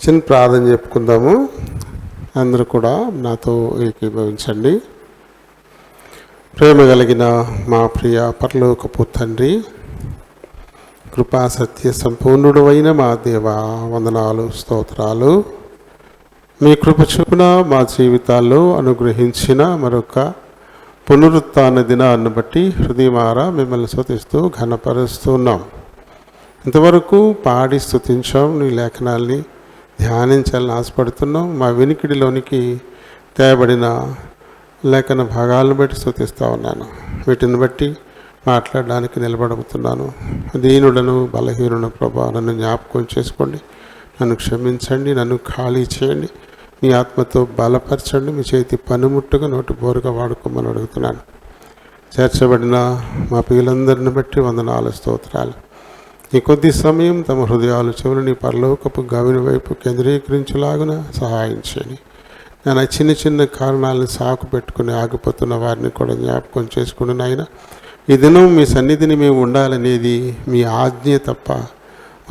చిన్న ప్రార్థన చెప్పుకుందాము. అందరూ కూడా నాతో ఏకీభవించండి. ప్రేమ కలిగిన మా ప్రియ పరలోకపు తండ్రి, కృపా సత్య సంపూర్ణుడు అయిన మా దేవ, వందనాలు, స్తోత్రాలు. మీ కృప చొప్పున మా జీవితాల్లో అనుగ్రహించిన మరొక పునరుత్థాన దినాన్ని బట్టి హృదయమారా మిమ్మల్ని స్తుతిస్తూ ఘనపరుస్తున్నాం. ఇంతవరకు పాడి స్తుతించాం, నీ లేఖనాల్ని ధ్యానించాలని ఆశపడుతున్నాం. మా వినికిడిలోనికి తేబడిన లేఖన భాగాలను బట్టి స్తుతిస్తూ ఉన్నాను. వీటిని బట్టి మాట్లాడడానికి నిలబడుతున్నాను. దీనులను బలహీనులను ప్రభా, నన్ను జ్ఞాపకం చేసుకోండి, నన్ను క్షమించండి, నన్ను ఖాళీ చేయండి, మీ ఆత్మతో బలపరచండి, మీ చేతి పనిముట్టుగా నోటి బోరుగా వాడుకోమని అడుగుతున్నాను. చేర్చబడిన మా పిల్లలందరిని బట్టి వందనాలు, స్తోత్రాలు. ఈ కొద్ది సమయం తమ హృదయాలు చెవులు నీ పరలోకపు గవిని వైపు కేంద్రీకరించేలాగున సహాయం చేయండి. నేను చిన్న చిన్న కారణాలను సాకు పెట్టుకుని ఆగిపోతున్న వారిని కూడా జ్ఞాపకం చేసుకుని నాయన, ఈ దినం మీ సన్నిధిని మేము ఉండాలనేది మీ ఆజ్ఞ తప్ప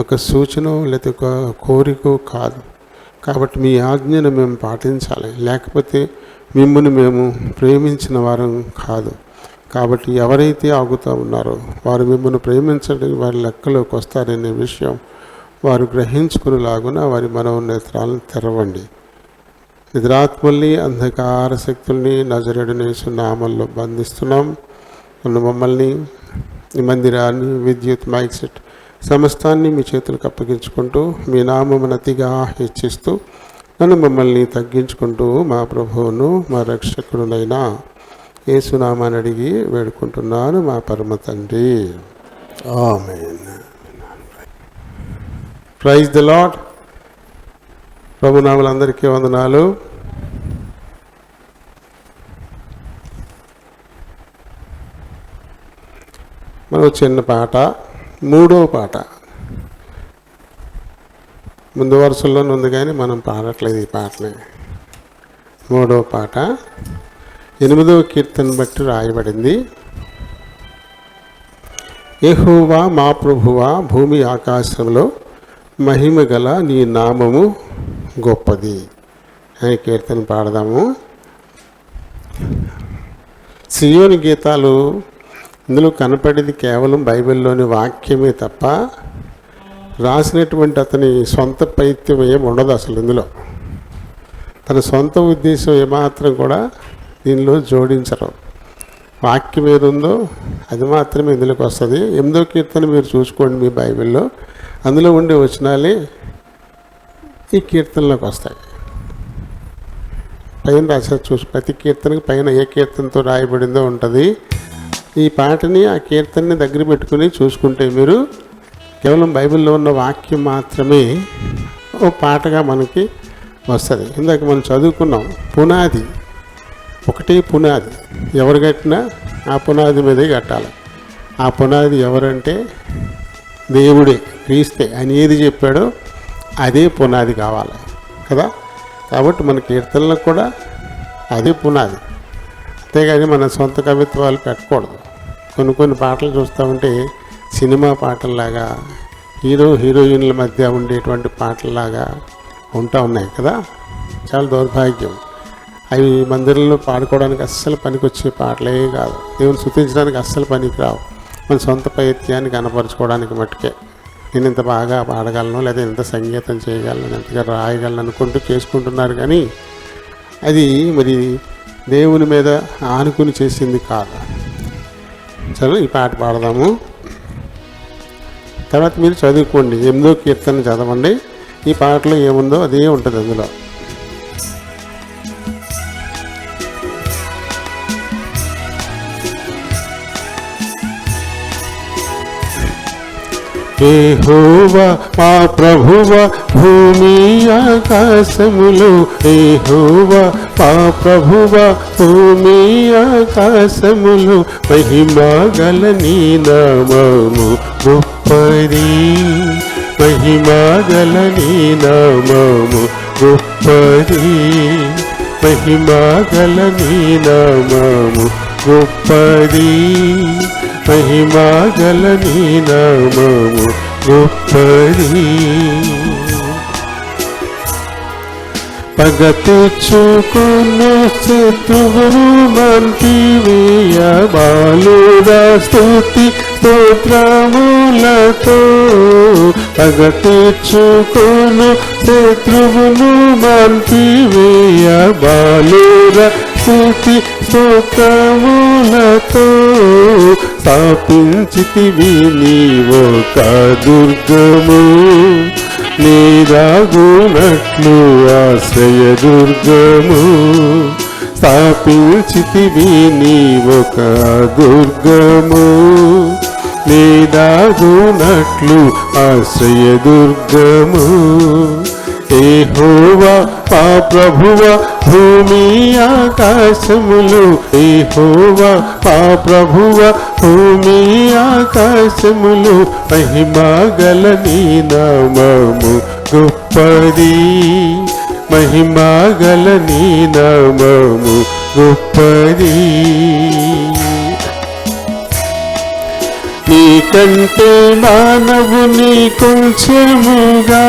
ఒక సూచన లేదా ఒక కోరిక కాదు. కాబట్టి మీ ఆజ్ఞను మేము పాటించాలి, లేకపోతే మిమ్మల్ని మేము ప్రేమించిన వారం కాదు. కాబట్టి ఎవరైతే ఆగుతూ ఉన్నారో వారు మిమ్మల్ని ప్రేమించడం వారి లెక్కలోకి వస్తారనే విషయం వారు గ్రహించుకునేలాగున వారి మనోనేత్రాలను తెరవండి. నిద్రాత్మల్ని, అంధకార శక్తుల్ని నజరేయుడైన యేసు నామములో బంధిస్తున్నాం. నన్ను, మమ్మల్ని, ఈ మందిరాన్ని, విద్యుత్, మైక్ సెట్ సమస్తాన్ని మీ చేతులకు అప్పగించుకుంటూ మీ నామమును అతిగా హెచ్చిస్తూ నన్ను మమ్మల్ని తగ్గించుకుంటూ మా ప్రభువును మా రక్షకుడునైనా యేసునామాన్ని అడిగి వేడుకుంటున్నాను మా పరమ తండ్రి, ఆమేన్. Praise the Lord. ప్రభునామలందరికీ వందనాలు. మనం చిన్న పాట, మూడో పాట ముందు వరుసల్లోనే ఉంది కానీ మనం పాడట్లేదు ఈ పాటని. మూడో పాట 8వ కీర్తన బట్టి రాయబడింది. యెహోవా మా ప్రభువా, భూమి ఆకాశంలో మహిమ గల నీ నామము గొప్పది అని కీర్తన పాడదాము. సియోని గీతాలు ఇందులో కనపడేది కేవలం బైబిల్లోని వాక్యమే తప్ప రాసినటువంటి అతని సొంత పైత్యం ఏమి ఉండదు అసలు. ఇందులో తన సొంత ఉద్దేశం ఏమాత్రం కూడా దీనిలో జోడించరు. వాక్యం ఏది ఉందో అది మాత్రమే ఇందులోకి వస్తుంది. 8వ కీర్తన మీరు చూసుకోండి మీ బైబిల్లో, అందులో ఉండే వచనాలే ఈ కీర్తనలోకి వస్తాయి. పైన రాశారు చూసి, ప్రతి కీర్తనకి పైన ఏ కీర్తనతో రాయబడిందో ఉంటుంది. ఈ పాటని ఆ కీర్తనని దగ్గర పెట్టుకుని చూసుకుంటే మీరు కేవలం బైబిల్లో ఉన్న వాక్యం మాత్రమే ఓ పాటగా మనకి వస్తుంది. ఇందాక మనం చదువుకున్నాం, పునాది ఒకటే పునాది. ఎవరు కట్టినా ఆ పునాది మీదే కట్టాలి. ఆ పునాది ఎవరంటే దేవుడే, క్రీస్తే అని ఏది చెప్పాడో అదే పునాది కావాలి కదా. కాబట్టి మన కీర్తనలకు కూడా అదే పునాది. అంతేగాని మన సొంత కవిత్వాలు పెట్టకూడదు. కొన్ని పాటలు చూస్తూ ఉంటే సినిమా పాటల్లాగా, హీరోయిన్ల మధ్య ఉండేటువంటి పాటల్లాగా ఉంటా ఉన్నాయి కదా. చాలా దౌర్భాగ్యం. అవి మందిరంలో పాడుకోవడానికి అస్సలు పనికొచ్చే పాటలే కాదు. దేవుని స్తుతించడానికి అస్సలు పనికి రావు. మన సొంత పైత్యాన్ని కనపరుచుకోవడానికి మట్టుకే నేను ఇంత బాగా పాడగలను, లేదా ఇంత సంగీతం చేయగలను, ఎంతగా రాయగలను అనుకుంటూ చేసుకుంటున్నారు. కానీ అది మరి దేవుని మీద ఆనుకుని చేసింది కాదు. చలో ఈ పాట పాడదాము. తర్వాత మీరు చదువుకోండి, 8వ కీర్తన చదవండి. ఈ పాటలో ఏముందో అదే ఉంటుంది అందులో. యెహోవా మా ప్రభువా, భూమి ఆకాశములు. యెహోవా మా ప్రభువా, భూమి ఆకాశములు. మహిమా గల నీ నామము గొప్పది, మహిమా గల నీ నామము గొప్పది, మహిమా గల నీ నామము గొప్పది, మహిమా గల నీ నామము గొప్పది. పగ తెచ్చుకును శత్రువును మంటివేయ బాలురా స్తుతి స్తోత్రములతో పగ తెచ్చుకును శత్రువును మంటివేయ బాలురా స్తుతి స్తోత్రములతో స్థాపించితివి నీవొక దుర్గము నీరాగునట్లు ఆశ్రయ దుర్గము స్థాపించితివి నీవొక దుర్గము నీరాగునట్లు ఆశ్రయ దుర్గము యెహోవా మా ప్రభువా భూమి ఆకాశములు యెహోవా మా ప్రభువా భూమి ఆకాశములు మహిమగల నీ నామము గొప్పది మహిమగల నీ నామము గొప్పది నీకంటే మానవుని కొంచెముగా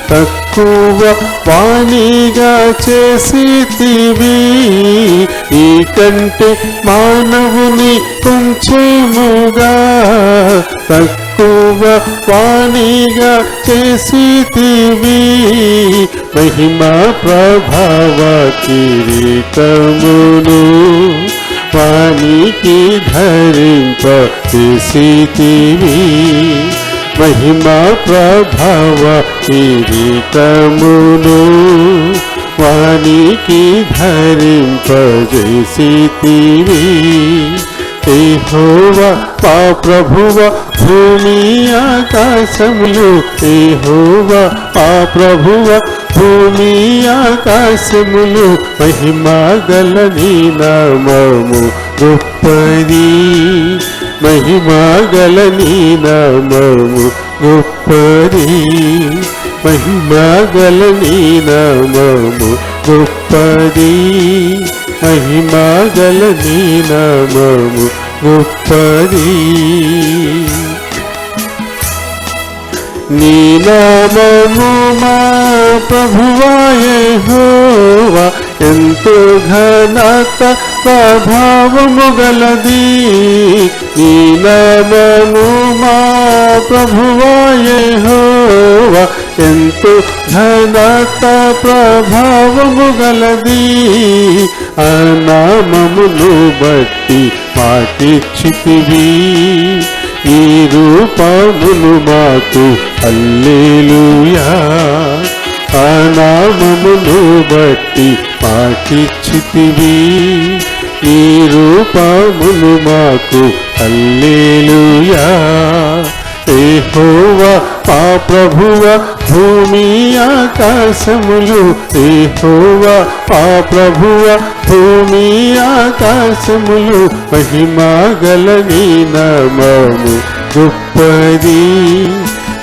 తక్కువ వాణిగా చేసితివి నీకంటే మానవుని కొంచెముగా తక్కువ వాణిగా చేసితివి మహిమా ప్రభావ కిరీటమును వానికి ధరింప చేసితివి మహిమా ప్రభావ కిరీటమును వానికి ధరింపజేసితివి యెహోవా మా ప్రభువా భూమి ఆకాశములు యెహోవా మా ప్రభువా భూమి ఆకాశములు మహిమగల నీ నామము గొప్పది మహిమగల నీ నామము గొప్పది మహిమగల నీ నామము గొప్పది మహిమగల నీ నామము గొప్పది నీ నామము మా ప్రభువా యెహోవా ఎంతో ఘనత ప్రభావము గలది నీ నామము మా ప్రభువా యెహోవా ఎంతో ఘనత ప్రభావము గలది ఆ నామమును బట్టి మాకిచ్చితివి ఈ రూపమును మాకు హల్లెలూయా ఆ నామమును బట్టి మాకిచ్చితివి ఈ రూపమును మాకు హల్లెలూయా యెహోవా మా ప్రభువా భూమి ఆకాశములు యెహోవా మా ప్రభువా భూమి ఆకాశములు మహిమగల నీ నామము గొప్పది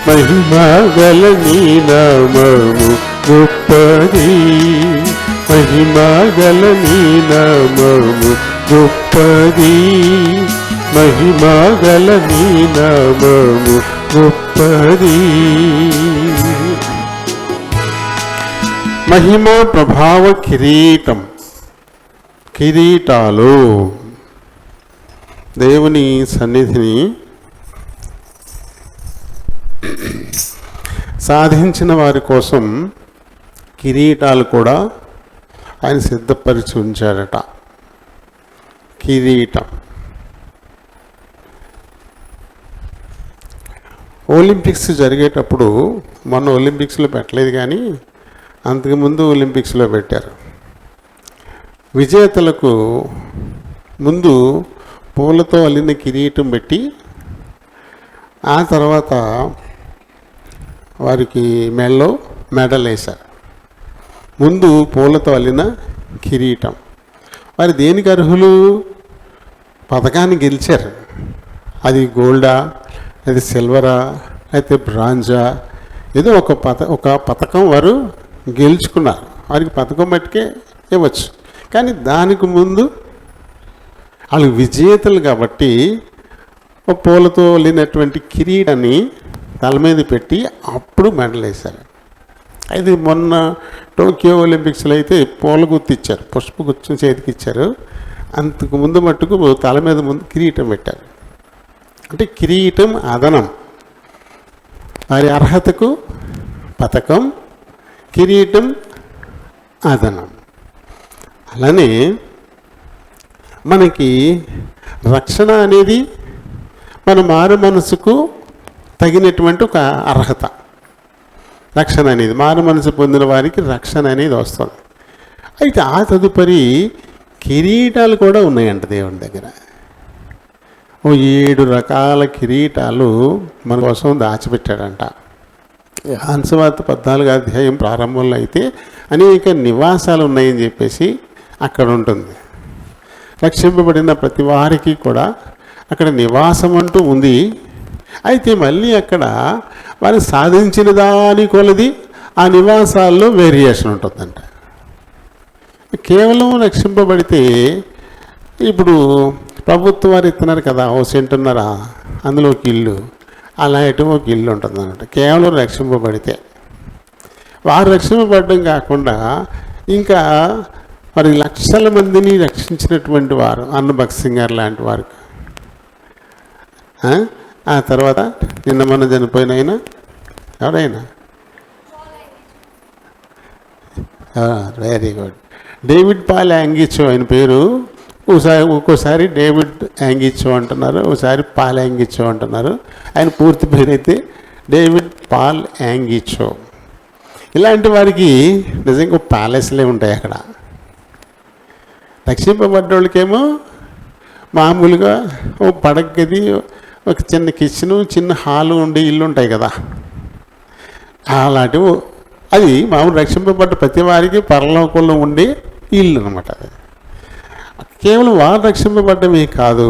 మహిమగల నీ నామము గొప్పది మహిమగల నీ నామము గొప్పది మహిమగల నీ నామము గొప్పది మహిమ ప్రభావ కిరీటం కిరీటాలు దేవుని సన్నిధిని సాధించిన వారి కోసం కిరీటాలు కూడా ఆయన సిద్ధపరిచి ఉంచాడట. కిరీటం ఒలింపిక్స్ జరిగేటప్పుడు మొన్న ఒలింపిక్స్లో పెట్టలేదు కానీ అంతకుముందు ఒలింపిక్స్లో పెట్టారు. విజేతలకు ముందు పూలతో అల్లిన కిరీటం పెట్టి ఆ తర్వాత వారికి మెడలో మెడల్ వేశారు. ముందు పూలతో అల్లిన కిరీటం. వారు దేనికి అర్హులు? పథకాన్ని గెలిచారు. అది గోల్డా, అది సిల్వరా, అయితే బ్రాంజా, ఏదో ఒక పథకం వారు గెలుచుకున్నారు. వారికి పథకం మట్టుకే ఇవ్వచ్చు. కానీ దానికి ముందు వాళ్ళు విజేతలు కాబట్టి పూలతో లేనటువంటి కిరీటాన్ని తల మీద పెట్టి అప్పుడు మెడల్ వేశారు. ఇది మొన్న టోక్యో ఒలింపిక్స్లో అయితే పూల గుర్తు ఇచ్చారు, పుష్ప గుర్తుని చేతికి ఇచ్చారు. అంతకు ముందు మట్టుకు తల మీద ముందు కిరీటం పెట్టారు. అంటే కిరీటం అదనం, వారి అర్హతకు పథకం, కిరీటం అదనం. అలానే మనకి రక్షణ అనేది మన మారు మనసుకు తగినటువంటి ఒక అర్హత. రక్షణ అనేది మారు మనసు పొందిన వారికి రక్షణ అనేది వస్తుంది. అయితే ఆ తదుపరి కిరీటాలు కూడా ఉన్నాయంట దేవుని దగ్గర. ఓ 7 రకాల కిరీటాలు మన కోసం దాచిపెట్టాడంట. హంసవార్త 14వ అధ్యాయం ప్రారంభంలో అయితే అనేక నివాసాలు ఉన్నాయని చెప్పేసి అక్కడ ఉంటుంది. రక్షింపబడిన ప్రతి వారికి కూడా అక్కడ నివాసం అంటూ ఉంది. అయితే మళ్ళీ అక్కడ వారు సాధించిన దాని కొలది ఆ నివాసాల్లో వేరియేషన్ ఉంటుందంట. కేవలం రక్షింపబడితే ఇప్పుడు ప్రభుత్వం వారు ఇస్తున్నారు కదా, ఓ సెంటున్నర అందులో ఒక ఇల్లు, అలా ఎటు ఒక ఇల్లు ఉంటుంది అన్నమాట. కేవలం రక్షింపబడితే వారు రక్షింపబడడం కాకుండా ఇంకా మరి లక్షల మందిని రక్షించినటువంటి వారు, అన్న భగత్ సింగ్ గారు లాంటి వారు, ఆ తర్వాత నిన్న మన చనిపోయిన ఆయన ఎవరైనా, వెరీ గుడ్, డేవిడ్ పాల్ యాంగిచో ఆయన పేరు. ఒక్కోసారి డేవిడ్ యాంగిచో అంటున్నారు, ఒకసారి పాల్ యాంగిచో అంటున్నారు. ఆయన పూర్తి పేరు అయితే డేవిడ్ పాల్ యాంగిచో. ఇలాంటి వారికి నిజంగా ప్యాలెస్లే ఉంటాయి అక్కడ. రక్షింపబడ్డోళ్ళకేమో మామూలుగా ఓ పడక గది, ఒక చిన్న కిచెను, చిన్న హాలు ఉండే ఇల్లు ఉంటాయి కదా, అలాంటివి. అది మామూలు రక్షింపబడ్డ ప్రతి వారికి పరలోకంలో ఉండే ఇల్లు అనమాట. కేవలం వారు రక్షింపబడ్డమే కాదు,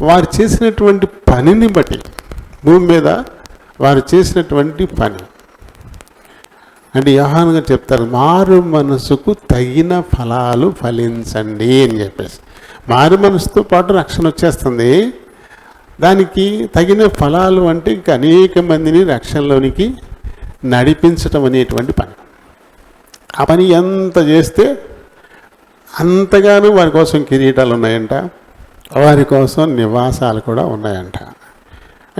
వారు చేసినటువంటి పనిని బట్టి, భూమి మీద వారు చేసినటువంటి పని. అంటే యోహాను గారు చెప్తారు, మారు మనసుకు తగిన ఫలాలు ఫలించండి అని చెప్పేసి. మారు మనసుతో పాటు రక్షణ వచ్చేస్తుంది. దానికి తగిన ఫలాలు అంటే ఇంకా అనేక మందిని రక్షణలోనికి నడిపించటం అనేటువంటి పని. ఆ పని ఎంత చేస్తే అంతగానూ వారి కోసం కిరీటాలు ఉన్నాయంట, వారి కోసం నివాసాలు కూడా ఉన్నాయంట.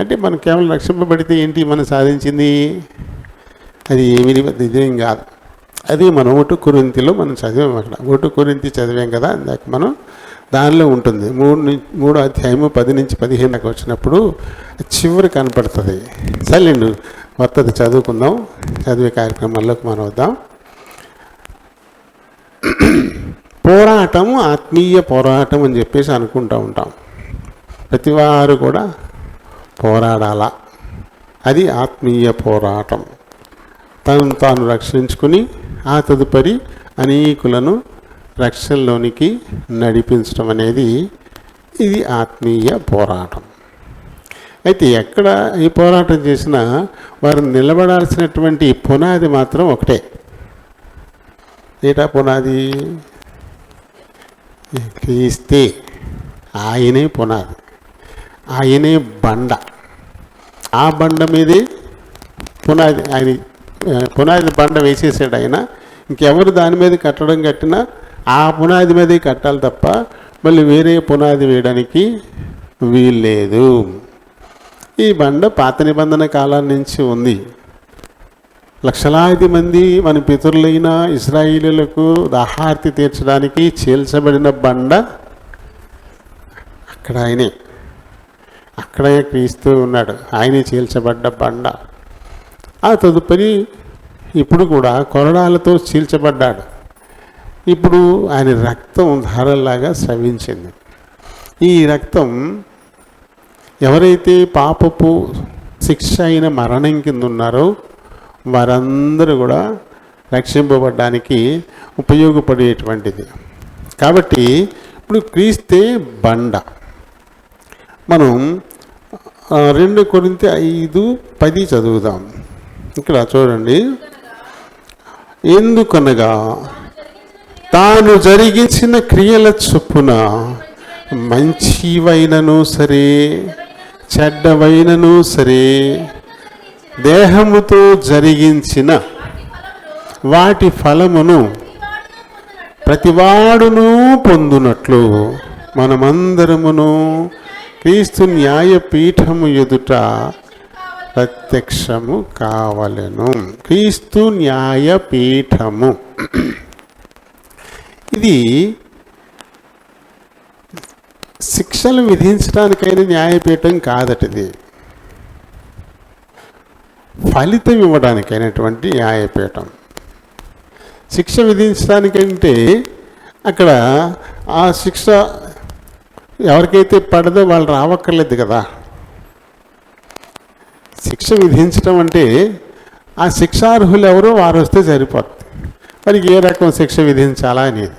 అంటే మనం కేవలం రక్షింపబడితే ఏంటి మనం సాధించింది? అది ఇదేం కాదు. అది మనం 1 కొరింథీలో మనం చదివాం. అక్కడ 1 కొరింథీ చదివాం కదా ఇందాక మనం, దానిలో ఉంటుంది. 3వ అధ్యాయము 10 నుంచి 15 దాకా వచ్చినప్పుడు చివరి కనపడుతుంది. సరేండి, వస్తుంది, చదువుకుందాం. చదివే కార్యక్రమాల్లోకి మనం వద్దాం. పోరాటం, ఆత్మీయ పోరాటం అని చెప్పేసి అనుకుంటూ ఉంటాం. ప్రతివారు కూడా పోరాడాలా, అది ఆత్మీయ పోరాటం. తను తాను రక్షించుకుని ఆ తదుపరి అనేకులను రక్షణలోనికి నడిపించడం అనేది ఇది ఆత్మీయ పోరాటం. అయితే ఎక్కడ ఈ పోరాటం చేసినా వారు నిలబడాల్సినటువంటి పునాది మాత్రం ఒకటే. ఏటా పునాది? క్రీస్తే. ఆయనే పునాది, ఆయనే బండ. ఆ బండ మీదే పునాది. ఆయన పునాది బండ వేసేసాడు ఆయన. ఇంకెవరు దాని మీద కట్టినా ఆ పునాది మీదే కట్టాలి తప్ప మళ్ళీ వేరే పునాది వేయడానికి వీల్లేదు. ఈ బండ పాత నిబంధన కాలం నుంచి ఉంది. లక్షలాది మంది మన పితరులైన ఇశ్రాయేలీయులకు దాహార్తి తీర్చడానికి చీల్చబడిన బండ అక్కడ ఆయనే. అక్కడే క్రీస్తు ఉన్నాడు, ఆయనే చీల్చబడ్డ బండ. ఆ తదుపరి ఇప్పుడు కూడా కొరడాలతో చీల్చబడ్డాడు. ఇప్పుడు ఆయన రక్తం ధారలాగా స్రవించింది. ఈ రక్తం ఎవరైతే పాపపు శిక్ష అయిన మరణం కింద ఉన్నారో వారందరూ కూడా రక్షింపబడడానికి ఉపయోగపడేటువంటిది. కాబట్టి ఇప్పుడు క్రీస్తే బండ. మనం 2 కొరింథీ 5:10 చదువుదాం. ఇక్కడ చూడండి. ఎందుకనగా తాను జరిగించిన క్రియల చొప్పున మంచివైనను సరే చెడ్డవైనను సరే దేహముతో జరిగించిన వాటి ఫలమును ప్రతివాడును పొందునట్లు మనమందరమును క్రీస్తు న్యాయపీఠము ఎదుట ప్రత్యక్షము కావలెను. క్రీస్తు న్యాయపీఠము ఇది శిక్షలు విధించడానికైన న్యాయపీఠం కాదటిది, ఫలితం ఇవ్వడానికైనటువంటి న్యాయపీఠం. శిక్ష విధించడానికంటే అక్కడ ఆ శిక్ష ఎవరికైతే పడదో వాళ్ళు రావక్కర్లేదు కదా. శిక్ష విధించడం అంటే ఆ శిక్షార్హులు ఎవరో వారు వస్తే సరిపోతుంది, వారికి ఏ రకం శిక్ష విధించాలా అనేది.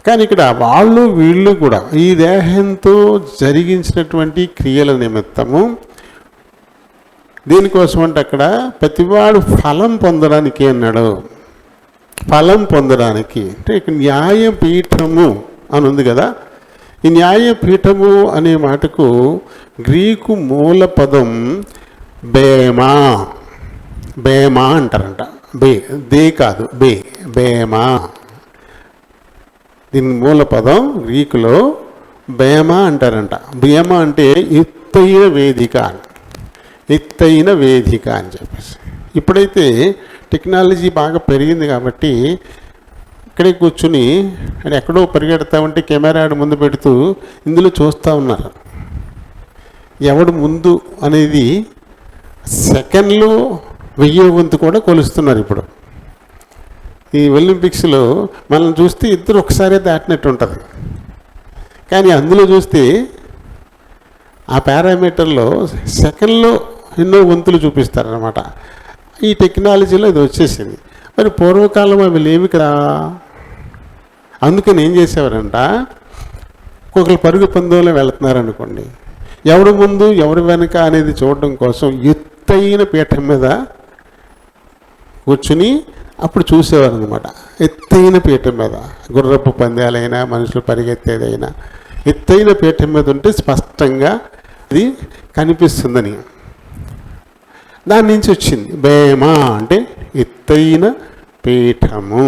కానీ ఇక్కడ వాళ్ళు వీళ్ళు కూడా ఈ దేహంతో జరిగించినటువంటి క్రియల నిమిత్తము దీనికోసం అంటే అక్కడ ప్రతివాడు ఫలం పొందడానికి అన్నాడు. ఫలం పొందడానికి అంటే ఇక్కడ న్యాయపీఠము అని ఉంది కదా. ఈ న్యాయపీఠము అనే మాటకు గ్రీకు మూల పదం బేమా. బేమా అంటారంట. దే కాదు, బేమా. దీని మూల పదం గ్రీకులో బేమా అంటారంట. బేమా అంటే ఎత్తైన వేదిక, ఎత్తైన వేదిక అని చెప్పేసి. ఇప్పుడైతే టెక్నాలజీ బాగా పెరిగింది కాబట్టి ఇక్కడే కూర్చుని అంటే ఎక్కడో పరిగెడతా ఉంటే కెమెరా ముందు పెడుతూ ఇందులో చూస్తూ ఉన్నారు. ఎవడు ముందు అనేది సెకండ్లు 1000 వంతు కూడా కొలుస్తున్నారు ఇప్పుడు. ఈ ఒలింపిక్స్లో మనం చూస్తే ఇద్దరు ఒకసారే దాటినట్టు ఉంటుంది, కానీ అందులో చూస్తే ఆ పారామీటర్లో సెకండ్లో ఎన్నో వంతులు చూపిస్తారనమాట. ఈ టెక్నాలజీలో ఇది వచ్చేసింది. మరి పూర్వకాలం అవి లేవి కదా. అందుకని ఏం చేసేవారంట, ఒక్కొక్కరు పరుగు పందెంలో వెళుతున్నారనుకోండి, ఎవడు ముందు ఎవరు వెనక అనేది చూడడం కోసం ఎత్తైన పీఠం మీద కూర్చుని అప్పుడు చూసేవారు అనమాట. ఎత్తైన పీఠం మీద గుర్రపు పందాలైనా మనుషులు పరిగెత్తేదైనా ఎత్తైన పీఠం మీద ఉంటే స్పష్టంగా అది కనిపిస్తుందని దాని నుంచి వచ్చింది. బేమా అంటే ఎత్తైన పీఠము.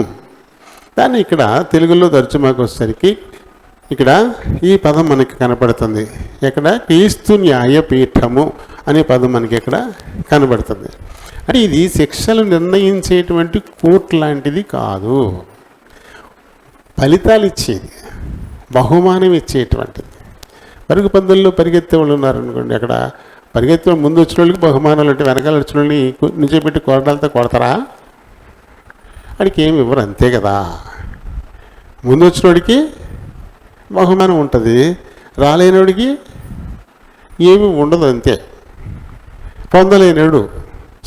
దాన్ని ఇక్కడ తెలుగులో తర్జుమాకు వచ్చేసరికి ఇక్కడ ఈ పదం మనకి కనపడుతుంది. ఇక్కడ క్రీస్తు న్యాయపీఠము అనే పదం మనకి ఇక్కడ కనబడుతుంది. అంటే ఇది శిక్షలు నిర్ణయించేటువంటి కోర్టు లాంటిది కాదు, ఫలితాలు ఇచ్చేది, బహుమానం ఇచ్చేటువంటిది. పరుగు పందుల్లో పరిగెత్తే వాళ్ళు ఉన్నారనుకోండి, అక్కడ పరిగెత్తే ముందు వచ్చిన వాళ్ళకి బహుమానాలు అంటే వెనకాల వచ్చిన వాళ్ళని నుంచోబెట్టి కొరడాలతో కొడతారా? వాడికి ఏమి ఇవ్వరు, అంతే కదా. ముందు వచ్చినోడికి బహుమానం ఉంటుంది, రాలేనోడికి ఏమి ఉండదు, అంతే. పొందలేనాడు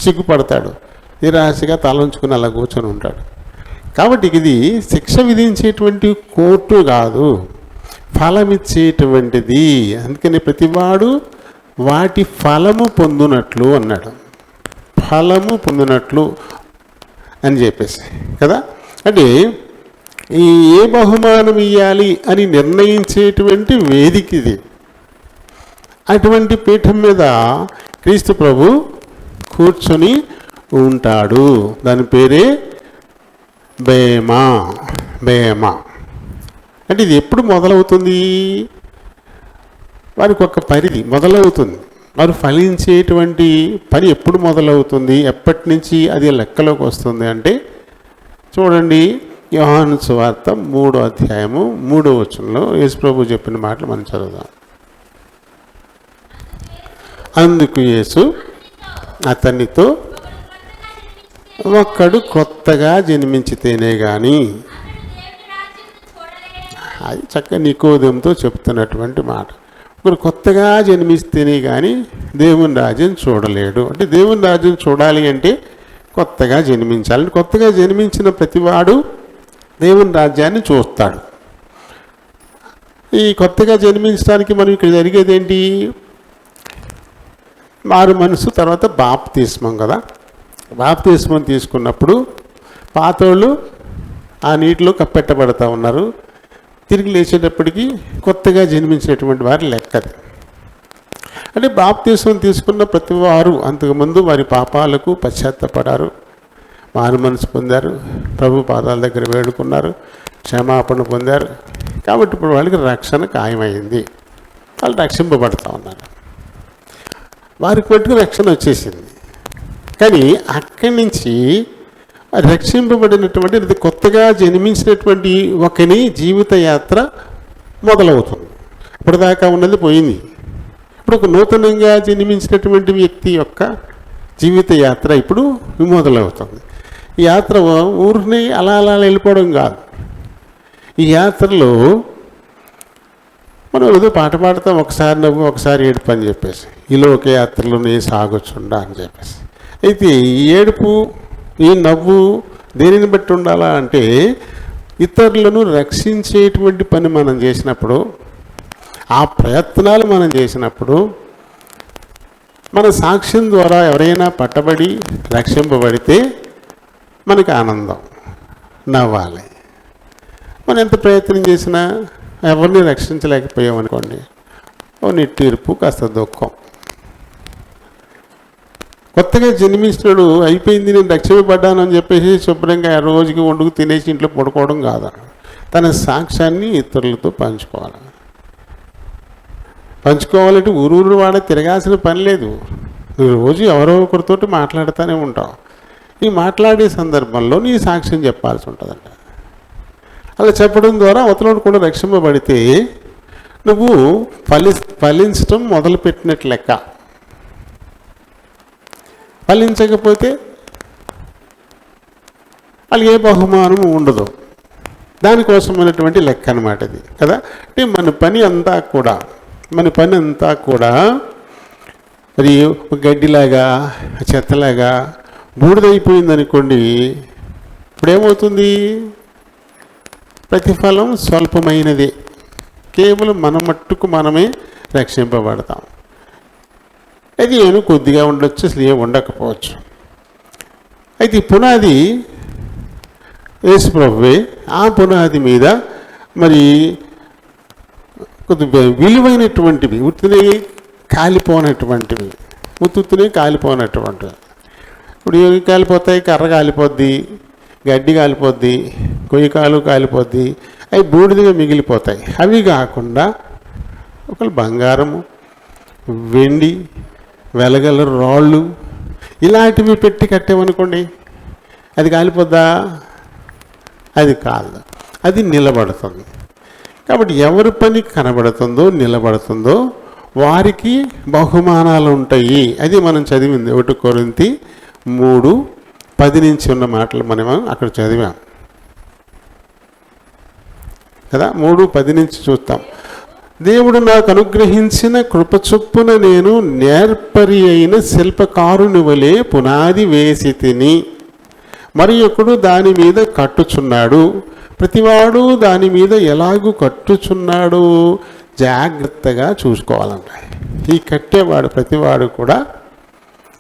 సిగ్గుపడతాడు, నిరాశగా తలంచుకుని అలా కూర్చొని ఉంటాడు. కాబట్టి ఇది శిక్ష విధించేటువంటి కోర్టు కాదు, ఫలం ఇచ్చేటువంటిది. అందుకని ప్రతివాడు వాటి ఫలము పొందునట్లు అన్నాడు. ఫలము పొందినట్లు అని చెప్పేసి కదా. అంటే ఈ ఏ బహుమానం ఇవ్వాలి అని నిర్ణయించేటువంటి వేదిక ఇది. అటువంటి పీఠం మీద క్రీస్తు ప్రభు కూర్చొని ఉంటాడు. దాని పేరే బేమా. బేమా అంటే ఇది ఎప్పుడు మొదలవుతుంది? వారికి ఒక పరిధి మొదలవుతుంది. వారు ఫలించేటువంటి పని ఎప్పుడు మొదలవుతుంది, ఎప్పటి నుంచి అది లెక్కలోకి వస్తుంది అంటే చూడండి, యోహాను సువార్త 3వ అధ్యాయము 3వ వచనంలో యేసుప్రభు చెప్పిన మాటలు మనం చదువుదాం. అందుకు యేసు అతనితో, ఒక్కడు కొత్తగా జన్మించితేనే కానీ, అది చక్కగా నికోదేముతో చెప్తున్నటువంటి మాట. ఒకరు కొత్తగా జన్మిస్తేనే కానీ దేవుని రాజ్యం చూడలేడు. అంటే దేవుని రాజ్యం చూడాలి అంటే కొత్తగా జన్మించాలి. కొత్తగా జన్మించిన ప్రతివాడు దేవుని రాజ్యాన్ని చూస్తాడు. ఈ కొత్తగా జన్మించడానికి మనం ఇక్కడ జరిగేది ఏంటి? మారు మనసు, తర్వాత బాప్తిస్మం కదా. బాప్తిస్మం తీసుకున్నప్పుడు పాతోళ్ళు ఆ నీటిలో కప్పెట్టబడతా ఉన్నారు. తిరిగి లేచేటప్పటికి కొత్తగా జన్మించినటువంటి వారి లెక్కది. అంటే బాప్తిస్మం తీసుకున్న ప్రతి వారు అంతకుముందు వారి పాపాలకు పశ్చాత్తపడారు, మారు మనసు పొందారు, ప్రభు పాదాల దగ్గర వేడుకున్నారు, క్షమాపణ పొందారు. కాబట్టి ఇప్పుడు వాళ్ళకి రక్షణ ఖాయమైంది, వాళ్ళు రక్షింపబడతా ఉన్నారు, వారికి మట్టుకు రక్షణ వచ్చేసింది. కానీ అక్కడి నుంచి రక్షింపబడినటువంటి కొత్తగా జన్మించినటువంటి ఒకని జీవిత యాత్ర మొదలవుతుంది. ఇప్పటిదాకా ఉన్నది పోయింది. ఇప్పుడు ఒక నూతనంగా జన్మించినటువంటి వ్యక్తి యొక్క జీవిత యాత్ర ఇప్పుడు మొదలవుతుంది. ఈ యాత్ర ఊరిని అలా అలా వెళ్ళిపోవడం కాదు. ఈ యాత్రలో మనం ఏదో పాట పాడతాం, ఒకసారి నవ్వు ఒకసారి ఏడుపు అని చెప్పేసి, ఈ లోక యాత్రలోనే సాగొచ్చుండా అని చెప్పేసి. అయితే ఈ ఏడుపు ఈ నవ్వు దేనిని బట్టి ఉండాలా అంటే, ఇతరులను రక్షించేటువంటి పని మనం చేసినప్పుడు, ఆ ప్రయత్నాలు మనం చేసినప్పుడు, మన సాక్ష్యం ద్వారా ఎవరైనా పట్టబడి రక్షింపబడితే మనకి ఆనందం, నవ్వాలి. మనం ఎంత ప్రయత్నం చేసినా ఎవరిని రక్షించలేకపోయామనుకోండి, ఓ నిట్టూర్పు, కాస్త దుఃఖం. కొత్తగా జన్మించినాడు అయిపోయింది, నేను రక్షింపబడ్డాను అని చెప్పేసి శుభ్రంగా రోజుకి వండుకు తినేసి ఇంట్లో పడుకోవడం కాదు. తన సాక్ష్యాన్ని ఇతరులతో పంచుకోవాలంటే ఊరూరు వాడ తిరగాల్సిన పని లేదు. నువ్వు రోజు ఎవరో ఒకరితోటి మాట్లాడుతూనే ఉంటావు. ఈ మాట్లాడే సందర్భంలో నీ సాక్ష్యం చెప్పాల్సి ఉంటుందంట. అలా చెప్పడం ద్వారా అవతలను కూడా రక్షింపబడితే నువ్వు ఫలించటం మొదలుపెట్టినట్లు లెక్క. ఫలించకపోతే వాళ్ళకి ఏ బహుమానం ఉండదు. దానికోసమైనటువంటి లెక్క అన్నమాట ఇది కదా. అంటే మన పని అంతా కూడా మరి గడ్డిలాగా చెత్తలాగా బూడిదైపోయిందనుకోండి, ఇప్పుడేమవుతుంది? ప్రతిఫలం స్వల్పమైనది. కేవలం మన మట్టుకు మనమే రక్షింపబడతాం. అది నేను కొద్దిగా ఉండొచ్చు, అసలు ఏం ఉండకపోవచ్చు. అయితే ఈ పునాది యేసు ప్రభువే. ఆ పునాది మీద మరి కొద్ది విలువైనటువంటివి, ఉత్తునే కాలిపోనటువంటివి. ఇప్పుడు ఏవి కాలిపోతాయి? కర్ర కాలిపోద్ది, గడ్డి కాలిపోద్ది, కొయ్యకాలు కాలిపోద్ది, అవి బూడిదగా మిగిలిపోతాయి. అవి కాకుండా ఒకళ్ళు బంగారము, వెండి, వెలగల రాళ్ళు ఇలాంటివి పెట్టి కట్టామనుకోండి, అది కాలిపోద్దా? అది కాదు, అది నిలబడుతుంది. కాబట్టి ఎవరి పని కనబడుతుందో నిలబడుతుందో వారికి బహుమానాలు ఉంటాయి. అది మనం చదివింది 1 కొరింథీ 3:10 నుంచి ఉన్న మాటలు మనం అక్కడ చదివాం కదా. 3:10 నుంచి చూస్తాం. దేవుడు నాకు అనుగ్రహించిన కృప చొప్పున నేను నేర్పరి అయిన శిల్పకారుని వలె పునాది వేసి తిని, మరి ఒకడు దాని మీద కట్టుచున్నాడు. ప్రతివాడు దాని మీద ఎలాగూ కట్టుచున్నాడు జాగ్రత్తగా చూసుకోవాలంట. ఈ కట్టేవాడు ప్రతివాడు కూడా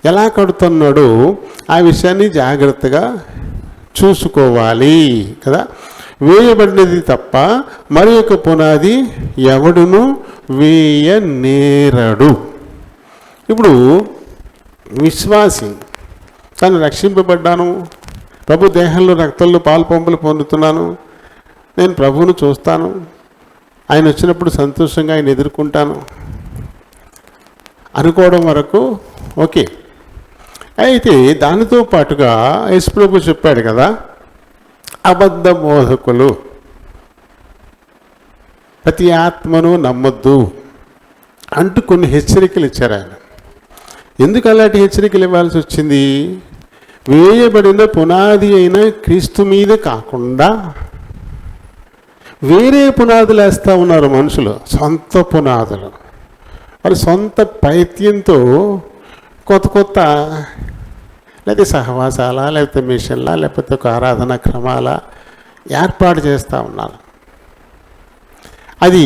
ఎలా కడుతున్నాడో ఆ విషయాన్ని జాగ్రత్తగా చూసుకోవాలి కదా. వేయబడినది తప్ప మరి ఒక పునాది ఎవడును వేయనేరడు. ఇప్పుడు విశ్వాసి తను రక్షింపబడ్డాను, ప్రభు దేహంలో రక్తంలో పాలు పంపులు పొందుతున్నాను, నేను ప్రభువును చూస్తాను, ఆయన వచ్చినప్పుడు సంతోషంగా ఆయన ఎదుర్కొంటాను అనుకోవడం వరకు ఓకే. అయితే దానితో పాటుగా యేసు ప్రభు చెప్పాడు కదా, అబద్ధ బోధకులు ప్రతి ఆత్మను నమ్మొద్దు అంటూ కొన్ని హెచ్చరికలు ఇచ్చారు ఆయన. ఎందుకు అలాంటి హెచ్చరికలు ఇవ్వాల్సి వచ్చింది? వేయబడిన పునాది అయిన క్రీస్తు మీద కాకుండా వేరే పునాదులు వేస్తూ ఉన్నారు మనుషులు, సొంత పునాదులు. మరి సొంత పైత్యంతో కొత్త లేకపోతే సహవాసాల, లేకపోతే మిషన్ల, లేకపోతే ఒక ఆరాధన క్రమాల ఏర్పాటు చేస్తూ ఉన్నారు. అది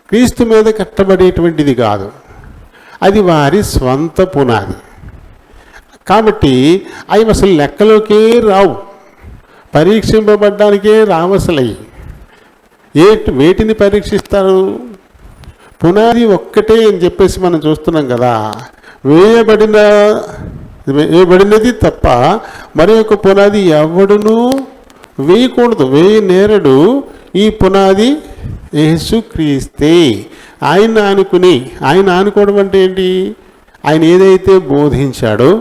క్రీస్తు మీద కట్టబడేటువంటిది కాదు, అది వారి స్వంత పునాది. కాబట్టి అవి అసలు లెక్కలోకే రావు, పరీక్షింపబడ్డానికే రావు. అసలు వేటిని పరీక్షిస్తారు? పునాది ఒక్కటే అని చెప్పేసి మనం చూస్తున్నాం కదా. వేయబడిన వేయబడినది తప్ప మరి యొక్క పునాది ఎవడునూ వేయకూడదు, నేరడు. ఈ పునాది యేసుక్రీస్తే. ఆయన ఆనుకోవడం అంటే ఏంటి? ఆయన ఏదైతే బోధించాడో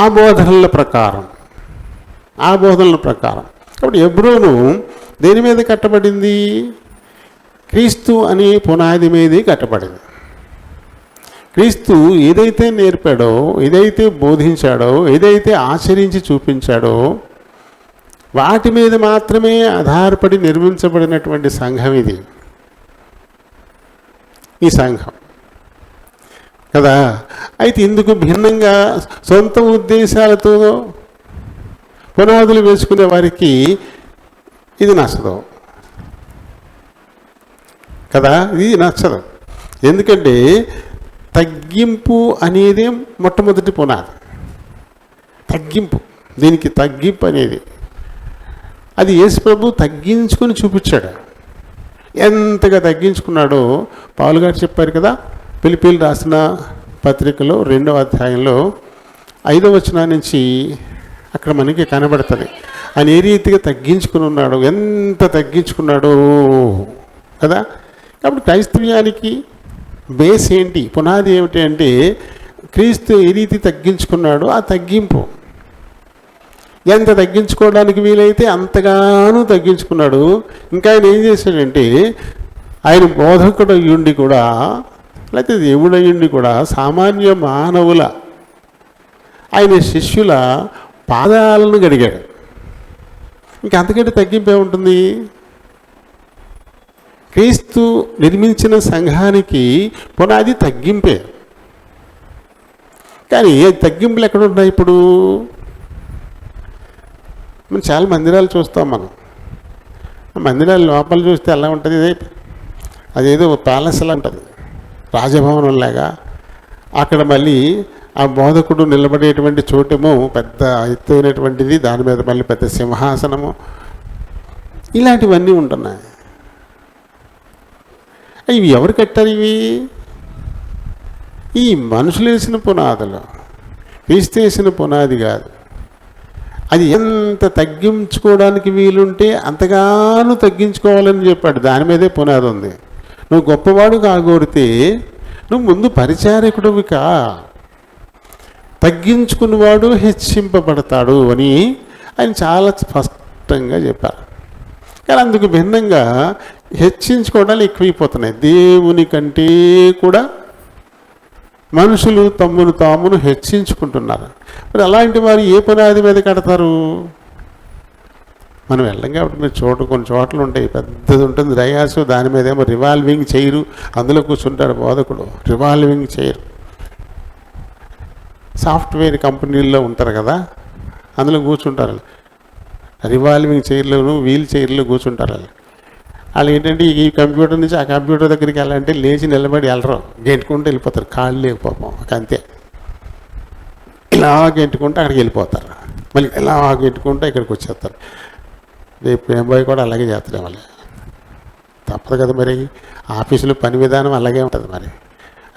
ఆ బోధనల ప్రకారం కాబట్టి హెబ్రోను దేని మీద కట్టబడింది? క్రీస్తు అనే పునాది మీదే కట్టబడింది. క్రీస్తు ఏదైతే నేర్పాడో, ఏదైతే బోధించాడో, ఏదైతే ఆచరించి చూపించాడో వాటి మీద మాత్రమే ఆధారపడి నిర్మించబడినటువంటి సంఘం ఇది, ఈ సంఘం కదా. అయితే ఇందుకు భిన్నంగా సొంత ఉద్దేశాలతో పునాదులు వేసుకునే వారికి ఇది నచ్చదు కదా, ఇది నచ్చదు. ఎందుకంటే తగ్గింపు అనేది మొట్టమొదటి పునాది. తగ్గింపు, దీనికి తగ్గింపు అనేది అది యేసు ప్రభు తగ్గించుకొని చూపించాడు. ఎంతగా తగ్గించుకున్నాడో పౌలు గారు చెప్పారు కదా, ఫిలిప్పీయులు రాసిన పత్రికలో 2వ అధ్యాయంలో 5వ వచనం నుంచి అక్కడ మనకి కనబడుతుంది. ఆయన ఏ రీతిగా తగ్గించుకుని ఉన్నాడో, ఎంత తగ్గించుకున్నాడో కదా. కాబట్టి క్రైస్తవ్యానికి బేస్ ఏంటి, పునాది ఏమిటి అంటే క్రీస్తు ఏ రీతి తగ్గించుకున్నాడో ఆ తగ్గింపు. ఎంత తగ్గించుకోవడానికి వీలైతే అంతగానూ తగ్గించుకున్నాడు. ఇంకా ఆయన ఏం చేశాడంటే ఆయన బోధకుడు అయ్యుండి కూడా, లేకపోతే దేవుడు అయ్యుండి కూడా సామాన్య మానవుల, ఆయన శిష్యుల పాదాలను గడిగాడు. ఇంకా అంతకంటే తగ్గింపే ఉంటుంది? క్రీస్తు నిర్మించిన సంఘానికి పునాది తగ్గింపే. కానీ తగ్గింపులు ఎక్కడ ఉన్నాయి? ఇప్పుడు మనం చాలా మందిరాలు చూస్తాం. మందిరాలు లోపల చూస్తే ఎలా ఉంటుంది? అదేదో ప్యాలెస్లా ఉంటుంది, రాజభవనం లాగా. అక్కడ మళ్ళీ ఆ బోధకుడు నిలబడేటువంటి చోటేమో పెద్ద ఎత్తైనటువంటిది, దాని మీద మళ్ళీ పెద్ద సింహాసనము, ఇలాంటివన్నీ ఉంటున్నాయి. ఇవి ఎవరు కట్టారు? ఈ మనుషులు వేసిన పునాదులు, క్రీస్తు వేసిన పునాది కాదు. అది ఎంత తగ్గించుకోవడానికి వీలుంటే అంతగానూ తగ్గించుకోవాలని చెప్పాడు. దాని మీదే పునాది ఉంది. నువ్వు గొప్పవాడు కాగోరితే నువ్వు ముందు పరిచారకుడివి కా, తగ్గించుకున్నవాడు హెచ్చింపబడతాడు అని ఆయన చాలా స్పష్టంగా చెప్పారు. కానీ అందుకు భిన్నంగా హెచ్చించుకోవడాలు ఎక్కువైపోతున్నాయి. దేవుని కంటే కూడా మనుషులు తమ్మును తామును హెచ్చించుకుంటున్నారు. మరి అలాంటి వారు ఏ పునాది మీద కడతారు? మనం వెళ్ళం కాబట్టి మీరు కొన్ని చోట్ల ఉంటాయి, పెద్దది ఉంటుంది డయాసు, దాని మీద ఏమో రివాల్వింగ్ చైరు, అందులో కూర్చుంటాడు బోధకుడు. రివాల్వింగ్ చైర్ సాఫ్ట్వేర్ కంపెనీల్లో ఉంటారు కదా, అందులో కూర్చుంటారు. రివాల్వింగ్ చైర్లోను వీల్ చైర్లో కూర్చుంటారు. వాళ్ళు ఏంటంటే ఈ కంప్యూటర్ నుంచి ఆ కంప్యూటర్ దగ్గరికి వెళ్ళాలంటే లేచి నిలబడి వెళ్ళరు, గెంటుకుంటూ వెళ్ళిపోతారు. కాళ్ళు లేవు పాపం, అంతే. ఇలా గెంటుకుంటూ అక్కడికి వెళ్ళిపోతారు, మళ్ళీ ఇలా గెంటుకుంటూ ఇక్కడికి వచ్చేస్తారు. రేపు ఎంబాయి కూడా అలాగే చేస్తారు. మళ్ళీ తప్పదు కదా, మరి ఆఫీసులో పని విధానం అలాగే ఉంటుంది. మరి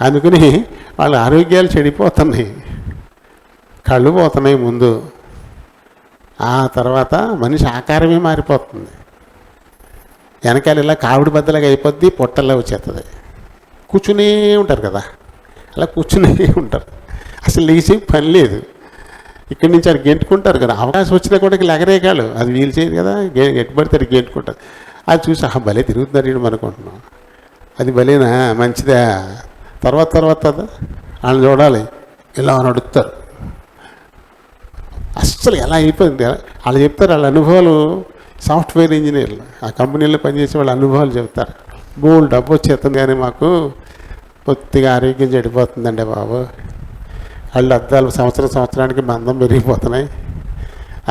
అందుకని వాళ్ళ ఆరోగ్యాలు చెడిపోతున్నాయి, కళ్ళు పోతున్నాయి ముందు. ఆ తర్వాత మనిషి ఆకారమే మారిపోతుంది. వెనకాల ఇలా కావిడి బద్దలాగా అయిపోద్ది, పొట్టల్లా వచ్చేస్తుంది. కూర్చునే ఉంటారు కదా, అలా కూర్చునే ఉంటారు, అసలు లేచి పని లేదు. ఇక్కడి నుంచి అది గెంటుకుంటారు కదా, అవకాశం వచ్చినా కూడా ఎగరేకాలు, అది వీలు చేయదు కదా, గెట్టుబడితే గెంటుకుంటారు. అది చూసి భలే తిరుగుతున్నారు అనుకుంటున్నాం. అది భలేనా, మంచిదా? తర్వాత వాళ్ళని చూడాలి, ఇలా నడుస్తారు. అస్సలు ఎలా అయిపోయింది వాళ్ళు చెప్తారు. వాళ్ళ అనుభవాలు, సాఫ్ట్వేర్ ఇంజనీర్లు ఆ కంపెనీలో పనిచేసే వాళ్ళ అనుభవాలు చెప్తారు. బోల్డ్ డబ్బు వచ్చేస్తుంది కానీ మాకు కొద్దిగా ఆరోగ్యం చెడిపోతుందండి బాబు. వాళ్ళు అద్దాలు సంవత్సరానికి మందం పెరిగిపోతున్నాయి,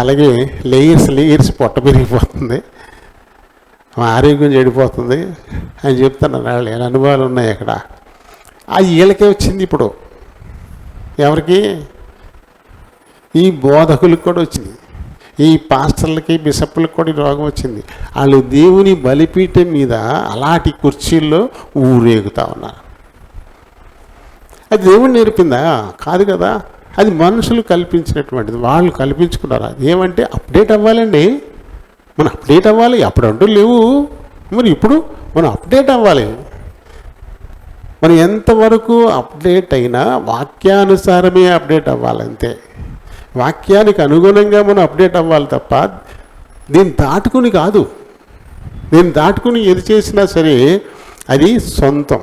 అలాగే లేయర్స్ పొట్ట పెరిగిపోతుంది, మా ఆరోగ్యం చెడిపోతుంది అని చెప్తున్నారు. వాళ్ళు ఏమైనా అనుభవాలు ఉన్నాయి అక్కడ. అది వీళ్ళకే వచ్చింది ఇప్పుడు. ఎవరికి? ఈ బోధకులకు కూడా వచ్చింది, ఈ పాస్టర్లకి బిషప్లకు కూడా ఈ రోగం వచ్చింది. వాళ్ళు దేవుని బలిపీఠం మీద అలాంటి కుర్చీల్లో ఊరేగుతూ ఉన్నారు. అది దేవుడు నేర్పిందా? కాదు కదా. అది మనుషులు కల్పించినటువంటిది, వాళ్ళు కల్పించుకున్నారు. అది ఏమంటే అప్డేట్ అవ్వాలండి, మనం అప్డేట్ అవ్వాలి. అప్పుడు అంటూ లేవు, మరి ఇప్పుడు మనం అప్డేట్ అవ్వాలి. మనం ఎంతవరకు అప్డేట్ అయినా వాక్యానుసారమే అప్డేట్ అవ్వాలంతే. వాక్యానికి అనుగుణంగా మనం అప్డేట్ అవ్వాలి తప్ప దీన్ని దాటుకుని కాదు. దీన్ని దాటుకుని ఏది చేసినా సరే అది సొంతం,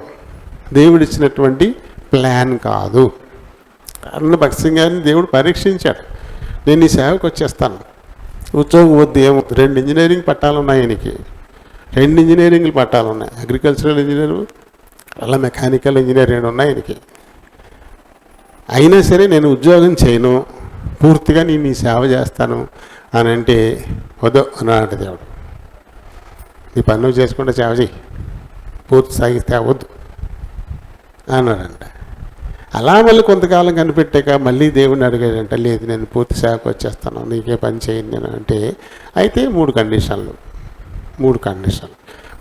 దేవుడిచ్చినటువంటి ప్లాన్ కాదు. అన్న భక్త్ సింగ్ గారిని దేవుడు పరీక్షించాడు. నేను ఈ సేవకు వచ్చేస్తాను, ఉద్యోగం వద్దు, ఏమొద్దు, 2 ఇంజనీరింగ్ పట్టాలు ఉన్నాయి ఆయనకి, 2 ఇంజనీరింగ్లు పట్టాలు ఉన్నాయి. అగ్రికల్చరల్ ఇంజనీర్ అలా మెకానికల్ ఇంజనీరింగ్ ఉన్నాయి ఆయనకి. అయినా సరే నేను ఉద్యోగం చేయను, పూర్తిగా నేను ఈ సేవ చేస్తాను అని అంటే వద్దు అన్నాడు దేవుడు. నీ పనులు చేసుకుంటే సేవ చేయి, పూర్తి సాగిస్తే వద్దు అన్నాడంట. అలా మళ్ళీ కొంతకాలం కనిపెట్టాక మళ్ళీ దేవుడిని అడిగాడంట, లేదు నేను పూర్తి సేవకు వచ్చేస్తాను, నీకే పని చేయను నేను అంటే. అయితే 3 కండిషన్లు,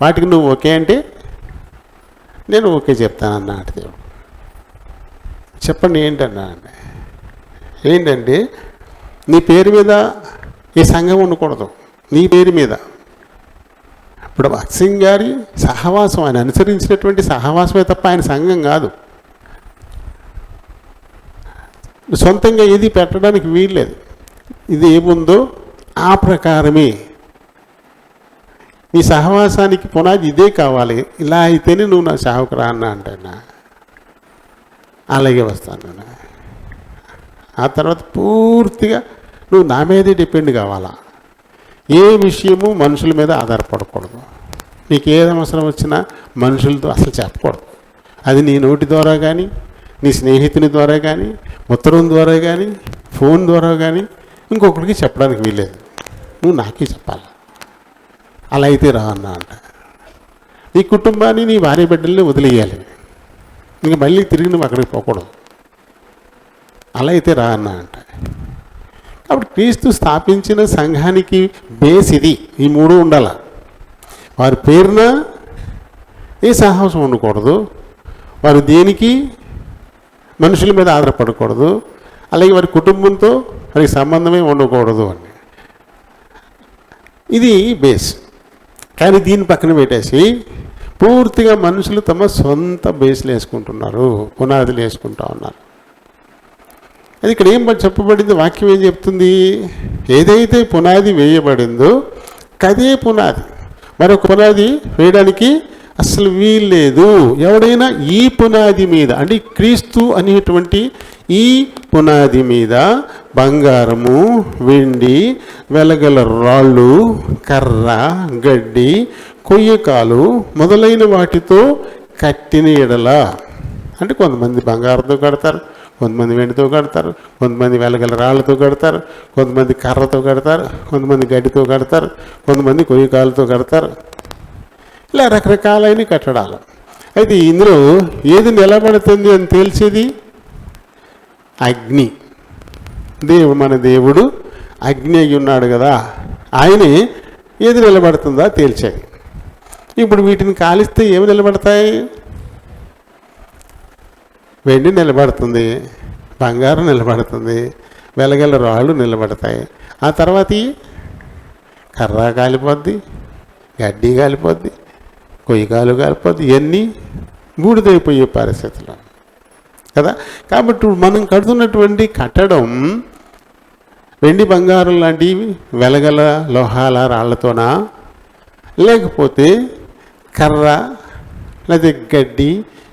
వాటికి నువ్వు ఓకే అంటే నేను ఓకే చెప్తాను అన్నాడు దేవుడు. చెప్పండి ఏంటన్నా అంటే, ఏంటంటే నీ పేరు మీద ఈ సంఘం ఉండకూడదు, నీ పేరు మీద. ఇప్పుడు భక్త్ సింగ్ గారి సహవాసం, ఆయన అనుసరించినటువంటి సహవాసమే తప్ప ఆయన సంఘం కాదు. సొంతంగా ఏది పెట్టడానికి వీల్లేదు. ఇది ఏముందో ఆ ప్రకారమే. నీ సహవాసానికి పునాది ఇదే కావాలి, ఇలా అయితేనే నువ్వు నా సేవకు రా అన్నా అంటన్నా. అలాగే వస్తాను. ఆ తర్వాత పూర్తిగా నువ్వు నా మీదే డిపెండ్ కావాలా. ఏ విషయము మనుషుల మీద ఆధారపడకూడదు. నీకు ఏది అవసరం వచ్చినా మనుషులతో అసలు చెప్పకూడదు. అది నీ నోటి ద్వారా కానీ, నీ స్నేహితుని ద్వారా కానీ, ఉత్తరం ద్వారా కానీ, ఫోన్ ద్వారా కానీ ఇంకొకరికి చెప్పడానికి వీలేదు. నువ్వు నాకే చెప్పాలి. అలా అయితే రా అన్నా అంట. నీ కుటుంబాన్ని, నీ భార్య బిడ్డల్ని వదిలేయాలి, ఇంక మళ్ళీ తిరిగి నువ్వు అక్కడికి పోకూడదు. అలా అయితే రా అన్నా అంట. కాబట్టి క్రీస్తు స్థాపించిన సంఘానికి బేస్ ఇది. ఈ 3 ఉండాల. వారి పేరున ఏ సాహసం ఉండకూడదు, వారు దేనికి మనుషుల మీద ఆధారపడకూడదు, అలాగే వారి కుటుంబంతో వారికి సంబంధమే ఉండకూడదు అని. ఇది బేస్. కానీ దీన్ని పక్కన పెట్టేసి పూర్తిగా మనుషులు తమ సొంత బేస్లు వేసుకుంటున్నారు, పునాదులు వేసుకుంటూ ఉన్నారు. అది ఇక్కడ ఏం చెప్పబడింది, వాక్యం ఏం చెప్తుంది? ఏదైతే పునాది వేయబడిందో కదే పునాది, మరొక పునాది వేయడానికి అసలు వీల్లేదు. ఎవడైనా ఈ పునాది మీద, అంటే క్రీస్తు అనేటువంటి ఈ పునాది మీద బంగారము, వెండి, వెలగల రాళ్ళు, కర్ర, గడ్డి, కొయ్యకాలు మొదలైన వాటితో కట్టిన ఎడల, అంటే కొంతమంది బంగారంతో కడతారు, కొంతమంది వెండితో కడతారు, కొంతమంది వెలగల రాళ్ళతో కడతారు, కొంతమంది కర్రతో కడతారు, కొంతమంది గడ్డితో కడతారు, కొంతమంది కొయ్యకాలతో కడతారు. ఇలా రకరకాలైన కట్టడాలు. అయితే ఇందులో ఏది నిలబడుతుంది అని తేల్చేది అగ్ని. మన దేవుడు అగ్ని అయి ఉన్నాడు కదా, ఆయనే ఏది నిలబడుతుందా తేల్చేది. ఇప్పుడు వీటిని కాలిస్తే ఏమి నిలబడతాయి? వెండి నిలబడుతుంది, బంగారం నిలబడుతుంది, వెలగల రాళ్ళు నిలబడతాయి. ఆ తర్వాత కర్ర కాలిపోద్ది, గడ్డి కాలిపోద్ది, కొయ్యకాలు కాలిపోద్ది, ఇవన్నీ బూడిదైపోయే పరిస్థితులు కదా. కాబట్టి మనం కడుతున్నటువంటి కట్టడం వెండి బంగారం లాంటివి వెలగల లోహాల రాళ్లతోనా, లేకపోతే కర్ర లేదా గడ్డి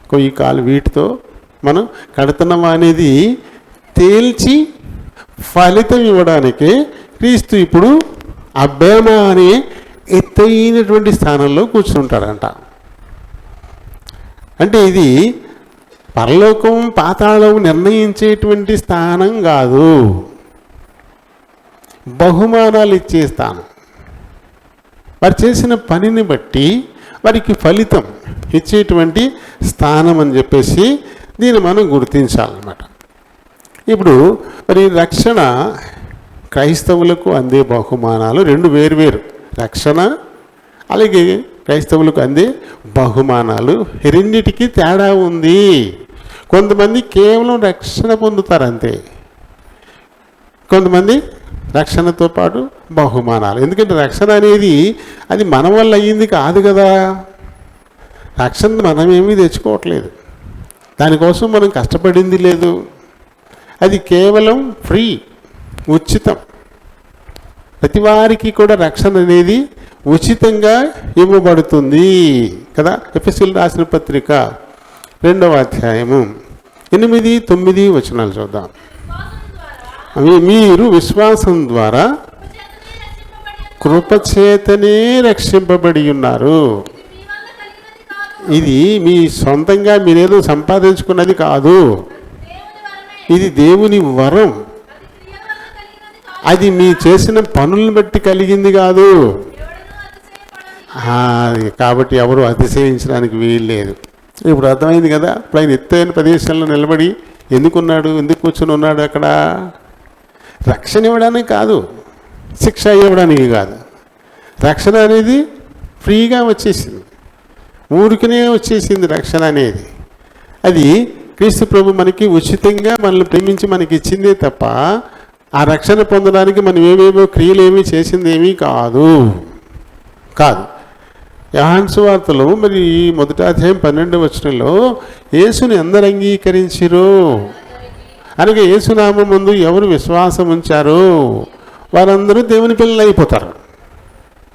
కొయ్యకాలు వీటితో మనం కడుతున్నామా అనేది తేల్చి ఫలితం ఇవ్వడానికి క్రీస్తు ఇప్పుడు అబ్బేమా అనే ఎత్తైనటువంటి స్థానంలో కూర్చుంటాడంట. అంటే ఇది పరలోకం పాతాళం నిర్ణయించేటువంటి స్థానం కాదు, బహుమానాలు ఇచ్చే స్థానం. వారు చేసిన పనిని బట్టి వారికి ఫలితం ఇచ్చేటువంటి స్థానం అని చెప్పేసి దీన్ని మనం గుర్తించాలన్నమాట. ఇప్పుడు మరి రక్షణ క్రైస్తవులకు అందే బహుమానాలు 2 వేరువేరు. రక్షణ అలాగే క్రైస్తవులకు అందే బహుమానాలు రెండింటికి తేడా ఉంది. కొంతమంది కేవలం రక్షణ పొందుతారు అంతే, కొంతమంది రక్షణతో పాటు బహుమానాలు. ఎందుకంటే రక్షణ అనేది అది మన వల్ల అయ్యింది కాదు కదా. రక్షణ మనమేమీ తెచ్చుకోవట్లేదు, దానికోసం మనం కష్టపడింది లేదు. అది కేవలం ఫ్రీ, ఉచితం. ప్రతి వారికి కూడా రక్షణ అనేది ఉచితంగా ఇవ్వబడుతుంది కదా. ఎఫెసీయులకు రాసిన పత్రిక 2వ అధ్యాయము 8, 9 వచనాలు చూద్దాం. మీరు విశ్వాసం ద్వారా కృపచేతనే రక్షింపబడి ఉన్నారు. ఇది మీ సొంతంగా మీరేదో సంపాదించుకున్నది కాదు, ఇది దేవుని వరం. అది మీ చేసిన పనులను బట్టి కలిగింది కాదు. కాబట్టి ఎవరు అతిశయించడానికి వీలు లేదు. ఇప్పుడు అర్థమైంది కదా. ఇప్పుడు ఆయన ఎత్తైన ప్రదేశంలో నిలబడి ఎందుకున్నాడు, ఎందుకు కూర్చొని ఉన్నాడు అక్కడ? రక్షణ ఇవ్వడానికి కాదు, శిక్ష ఇవ్వడానికి కాదు. రక్షణ అనేది ఫ్రీగా వచ్చేసింది, ఊరికనే వచ్చేసింది రక్షణ అనేది. అది క్రీస్తు ప్రభు మనకి ఉచితంగా మనల్ని ప్రేమించి మనకి ఇచ్చిందే తప్ప ఆ రక్షణ పొందడానికి మనం ఏమేమో క్రియలు ఏమీ చేసింది ఏమీ కాదు. యోహాను సువార్తలో మరి 1వ అధ్యాయం 12వ వచనంలో యేసుని అందరు అంగీకరించిరు అనగా యేసునామం ముందు ఎవరు విశ్వాసం ఉంచారో వారందరూ దేవుని పిల్లలు అయిపోతారు.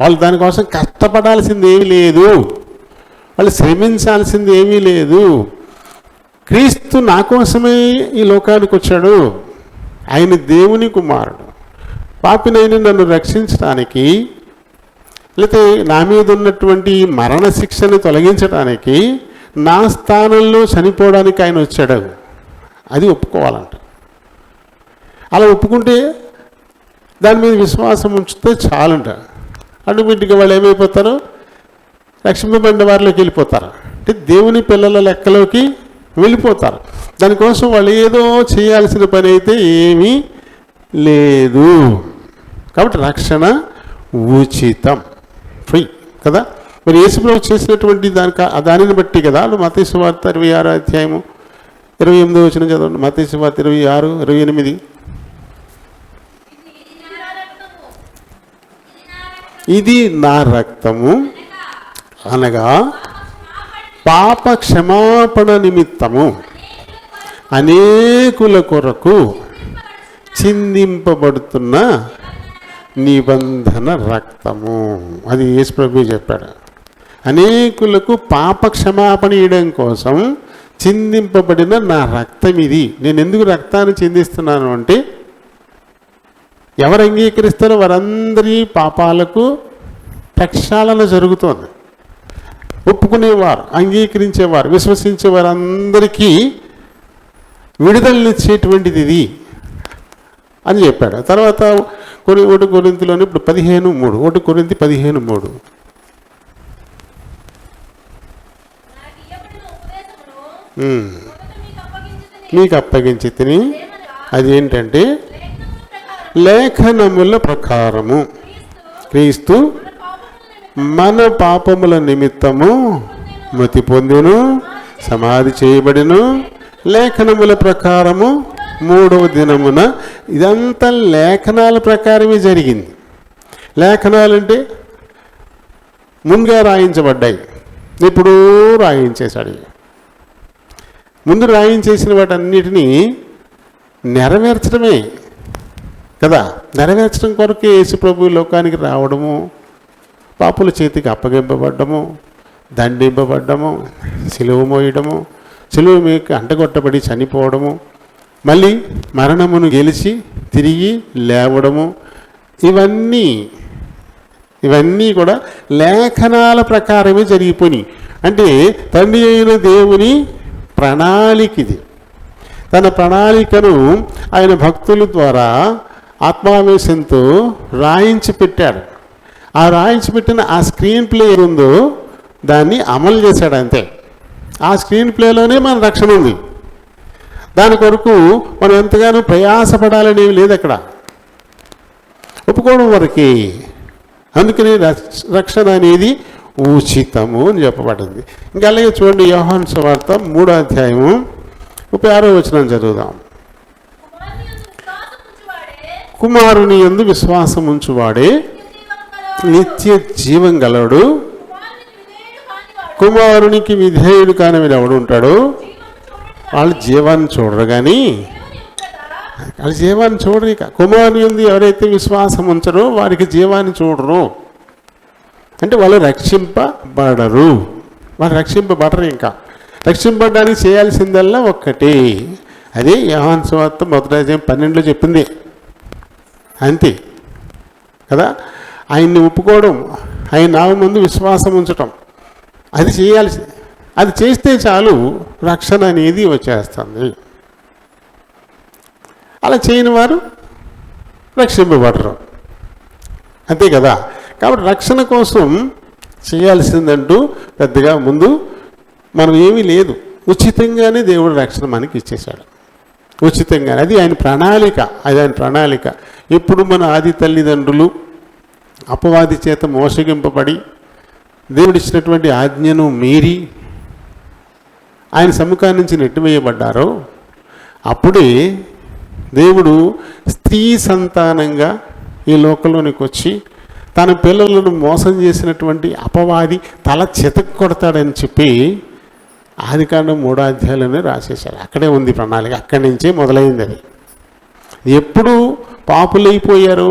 వాళ్ళు దానికోసం కష్టపడాల్సింది ఏమీ లేదు, వాళ్ళు శ్రమించాల్సింది ఏమీ లేదు. క్రీస్తు నా కోసమే ఈ లోకానికి వచ్చాడు. ఆయన దేవుని కుమారుడు. పాపినైన నన్ను రక్షించడానికి, లేకపోతే నా మీద ఉన్నటువంటి మరణ శిక్షను తొలగించడానికి, నా స్థానంలో చనిపోవడానికి ఆయన వచ్చాడు. అది ఒప్పుకోవాలంట. అలా ఒప్పుకుంటే దాని మీద విశ్వాసం ఉంచితే చాలంట. ఆటోమేటిక్గా వాళ్ళు ఏమైపోతారు? రక్షింపబడిన వారిలోకి వెళ్ళిపోతారు. అంటే దేవుని పిల్లల లెక్కలోకి వెళ్ళిపోతారు. దానికోసం వాళ్ళు ఏదో చేయాల్సిన పని అయితే ఏమీ లేదు. కాబట్టి రక్షణ ఉచితం, ఫ్రీ కదా. మరి యేసుప్రభు చేసినటువంటి దానిని బట్టి కదా. మత్తయి సువార్త 26వ అధ్యాయము 28వ వచనం చదవండి. మత్తయి సువార్త 26, 28. ఇది నా రక్తము అనగా పాప క్షమాపణ నిమిత్తము అనేకుల కొరకు చిందింపబడుతున్న నిబంధన రక్తము. అది యేసు ప్రభువు చెప్పాడు. అనేకులకు పాప క్షమాపణ ఇవ్వడం కోసం చిందింపబడిన నా రక్తం ఇది. నేను ఎందుకు రక్తాన్ని చిందిస్తున్నాను అంటే, ఎవరు అంగీకరిస్తారో వారందరి పాపాలకు ప్రక్షాళన జరుగుతోంది. ఒప్పుకునేవారు, అంగీకరించేవారు, విశ్వసించే వారందరికీ విడుదలనిచ్చేటువంటిది ఇది అని చెప్పాడు. తర్వాత 1 కొరింథీలోని ఇప్పుడు 15:3, 1 కొరింథీ 15:3. మీకు అప్పగించి తిని అదేంటంటే లేఖనముల ప్రకారము క్రీస్తు మన పాపముల నిమిత్తము మృతి పొందెను, సమాధి చేయబడెను, లేఖనముల ప్రకారము 3వ దినమున. ఇదంతా లేఖనాల ప్రకారమే జరిగింది. లేఖనాలంటే ముందుగా రాయించబడ్డాయి, ఇప్పుడు రాయించేశాడు. ముందు రాయించేసిన వాటన్నిటినీ నెరవేర్చడమే కదా. నెరవేర్చడం కొరకే యేసు ప్రభు లోకానికి రావడము, పాపుల చేతికి అప్పగింపబడ్డము, దండింపబడ్డము, సిలువ మోయడము, సిలువ మీకు అంటగొట్టబడి చనిపోవడము, మళ్ళీ మరణమును గెలిచి తిరిగి లేవడము, ఇవన్నీ కూడా లేఖనాల ప్రకారమే జరిగిపోయి. అంటే తండ్రి అయిన దేవుని ప్రణాళిక ఇది. తన ప్రణాళికను ఆయన భక్తుల ద్వారా ఆత్మావేశంతో రాయించి పెట్టాడు. ఆ రాయించి పెట్టిన ఆ స్క్రీన్ ప్లే ఉందో దాన్ని అమలు చేశాడు అంతే. ఆ స్క్రీన్ ప్లేలోనే మన రక్షణ ఉంది. దాని కొరకు మనం ఎంతగానో ప్రయాసపడాలనేవి లేదు అక్కడ, ఒప్పుకోవడం వరకే. అందుకని రక్షణ అనేది ఉచితము అని చెప్పబడింది. ఇంకా అలాగే చూడండి, యోహాను సువార్త 3వ అధ్యాయము 36వ వచనం చదువుదాం. కుమారుని యందు విశ్వాసం ఉంచువాడే నిత్య జీవం గలడు. కుమారునికి విధేయుడు కానివాడు ఎవడు ఉంటాడో వాళ్ళు జీవాన్ని చూడరు. కానీ వాళ్ళు జీవాన్ని చూడరు. ఇక కుమారుని యందు ఎవరైతే విశ్వాసం ఉంచరో వారికి జీవాన్ని చూడరు. అంటే వాళ్ళు రక్షింపబడరు. వాళ్ళు రక్షింపబడరు. ఇంకా రక్షింపబడడానికి చేయాల్సిందల్లా ఒక్కటి, అదే యోహాను సువార్త 1:12 చెప్పింది. అంతే కదా. ఆయన్ని ఒప్పుకోవడం, ఆయన నామం ముందు విశ్వాసం ఉంచటం, అది చేయాల్సి. అది చేస్తే చాలు రక్షణ అనేది వచ్చేస్తుంది. అలా చేయని వారు రక్షింపబడరు. అంతే కదా. కాబట్టి రక్షణ కోసం చేయాల్సిందంటూ పెద్దగా ముందు మనం ఏమీ లేదు. ఉచితంగానే దేవుడు రక్షణ మనకి ఇచ్చేశాడు. ఉచితంగానే. అది ఆయన ప్రణాళిక. అది ఆయన ప్రణాళిక. ఎప్పుడు మన ఆది తల్లిదండ్రులు అపవాది చేత మోసగింపబడి దేవుడిచ్చినటువంటి ఆజ్ఞను మీరి ఆయన సముఖాన్ని నుంచి నెట్టివేయబడ్డారో అప్పుడే దేవుడు స్త్రీ సంతానంగా ఈ లోకంలోనికి వచ్చి తన పిల్లలను మోసం చేసినటువంటి అపవాది తల చితక్ కొడతాడని చెప్పి ఆదికాండం 3వ అధ్యాయంలోనే రాసేశారు. అక్కడే ఉంది ప్రణాళిక. అక్కడి నుంచే మొదలైంది. అది ఎప్పుడు పాపులైపోయారో,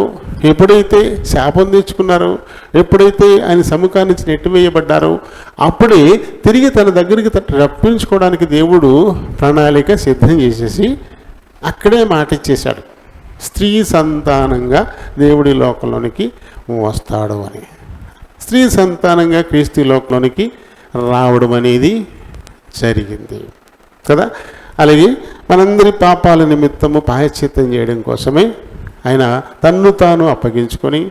ఎప్పుడైతే శాపం తెచ్చుకున్నారో, ఎప్పుడైతే ఆయన సముఖాన్ని నుంచి నెట్టివేయబడ్డారో అప్పుడే తిరిగి తన దగ్గరికి రప్పించుకోవడానికి దేవుడు ప్రణాళిక సిద్ధం చేసేసి అక్కడే మాట ఇచ్చేశాడు. స్త్రీ సంతానంగా దేవుడి లోకంలోనికి వస్తాడు అని. స్త్రీ సంతానంగా క్రీస్తు లోకంలోనికి రావడం అనేది జరిగింది కదా. అలాగే మనందరి పాపాల నిమిత్తము ప్రాయశ్చిత్తం చేయడం కోసమే ఆయన తన్ను తాను అప్పగించుకొని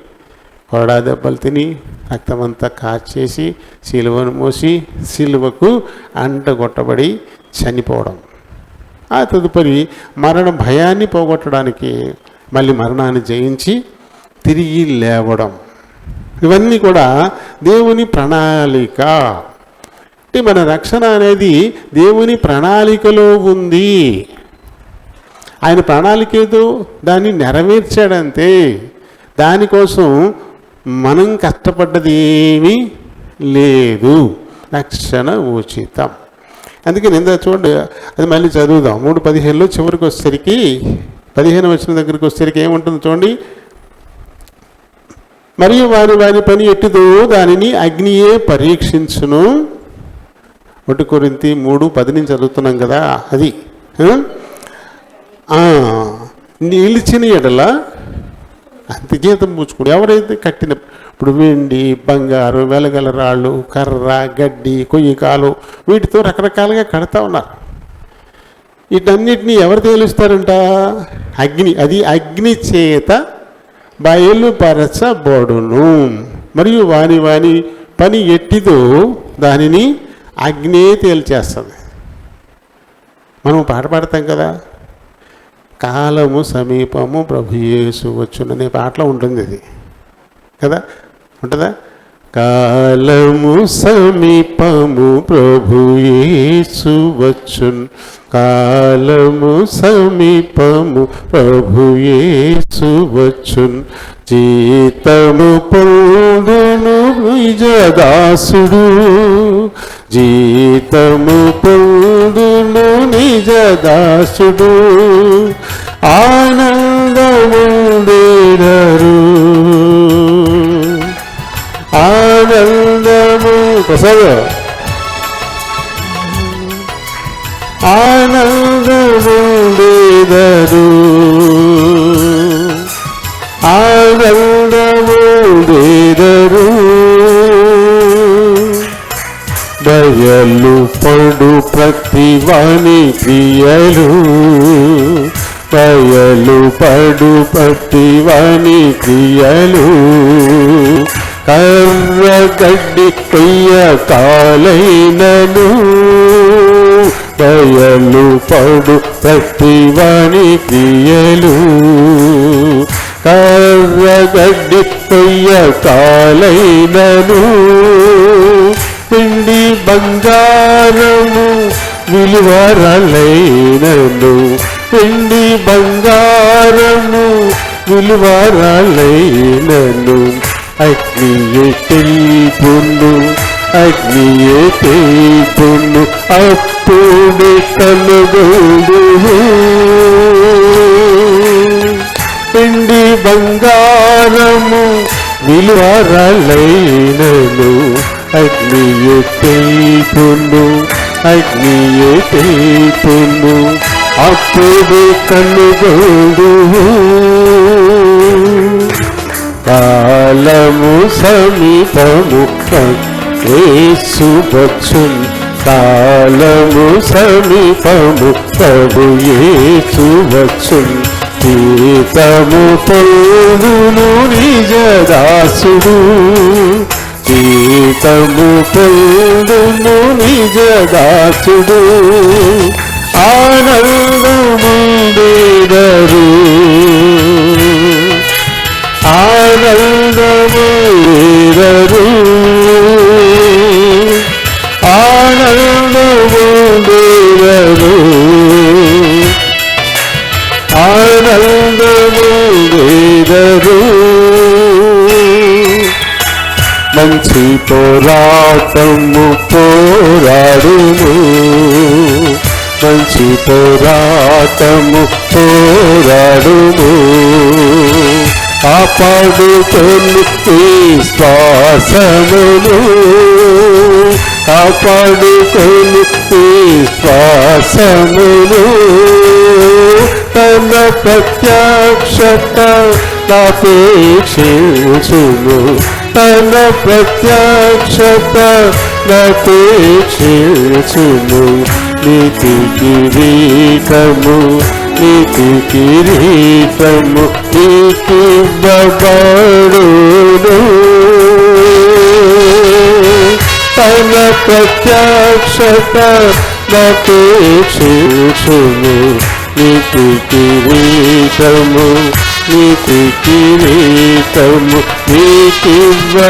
కొరడా దెబ్బలు తిని రక్తమంతా కాచేసి సిలువను మోసి సిలువకు అంటగొట్టబడి చనిపోవడం, ఆ తదుపరి మరణ భయాన్ని పోగొట్టడానికి మళ్ళీ మరణాన్ని జయించి తిరిగి లేవడం, ఇవన్నీ కూడా దేవుని ప్రణాళిక. అంటే మన రక్షణ అనేది దేవుని ప్రణాళికలో ఉంది. ఆయన ప్రణాళిక ఏదో దాన్ని నెరవేర్చాడంతే. దానికోసం మనం కష్టపడ్డది ఏమీ లేదు. రక్షణ ఉచితం. అందుకే నింద చూడండి, అది మళ్ళీ చదువుదాం. 3:15 చివరికి వచ్చేసరికి 15 వచనం దగ్గరికి వచ్చేసరికి ఏముంటుంది చూడండి. మరియు వారి పని ఎట్టిదో దానిని అగ్నియే పరీక్షించును. 1 కొరింథీ 3:10 నుంచి చదువుతున్నాం కదా. అది నిలిచిన ఎడల అంత జీతం పూచుకోడు. ఎవరైతే కట్టిన ఇప్పుడు వెండి, బంగారు, వెలగల రాళ్ళు, కర్ర, గడ్డి, కొయ్యకాలు వీటితో రకరకాలుగా కడతా ఉన్నారు. వీటన్నిటినీ ఎవరు తేలుస్తారంట? అగ్ని. అది అగ్ని చేత బయలుపరచబడును. మరియు వాని పని ఎట్టిదో దానిని అగ్నే తేల్చేస్తుంది. మనం పాట పాడతాం కదా, కాలము సమీపము ప్రభు యేసు వచ్చుననే పాటలో ఉంటుంది ఇది కదా, ఉంటుందా? కాలము సమీపము ప్రభు యేసు వచ్చును, కాలము సమీపము ప్రభు యేసు వచ్చును, జీతము పొందును నిజదాసుడు, జీతము పొందును నిజదాసుడు, ఆనందముందేరరు, ఆనందము ప్రసాద్, ఆనందముందేరరు, ఆనందముందేరరు, బయలు పడు ప్రతివాని క్రియలు, బయలు పడు ప్రతివాని క్రియలు, కర్ర గడ్డి కొయ్య కాలైనను, బయలు పడు ప్రతివాని క్రియలు, కర్ర గడ్డి కొయ్య కాలైనను, పిండి బంగారము విలువరలైనను, పిండి బంగారము విలువరాలైనను అగ్నియే తెలుపును, అగ్నియే తెలుపును, అప్పుడే కనుగొందువు. వెండి బంగారము విలువరాలైనను అగ్నియే తెలుపును, అగ్నియే తెలుపును, అప్పుడు కనుగొందువు. కాలము సమీపము యేసు వచ్చును, కాలము సమీపము ప్రభు యేసు వచ్చును. జీతము పొందును నిజ దాసుడు, జీతము పొందును నిజ దాసుడు. ఆనందముందెదరు, ఆనందముందెదరు, ఆనందముందెదరు, ఆనందముందెదరు. మంచి పోరాటము పోరాడుము, మంచి పోరాటము పోరాడుము. కాపాడుకొని శ్వాసమును, కాపాడుకొని శ్వాసమును. తన ప్రత్యక్షత నాపేక్షించుము, తన ప్రత్యక్షత నాపేక్షించుము. నీతి కిరీటము, నీతి కిరీటము నీకివ్వబడును. తన ప్రత్యక్షత నాపేక్షించుము. నీతి కిరీటము, నీతి కిరీటము నీకివ్వబడును.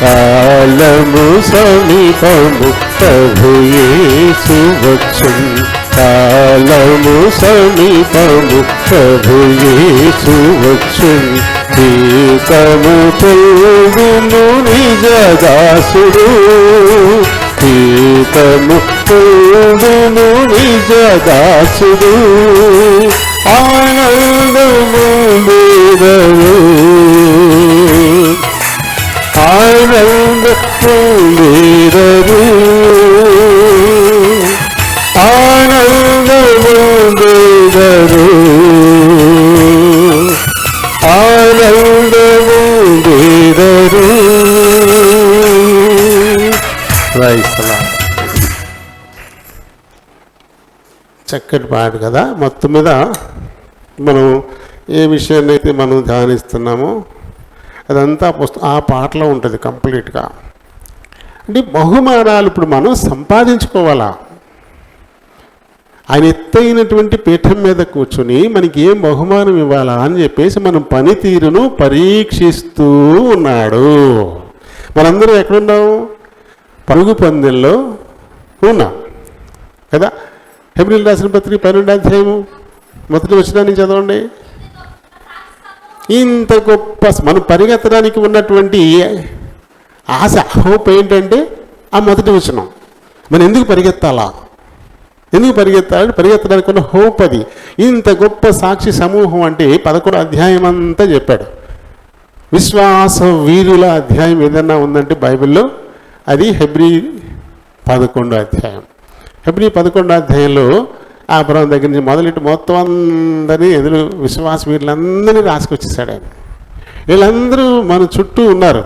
కాలము సమీపము ప్రభు యేసు వచ్చును, కాలము సమీపము ప్రభు యేసు వచ్చును. జీతము పొందును నిజ దాసుడు, జీతము పొందును నిజ దాసుడు. ఆనందముందెదరు, ఆనందముందెదరు, ఆనందముందెదరు, ఆనందముందెదరు. చక్కటి పాట కదా. మొత్తం మీద మనం ఏ విషయాన్ని అయితే మనం ధ్యానిస్తున్నామో అదంతా ఆ పాటలో ఉంటుంది కంప్లీట్గా. అంటే బహుమానాలు ఇప్పుడు మనం సంపాదించుకోవాలా. ఆయన ఎత్తైనటువంటి పీఠం మీద కూర్చుని మనకి ఏం బహుమానం ఇవ్వాలా అని చెప్పేసి మనం పనితీరును పరీక్షిస్తూ ఉన్నాడు. మనందరం ఎక్కడున్నాం? పరుగు పందెంలో ఉన్నాం కదా. హెబ్రీయులకు రాసిన పత్రిక 12వ అధ్యాయము మొదటి వచనాన్ని చదవండి. ఇంత గొప్ప మనం పరిగెత్తడానికి ఉన్నటువంటి ఆశ, హోప్ ఏంటంటే ఆ మొదటి వచనం. మనం ఎందుకు పరిగెత్తాలా, ఎందుకు పరిగెత్తాలంటే పరిగెత్తడానికి ఉన్న హోప్ అది. ఇంత గొప్ప సాక్షి సమూహం అంటే 11వ అధ్యాయం అంతా చెప్పాడు. విశ్వాస వీరుల అధ్యాయం ఏదన్నా ఉందంటే బైబిల్లో అది హెబ్రీ 11వ అధ్యాయం. హెబ్రీ 11వ అధ్యాయంలో అబ్రహాము దగ్గర నుంచి మొదలెట్టి మొత్తం అందరినీ ఎదురు విశ్వాస వీరులందరినీ రాసుకొచ్చేసాడు ఆయన. వీళ్ళందరూ మన చుట్టూ ఉన్నారు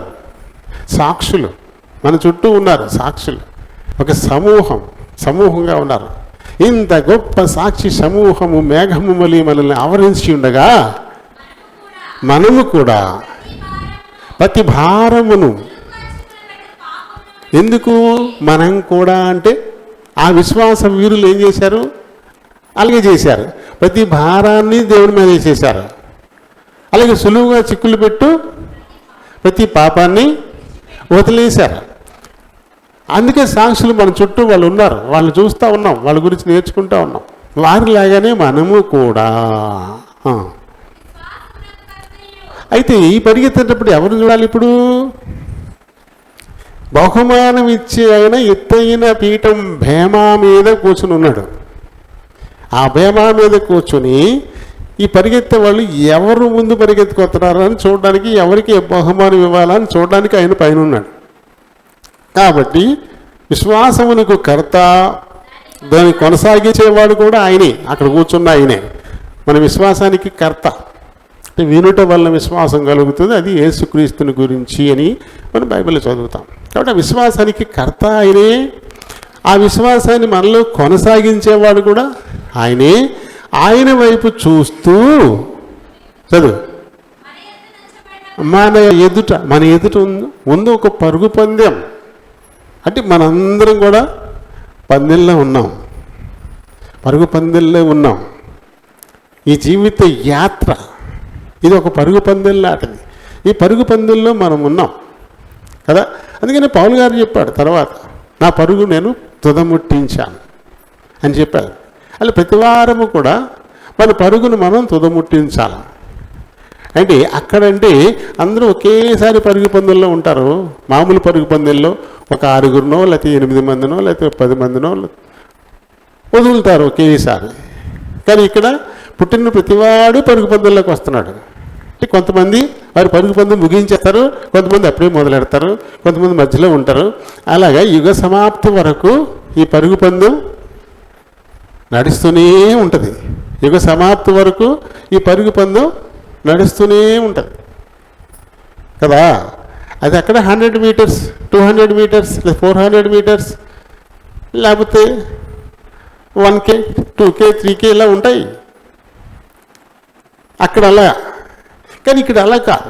సాక్షులు, మన చుట్టూ ఉన్నారు సాక్షులు. ఒక సమూహంగా ఉన్నారు. ఇంత గొప్ప సాక్షి సమూహము మేఘము మలి మనల్ని ఆవరించి ఉండగా మనము కూడా ప్రతి భారమును, ఎందుకు మనం కూడా అంటే ఆ విశ్వాస వీరులు ఏం చేశారు? అలాగే చేశారు. ప్రతి భారాన్ని దేవుడి మీద వేసేశారు. అలాగే సులువుగా చిక్కులు పెట్టు ప్రతి పాపాన్ని వదిలేశారు. అందుకే సాక్షులు మన చుట్టూ వాళ్ళు ఉన్నారు. వాళ్ళు చూస్తూ ఉన్నాం, వాళ్ళ గురించి నేర్చుకుంటూ ఉన్నాం. వారిలాగానే మనము కూడా. అయితే ఈ పరిగెత్తేటప్పుడు ఎవరు చూడాలి? ఇప్పుడు బహుమానం ఇచ్చే ఆయన ఎత్తైన పీఠం భేమా మీద కూర్చుని ఉన్నాడు. ఆ భేమా మీద కూర్చుని ఈ పరిగెత్తే వాళ్ళు ఎవరు ముందు పరిగెత్తుకొస్తున్నారు అని చూడడానికి, ఎవరికి బహుమానం ఇవ్వాలని చూడడానికి ఆయన పైన ఉన్నాడు. కాబట్టి విశ్వాసమునకు కర్త, దాన్ని కొనసాగించేవాడు కూడా ఆయనే, అక్కడ కూర్చున్న ఆయనే మన విశ్వాసానికి కర్త. వినుట వల్ల విశ్వాసం కలుగుతుంది, అది యేసుక్రీస్తుని గురించి అని మనం బైబిల్లో చదువుతాం. కాబట్టి ఆ విశ్వాసానికి కర్త ఆయనే, ఆ విశ్వాసాన్ని మనలో కొనసాగించేవాడు కూడా ఆయనే. ఆయన వైపు చూస్తూ చదువు, మన ఎదుట ఉంది ఒక పరుగు పందెం. అంటే మనందరం కూడా పందెంలో ఉన్నాం, పరుగు పందెంలో ఉన్నాం. ఈ జీవిత యాత్ర ఇది ఒక పరుగు పందెం లాంటిది. ఈ పరుగు పందెంలో మనం ఉన్నాం కదా. అందుకని పౌలు గారు చెప్పాడు తర్వాత, నా పరుగు నేను తుదముట్టించాను అని చెప్పారు. అలా ప్రతి వారము కూడా మన పరుగును మనం తుదముట్టించాలి. అంటే అక్కడంటే అందరూ ఒకేసారి పరుగు పందెంలో ఉంటారు. మామూలు పరుగు పందెంలో ఒక 6గురినో లేకపోతే 8 మందినో లేకపోతే 10 మందినో వదులుతారు ఒకేసారి. కానీ ఇక్కడ పుట్టిన ప్రతివాడు పరుగు పందెంలోకి వస్తున్నాడు. అంటే కొంతమంది వారి పరుగు పందెం ముగించేస్తారు, కొంతమంది అప్పుడే మొదలెడతారు, కొంతమంది మధ్యలో ఉంటారు. అలాగా యుగ సమాప్తి వరకు ఈ పరుగు పందెం నడుస్తూనే ఉంటుంది. యుగ సమాప్తి వరకు ఈ పరుగు పందెం నడుస్తూనే ఉంటుంది కదా. అది అక్కడ 100 మీటర్స్, 200 మీటర్స్, 400 మీటర్స్, లేకపోతే 1K, 2K, 3K ఇలా ఉంటాయి అక్కడ అలా. కానీ ఇక్కడ అలా కాదు.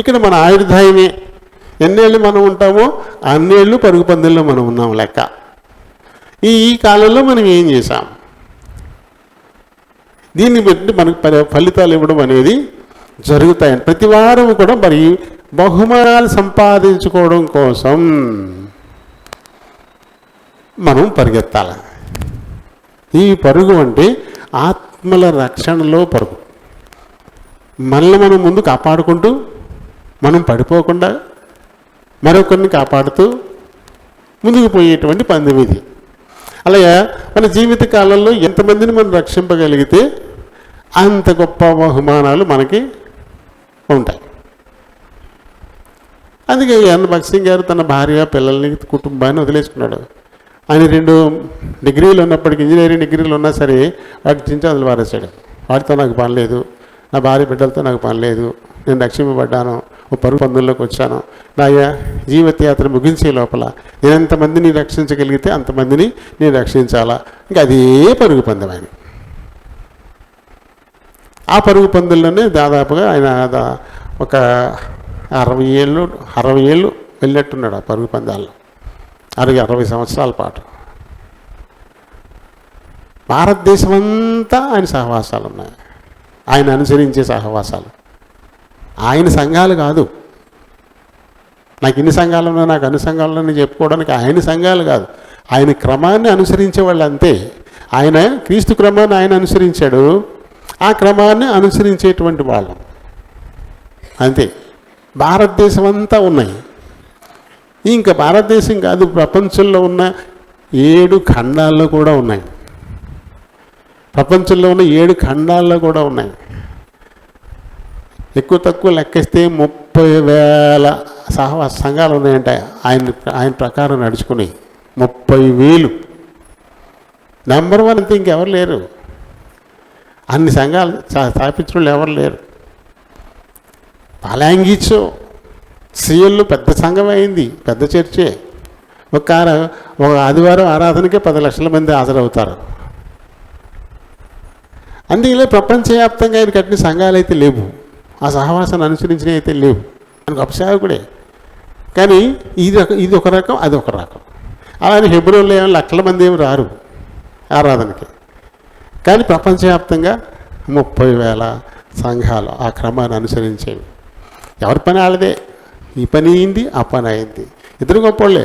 ఇక్కడ మన ఆయుర్దాయమే. ఎన్నేళ్ళు మనం ఉంటామో అన్నేళ్ళు పరుగు పందెంలో మనం ఉన్నాం లెక్క. ఈ కాలంలో మనం ఏం చేశాం, దీన్ని బట్టి మనకు ఫలితాలు ఇవ్వడం అనేది జరుగుతాయి. ప్రతి వారం కూడా మరి బహుమానాలు సంపాదించుకోవడం కోసం మనం పరిగెత్తాలి. ఈ పరుగు అంటే ఆత్మల రక్షణలో పరుగు. మనల్ని మనం ముందు కాపాడుకుంటూ, మనం పడిపోకుండా మరొకరిని కాపాడుతూ ముందుకు పోయేటువంటి పందెం ఇది. అలాగే మన జీవిత కాలంలో ఎంతమందిని మనం రక్షింపగలిగితే అంత గొప్ప బహుమానాలు మనకి ఉంటాయి. అందుకే ఎన్ భగత్ సింగ్ గారు తన భార్య, పిల్లల్ని, కుటుంబాన్ని వదిలేసుకున్నాడు. ఆయన 2 డిగ్రీలు ఉన్నప్పటికీ, ఇంజనీరింగ్ డిగ్రీలు ఉన్నా సరే వాటి నుంచి అందులో వారేసాడు. వాటితో నాకు పని లేదు, నా భార్య బిడ్డలతో నాకు పని లేదు, నేను రక్షింపబడ్డాను, ఓ పరుగు పందెంలోకి వచ్చాను, నా జీవితయాత్ర ముగించే లోపల నేను ఎంతమందిని రక్షించగలిగితే అంతమందిని నేను రక్షించాలా. ఇంకా అదే పరుగు పందెం ఆయన. ఆ పరుగు పందెంలోనే దాదాపుగా ఆయన ఒక 60 ఏళ్ళు వెళ్ళినట్టున్నాడు ఆ పరుగు పందాల్లో. 60 సంవత్సరాల పాటు భారతదేశం అంతా ఆయన సహవాసాలు ఉన్నాయి, ఆయన అనుసరించే సహవాసాలు. ఆయన సంఘాలు కాదు, నాకు ఇన్ని సంఘాలు ఉన్నాయి, నాకు అన్ని సంఘాలని చెప్పుకోవడానికి ఆయన సంఘాలు కాదు, ఆయన క్రమాన్ని అనుసరించే వాళ్ళు అంతే. ఆయన క్రీస్తు క్రమాన్ని ఆయన అనుసరించాడు, ఆ క్రమాన్ని అనుసరించేటువంటి వాళ్ళం అంతే. భారతదేశం అంతా ఉన్నాయి. ఇంకా భారతదేశం కాదు, ప్రపంచంలో ఉన్న 7 ఖండాల్లో కూడా ఉన్నాయి. ప్రపంచంలో ఉన్న 7 ఖండాల్లో కూడా ఉన్నాయి. ఎక్కువ తక్కువ లెక్కిస్తే 30,000 సంఘాలు ఉన్నాయంట ఆయన ప్రకారం నడుచుకుని. 30,000 నెంబర్ 1 అంతే, ఇంకెవరు లేరు. అన్ని సంఘాలు స్థాపించిన వాళ్ళు ఎవరు లేరు. పాలాంగిచో సిఎల్లో పెద్ద సంఘం అయింది, పెద్ద చర్చే. ఒక ఆదివారం ఆరాధనకే 10 లక్షల మంది హాజరవుతారు. అందుకే ప్రపంచవ్యాప్తంగా ఆయన కట్టిన సంఘాలు అయితే లేవు, ఆ సహవాసాన్ని అనుసరించినవి అయితే లేవు. ఆయన గొప్ప సేవకుడే. కానీ ఇది ఒక రకం, అది ఒక రకం. అలానే హెబ్రోన్లో ఏమైనా లక్షల మంది ఏమి రారు ఆరాధనకి. కానీ ప్రపంచవ్యాప్తంగా 30,000 సంఘాలు ఆ క్రమాన్ని అనుసరించేవి. ఎవరి పని వాళ్ళదే. ఈ పని అయింది, ఆ పని అయింది. ఇద్దరు గొప్పవాళ్ళే,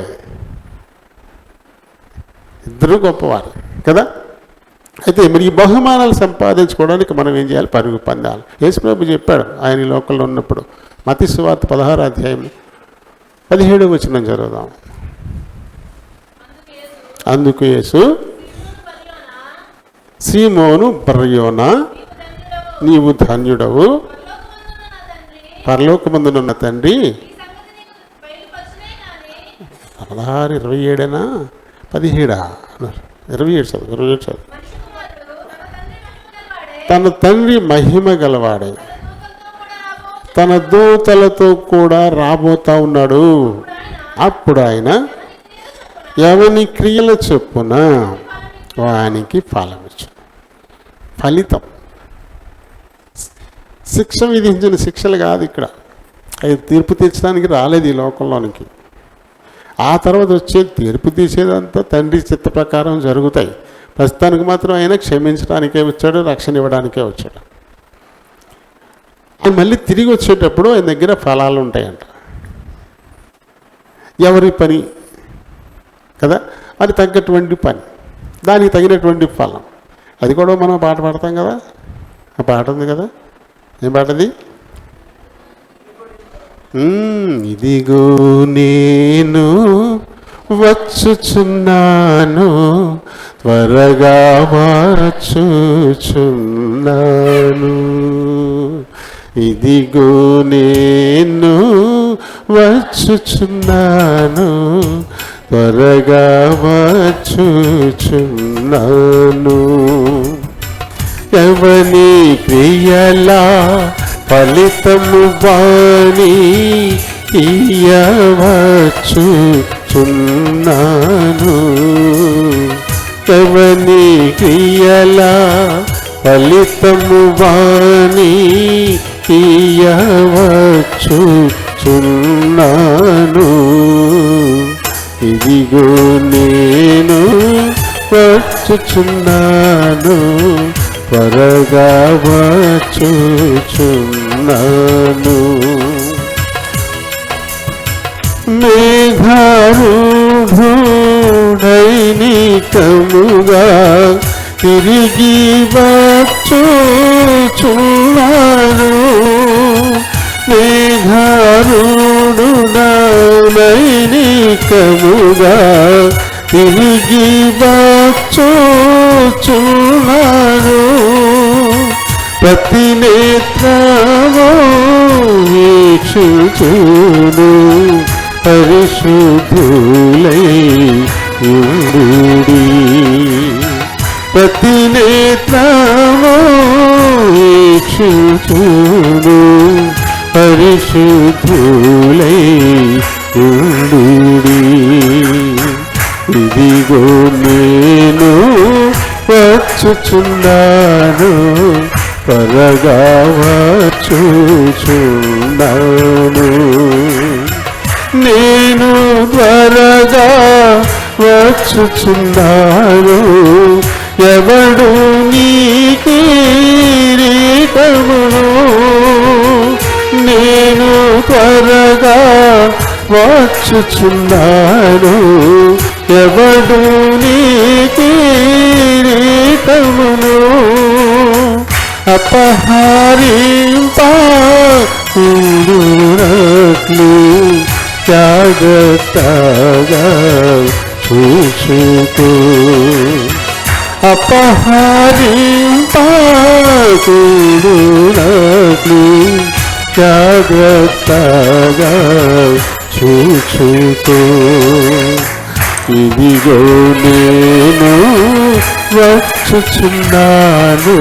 ఇద్దరు గొప్పవారు కదా. అయితే మరి ఈ బహుమానాలు సంపాదించుకోవడానికి మనం ఏం చేయాలి? పరుగు పందాలు. యేసుప్రభు చెప్పాడు ఆయన ఈ లోకంలో ఉన్నప్పుడు. మత్తయి సువార్త 16వ అధ్యాయం 17వ వచనం చదువుదాం. అందుకు యేసు, సీమోను బర్యోనా, నీవు ధన్యుడవు, పరలోకమందునున్న తండ్రి. 16, 27 17 27 చదువు. తన తండ్రి మహిమ గలవాడే తన దూతలతో కూడా రాబోతా ఉన్నాడు. అప్పుడు ఆయన ఎవని క్రియల చొప్పున వానికి ఫలమిచ్చు. ఫలితం శిక్ష విధించిన శిక్షలు కాదు ఇక్కడ. అది తీర్పు తీర్చడానికి రాలేదు ఈ లోకంలోనికి. ఆ తర్వాత వచ్చే తీర్పు తీసేదంతా తండ్రి చిత్త ప్రకారం జరుగుతాయి. ప్రస్తుతానికి మాత్రం ఆయన క్షమించడానికే వచ్చాడు, రక్షణ ఇవ్వడానికే వచ్చాడు. ఆయన మళ్ళీ తిరిగి వచ్చేటప్పుడు ఆయన దగ్గర ఫలాలు ఉంటాయంట. ఎవరి పని కదా, అది తగ్గటువంటి పని, దానికి తగినటువంటి ఫలం. అది కూడా మనం పాట పాడతాం కదా. ఆ పాట ఉంది కదా, ఏం పాటది? ఇదిగో నేను వచ్చుచున్నాను, త్వరగా వచ్చుచున్నాను. ఇదిగో నేను వచ్చుచున్నాను, త్వరగా వచ్చుచున్నాను. ఎవని క్రియలా ఫలితము వాని ఇయ్యవచ్చుచున్నాను. ఎవని క్రియలా ఫలితము వాని ఇయ్యవచ్చుచున్నాను. ఇదిగో నేను వచ్చుచున్నాను, త్వరగా వచ్చుచున్నాను. మేఘారూఢుడైనికముగా తిరిగి వచ్చుచున్నాను. మేఘారూఢుడైనికముగా తిరిగి వచ్చుచున్నాను. ప్రతి నేత్రము వీక్షించును, పరిశుద్ధులై ఉండుడి. ప్రతి నేత్రము వీక్షించును, పరిశుద్ధులై ఉండుడి. ఇదిగో నేను వచ్చుచున్నాను, త్వరగా వచ్చుచున్నాను. నేను త్వరగా వచ్చుచున్నాను. ఎవడు నీ కిరీటమును, నేను త్వరగా వచ్చుచున్నాను. ఎవడు నీ కిరీటమును అపహరింపూడునట్లు జాగ్రత్తగా చూసుకో. అపహరింపూడునట్లు జాగ్రత్తగా చూసుకో. ఇదిగో నేను వచ్చుచున్నాను,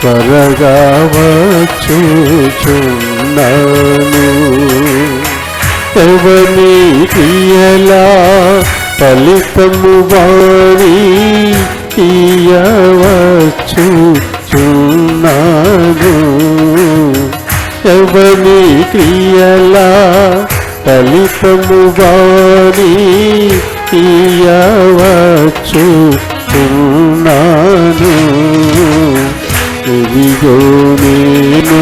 త్వరగా వచ్చుచున్నాను. ఎవని క్రియలా ఫలితము వాని ఇయ్యవచ్చుచున్నాను. ఎవని క్రియలా ఫలితము వాని ఇయ్యవచ్చుచున్నాను. ఇదిగో నేను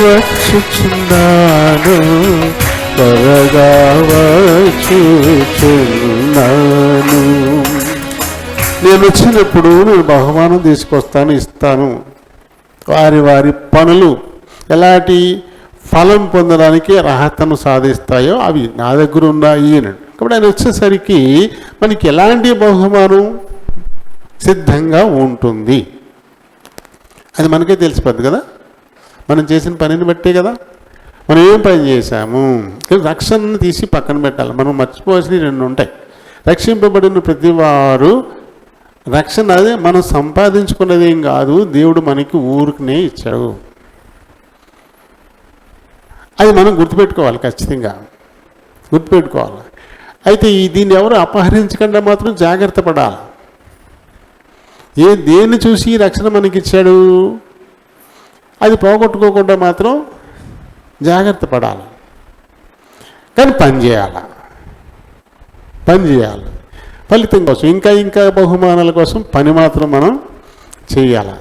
వచ్చుచున్నాను, త్వరగా వచ్చుచున్నాను. నేను వచ్చినప్పుడు నేను బహుమానం తీసుకొస్తాను, ఇస్తాను. వారి వారి పనులు ఎలాంటి ఫలం పొందడానికి అర్హతను సాధిస్తాయో అవి నా దగ్గర ఉన్నాయి అని. కాబట్టి ఆయన వచ్చేసరికి మనకి ఎలాంటి బహుమానం సిద్ధంగా ఉంటుంది అది మనకే తెలిసిపోద్ది కదా. మనం చేసిన పనిని బట్టే కదా. మనం ఏం పని చేశాము. రక్షణను తీసి పక్కన పెట్టాలి. మనం మర్చిపోవాల్సినవి 2 ఉంటాయి. రక్షింపబడిన ప్రతి వారు రక్షణ అదే మనం సంపాదించుకున్నది ఏం కాదు, దేవుడు మనకి ఊరికనే ఇచ్చాడు. అది మనం గుర్తుపెట్టుకోవాలి, ఖచ్చితంగా గుర్తుపెట్టుకోవాలి. అయితే దీన్ని ఎవరు అపహరించకుండా మాత్రం జాగ్రత్త పడాలి. దేన్ని చూసి రక్షణ మనకి ఇచ్చాడు అది పోగొట్టుకోకుండా మాత్రం జాగ్రత్త పడాలి. కానీ పని చేయాలి ఫలితం కోసం, ఇంకా బహుమానాల కోసం పని మాత్రం మనం చేయాలి.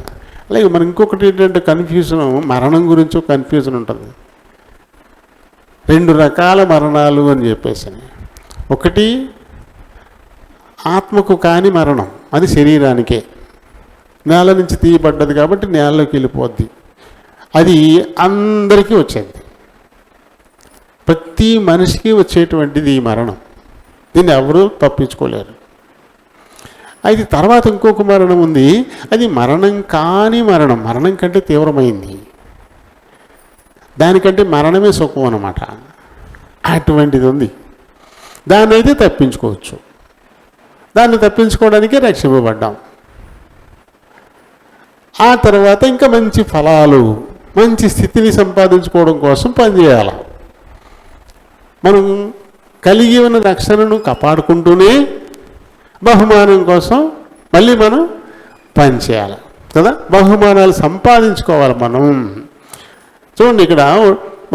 అలాగే మనం ఇంకొకటి ఏంటంటే కన్ఫ్యూజన్, మరణం గురించి కన్ఫ్యూజన్ ఉంటుంది. 2 రకాల మరణాలు అని చెప్పేసి. ఒకటి ఆత్మకు కాని మరణం, అది శరీరానికే, నేల నుంచి తీయబడ్డది కాబట్టి నేలలోకి వెళ్ళిపోద్ది. అది అందరికీ వచ్చేది, ప్రతి మనిషికి వచ్చేటువంటిది ఈ మరణం. దీన్ని ఎవరూ తప్పించుకోలేరు. అయితే తర్వాత ఇంకొక మరణం ఉంది, అది మరణం కాని మరణం, మరణం కంటే తీవ్రమైంది, దానికంటే మరణమే సుఖం అన్నమాట. అటువంటిది ఉంది. దాన్ని అయితే తప్పించుకోవచ్చు. దాన్ని తప్పించుకోవడానికే రక్షింపబడ్డాం. ఆ తర్వాత ఇంకా మంచి ఫలాలు, మంచి స్థితిని సంపాదించుకోవడం కోసం పనిచేయాలి. మనం కలిగి ఉన్న రక్షణను కాపాడుకుంటూనే బహుమానం కోసం మళ్ళీ మనం పనిచేయాలి కదా. బహుమానాలు సంపాదించుకోవాలి మనం. చూడండి, ఇక్కడ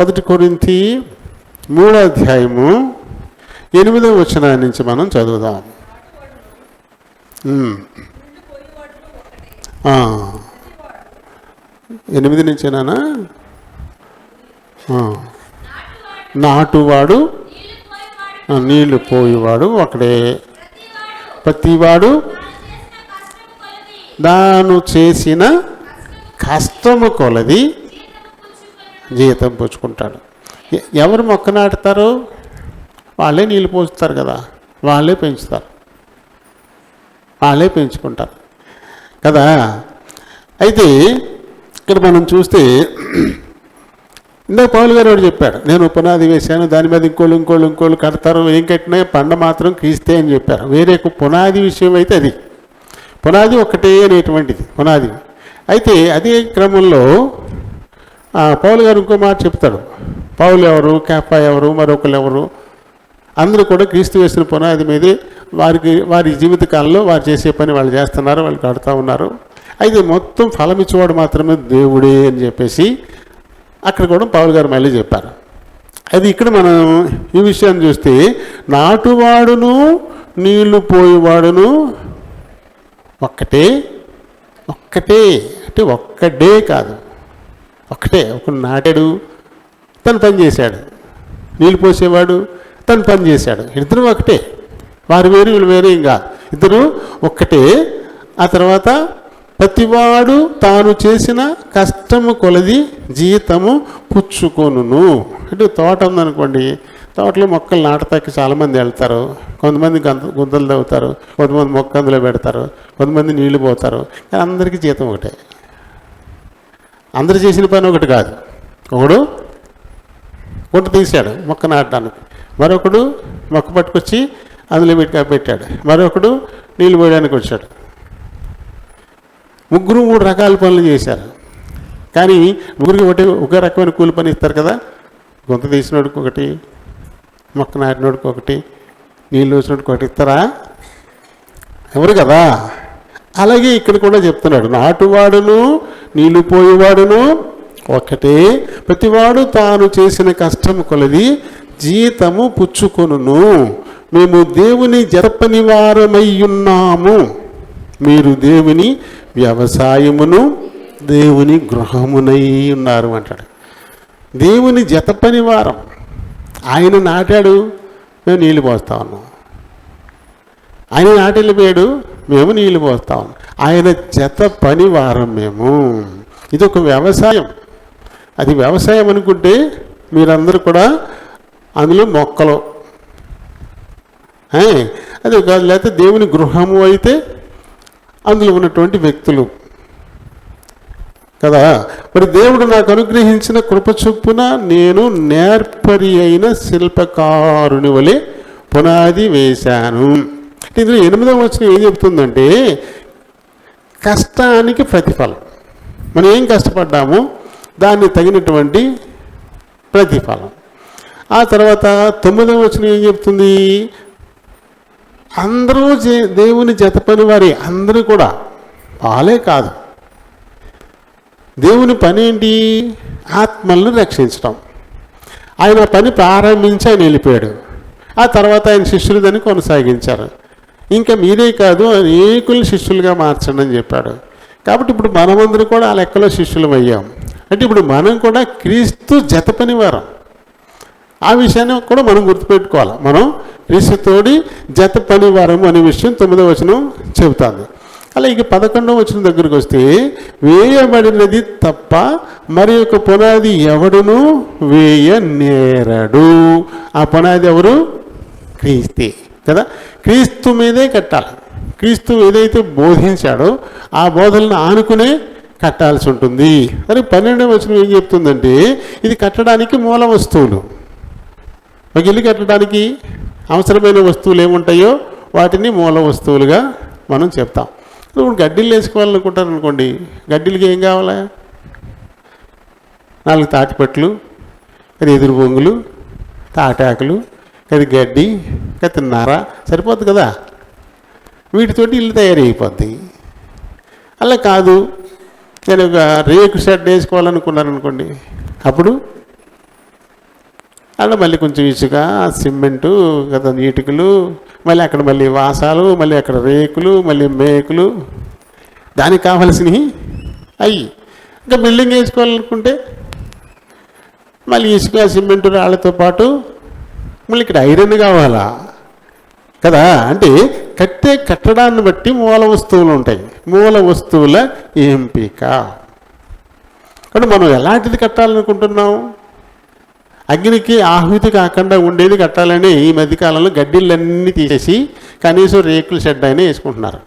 1 కొరింథీ 3వ అధ్యాయము 8వ వచనం నుంచి మనం చదువుదాం. 8 నుంచేనా? నాటువాడు నీళ్లు పోయేవాడు ఒకడే, ప్రతివాడు దాను చేసిన కష్టము కొలది జీతం పుచ్చుకుంటాడు. ఎవరు మొక్క నాటుతారు? వాళ్ళే నీళ్ళు పోస్తారు కదా, వాళ్ళే పెంచుతారు, వాళ్ళే పెంచుకుంటారు కదా. అయితే ఇక్కడ మనం చూస్తే ఇందాక పౌలు గారు ఒకటి చెప్పాడు, నేను పునాది వేశాను, దాని మీద ఇంకోళ్ళు కడతారు, ఏం కట్టినా పండ మాత్రం క్రీస్తే అని చెప్పారు. వేరే పునాది విషయం అయితే అది పునాది ఒకటే అనేటువంటిది పునాది. అయితే అదే క్రమంలో పౌలు గారు ఇంకో మాట చెప్తాడు. పౌలు ఎవరు, కేఫా ఎవరు, మరొకరు ఎవరు, అందరూ కూడా క్రీస్తు వేసిన పునాది మీదే వారి జీవితకాలంలో వారు చేసే పని వాళ్ళు చేస్తున్నారు, వాళ్ళు కడుతూ ఉన్నారు. అయితే మొత్తం ఫలం ఇచ్చేవాడు మాత్రమే దేవుడే అని చెప్పేసి అక్కడ కూడా పౌలు గారు మళ్ళీ చెప్పారు. అది ఇక్కడ మనం ఈ విషయాన్ని చూస్తే నాటువాడును నీళ్లు పోయేవాడును ఒక్కటే అంటే ఒక్కడే కాదు, ఒక్కటే. ఒక నాటాడు, తను పని చేశాడు, నీళ్ళు పోసేవాడు తను పని చేశాడు, ఇద్దరు ఒకటే. వారు వేరు వీళ్ళు వేరే, ఇంకా ఇద్దరు ఒక్కటే. ఆ తర్వాత ప్రతివాడు తాను చేసిన కష్టము కొలది జీతము పుచ్చుకొనును. అంటే తోట ఉందనుకోండి, తోటలో మొక్కలు నాటతాకి చాలామంది వెళ్తారు. కొంతమంది గుంతలు తవ్వుతారు, కొంతమంది మొక్క అందులో పెడతారు, కొంతమంది నీళ్లు పోతారు. కానీ అందరికీ జీతం ఒకటే. అందరు చేసిన పని ఒకటి కాదు. ఒకడు గుంట తీశాడు మొక్క నాటడానికి, మరొకడు మొక్క పట్టుకొచ్చి అందులో పెట్టాడు, మరొకడు నీళ్ళు పోయడానికి వచ్చాడు. ముగ్గురు 3 రకాల పనులు చేశారు. కానీ ముగ్గురికి ఒకే రకమైన కూలి పని ఇస్తారు కదా. గుంత తీసినోడికి ఒకటి, మొక్క నాటినోడికి ఒకటి, నీళ్ళు వేసినోడికి ఒకటి ఇస్తారా? ఎవరు కదా. అలాగే ఇక్కడ కూడా చెప్తున్నాడు, నాటువాడును నీళ్ళు పోయేవాడును ఒకటే, ప్రతివాడు తాను చేసిన కష్టము కొలది జీతము పుచ్చుకొనును. మేము దేవుని జరపని వారమై ఉన్నాము, మీరు దేవుని వ్యవసాయమును దేవుని గృహమునై ఉన్నారు అంటాడు. దేవుని జతపని వారం. ఆయన నాటాడు, మేము నీళ్ళు పోస్తా ఉన్నాం. ఆయన నాటి వెళ్ళిపోయాడు, మేము నీళ్ళు పోస్తాం. ఆయన జత పని వారం మేము. ఇది ఒక వ్యవసాయం. అది వ్యవసాయం అనుకుంటే మీరందరూ కూడా అందులో మొక్కలు, అది కాదు. లేకపోతే దేవుని గృహము అయితే అందులో ఉన్నటువంటి వ్యక్తులు కదా. మరి దేవుడు నాకు అనుగ్రహించిన కృప చొప్పున నేను నేర్పరి అయిన శిల్పకారుని వలె పునాది వేశాను. ఇందులో 8వ వచనం ఏం చెప్తుందంటే కష్టానికి ప్రతిఫలం. మనం ఏం కష్టపడ్డామో దాన్ని తగినటువంటి ప్రతిఫలం. ఆ తర్వాత 9వ వచనం ఏం చెప్తుంది? అందరూ దేవుని జత పని వారి, అందరూ కూడా, వాళ్ళే కాదు. దేవుని పని ఏంటి? ఆత్మలను రక్షించడం. ఆయన పని ప్రారంభించి ఆయన వెళ్ళిపోయాడు. ఆ తర్వాత ఆయన శిష్యులు దాన్ని కొనసాగించారు. ఇంకా మీరే కాదు, అనేకులు శిష్యులుగా మార్చండి అని చెప్పాడు. కాబట్టి ఇప్పుడు మనమందరూ కూడా ఆ లెక్కలో శిష్యులం అయ్యాం. అంటే ఇప్పుడు మనం కూడా క్రీస్తు జత పని వారం. ఆ విషయాన్ని కూడా మనం గుర్తుపెట్టుకోవాలి. మనం క్రీస్తుతోడి జత పని వారము అనే విషయం 9వ వచనం చెబుతుంది. అలాగే 11వ వచనం దగ్గరికి వస్తే వేయబడినది తప్ప మరి ఒక పునాది ఎవడును వేయనేరడు. ఆ పునాది ఎవరు? క్రీస్తే కదా. క్రీస్తు మీదే కట్టాలి. క్రీస్తు ఏదైతే బోధించాడో ఆ బోధనను ఆనుకునే కట్టాల్సి ఉంటుంది. మరి 12వ వచనం ఏం చెప్తుందంటే ఇది కట్టడానికి మూల వస్తువులు. ఒక ఇల్లు కట్టడానికి అవసరమైన వస్తువులు ఏముంటాయో వాటిని మూల వస్తువులుగా మనం చెప్తాం. ఇప్పుడు గడ్డిలు వేసుకోవాలనుకుంటారనుకోండి, గడ్డిలకి ఏం కావాలా? 4 తాటిపట్లు, అది ఎదురు బొంగులు, తాటాకులు, అది గడ్డి, అది నార, సరిపోద్ది కదా. వీటితోటి ఇల్లు తయారైపోద్ది. అలా కాదు, నేను ఒక రేకు షెడ్ వేసుకోవాలనుకున్నారనుకోండి, అప్పుడు అలా మళ్ళీ కొంచెం ఇసుక, సిమెంటు కదా, ఇటుకలు, మళ్ళీ అక్కడ మళ్ళీ వాసాలు, మళ్ళీ అక్కడ రేకులు, మళ్ళీ మేకులు, దానికి కావలసినవి అయ్యి. ఇంకా బిల్డింగ్ వేసుకోవాలనుకుంటే మళ్ళీ ఇసుక, సిమెంటు, రాళ్లతో పాటు మళ్ళీ ఇక్కడ ఐరన్ కావాలా కదా. అంటే కట్టడాన్ని బట్టి మూల వస్తువులు ఉంటాయి. మూల వస్తువుల ఎంపిక. కాబట్టి మనం ఎలాంటిది కట్టాలనుకుంటున్నాం? అగ్నికి ఆహుతి కాకుండా ఉండేది కట్టాలని ఈ మధ్యకాలంలో గడ్డిళ్ళన్నీ తీసేసి కనీసం రేకుల షెడ్ అయినా వేసుకుంటున్నారు.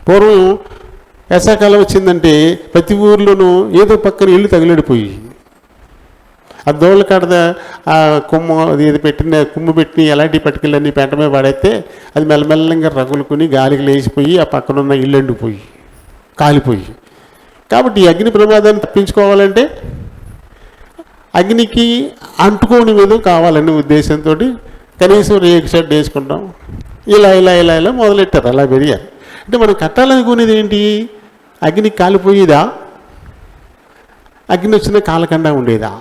పూర్వం వేసవకాలం వచ్చిందంటే ప్రతి ఊర్లోనూ ఏదో పక్కన ఇల్లు తగిలిడిపోయి ఆ దోళ్ళ కాడ ఆ కొమ్ము ఇది పెట్టిన కుమ్ము పెట్టి ఎలాంటి పట్టుకెళ్ళన్నీ పెంట మీద పడైతే అది మెల్లమెల్లంగా రగులుకుని గాలికి లేచిపోయి ఆ పక్కనున్న ఇల్లు ఎండిపోయి కాలిపోయి. కాబట్టి ఈ అగ్ని ప్రమాదాన్ని తప్పించుకోవాలంటే అగ్నికి అంటుకోని మీద కావాలనే ఉద్దేశంతో కనీసం రేకు షెడ్ వేసుకుంటాం. ఇలా ఇలా ఇలా ఇలా మొదలెట్టారు, అలా పెరిగారు. అంటే మనం కట్టాలనుకునేది ఏంటి? అగ్నికి కాలిపోయేదా? అగ్ని వచ్చిన కాలకుండా ఉండేదా?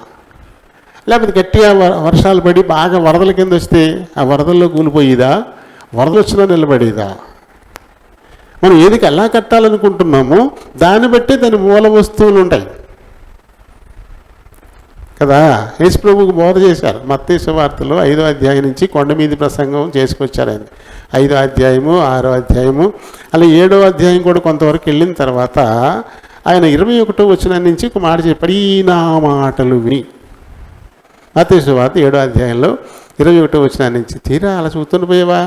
లేకపోతే గట్టిగా వర్షాలు పడి బాగా వరదల కింద వస్తే ఆ వరదల్లో కూలిపోయేదా? వరదలు వచ్చినా నిలబడేదా? మనం ఏదికి ఎలా కట్టాలనుకుంటున్నామో దాన్ని బట్టి దాని మూల వస్తువులు ఉంటాయి కదా. యేసు ప్రభువుకు బోధ చేశారు. మత్తయి సువార్తలో 5వ అధ్యాయం నుంచి కొండ మీద ప్రసంగం చేసుకొచ్చారు ఆయన. 5వ అధ్యాయము, 6వ అధ్యాయము, అలా 7వ అధ్యాయం కూడా కొంతవరకు వెళ్ళిన తర్వాత ఆయన 21వ వచనం నుంచి ఒక మాట చెప్పాడు, ఈ నా మాటలు విని. మత్తయి సువార్త 7వ అధ్యాయంలో 21వ వచనం నుంచి. తీరా అలా చూస్తూ పోయేవా?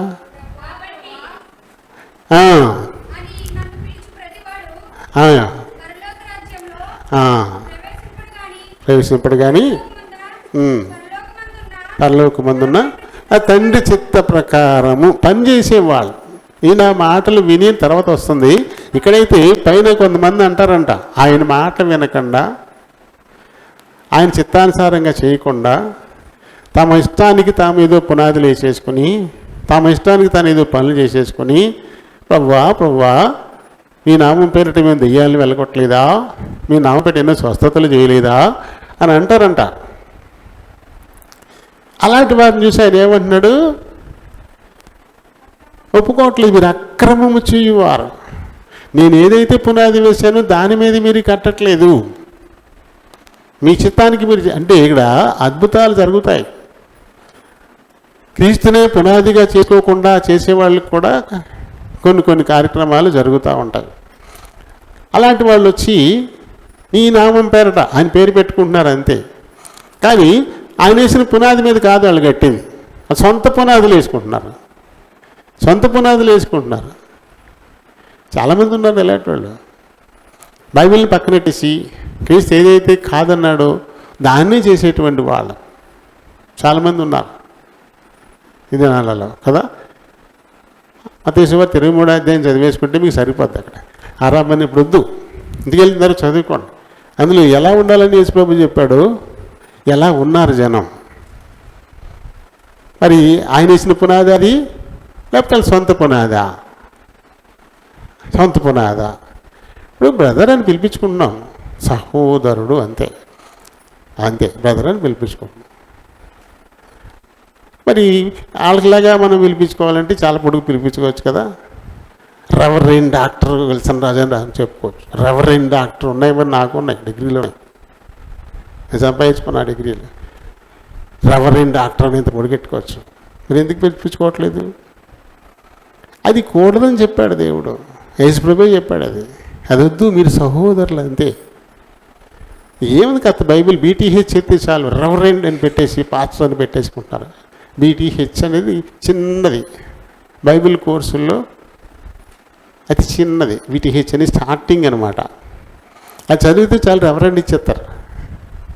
ప్రవేశింపడు కానీ పరలోకమందున్న ఆ తండ్రి చిత్త ప్రకారము పనిచేసేవాళ్ళు. ఈయన మాటలు విని తర్వాత వస్తుంది. ఇక్కడైతే పైన కొంతమంది అంటారంట, ఆయన మాట వినకుండా, ఆయన చిత్తానుసారంగా చేయకుండా, తమ ఇష్టానికి తాము ఏదో పునాదులు వేసేసుకుని, తమ ఇష్టానికి తాను ఏదో పనులు చేసేసుకొని, ప్రభువా మీ నామం పేరిట మేము దెయ్యాలను వెళ్ళగొట్టలేదా? మీ నామం పేరిట ఎన్నో స్వస్థతలు చేయలేదా అని అంటారంట. అలాంటి వారిని చూసి ఆయన ఏమంటున్నాడు? ఒప్పుకోవట్లేదు, మీరు అక్రమము చేయువారు. నేను ఏదైతే పునాది వేశానో దాని మీద మీరు కట్టట్లేదు, మీ చిత్తానికి మీరు. అంటే ఇక్కడ అద్భుతాలు జరుగుతాయి. క్రీస్తునే పునాదిగా చేసుకోకుండా చేసేవాళ్ళకి కూడా కొన్ని కార్యక్రమాలు జరుగుతూ ఉంటాయి. అలాంటి వాళ్ళు వచ్చి నీ నామం పేరట ఆయన పేరు పెట్టుకుంటున్నారు అంతే. కానీ ఆయన వేసిన పునాది మీద కాదు వాళ్ళు కట్టింది, సొంత పునాదులు వేసుకుంటున్నారు. చాలామంది ఉన్నారు ఇలాంటి వాళ్ళు. బైబిల్ని పక్కనెట్టేసి క్రీస్తు ఏదైతే కాదన్నాడో దాన్నే చేసేటువంటి వాళ్ళు చాలామంది ఉన్నారు ఈ దినాలలో కదా. మత్తయి సువార్త 23వ అధ్యాయం చదివేసుకుంటే మీకు సరిపోద్ది. అక్కడ ఆరామని ఇప్పుడు వద్దు, ఇంటికి వెళ్తున్నారు చదువుకోండి. అందులో ఎలా ఉండాలని యేసుప్రభు చెప్పాడు, ఎలా ఉన్నారు జనం. మరి ఆయన వేసిన పునాది అది లేకపోతే సొంత పునాదా? ఇప్పుడు బ్రదర్ అని పిలిపించుకుంటున్నాం, సహోదరుడు అంతే బ్రదర్ అని పిలిపించుకుంటున్నాం. మరి వాళ్ళకిలాగా మనం పిలిపించుకోవాలంటే చాలా పొడుగు పిలిపించుకోవచ్చు కదా. రెవరెండ్ డాక్టర్ విల్సన్ రాజన్ అని చెప్పుకోవచ్చు. రెవరెండ్ డాక్టర్ ఉన్నాయి, మరి నాకు ఉన్నాయి, డిగ్రీలో నేను సంపాదించుకున్నా డిగ్రీలో. రెవరెండ్ డాక్టర్ అని ఇంత పొడిగెట్టుకోవచ్చు. మీరు ఎందుకు పిలిపించుకోవట్లేదు? అది కూడదని చెప్పాడు దేవుడు, యేసుప్రభువే చెప్పాడు. అది వద్దు, మీరు సహోదరులు అంతే. ఏముంది కథ, బైబిల్ బీటీహెచ్ ఎత్తి చాలు, రెవరెండ్ అని పెట్టేసి పాస్టర్ అని పెట్టేసుకుంటారు. బీటీహెచ్ అనేది చిన్నది, బైబిల్ కోర్సుల్లో అతి చిన్నది. బీటీహెచ్ అని స్టార్టింగ్ అనమాట. అది చదివితే చాలు రెవరెండ్ ఇచ్చేస్తారు,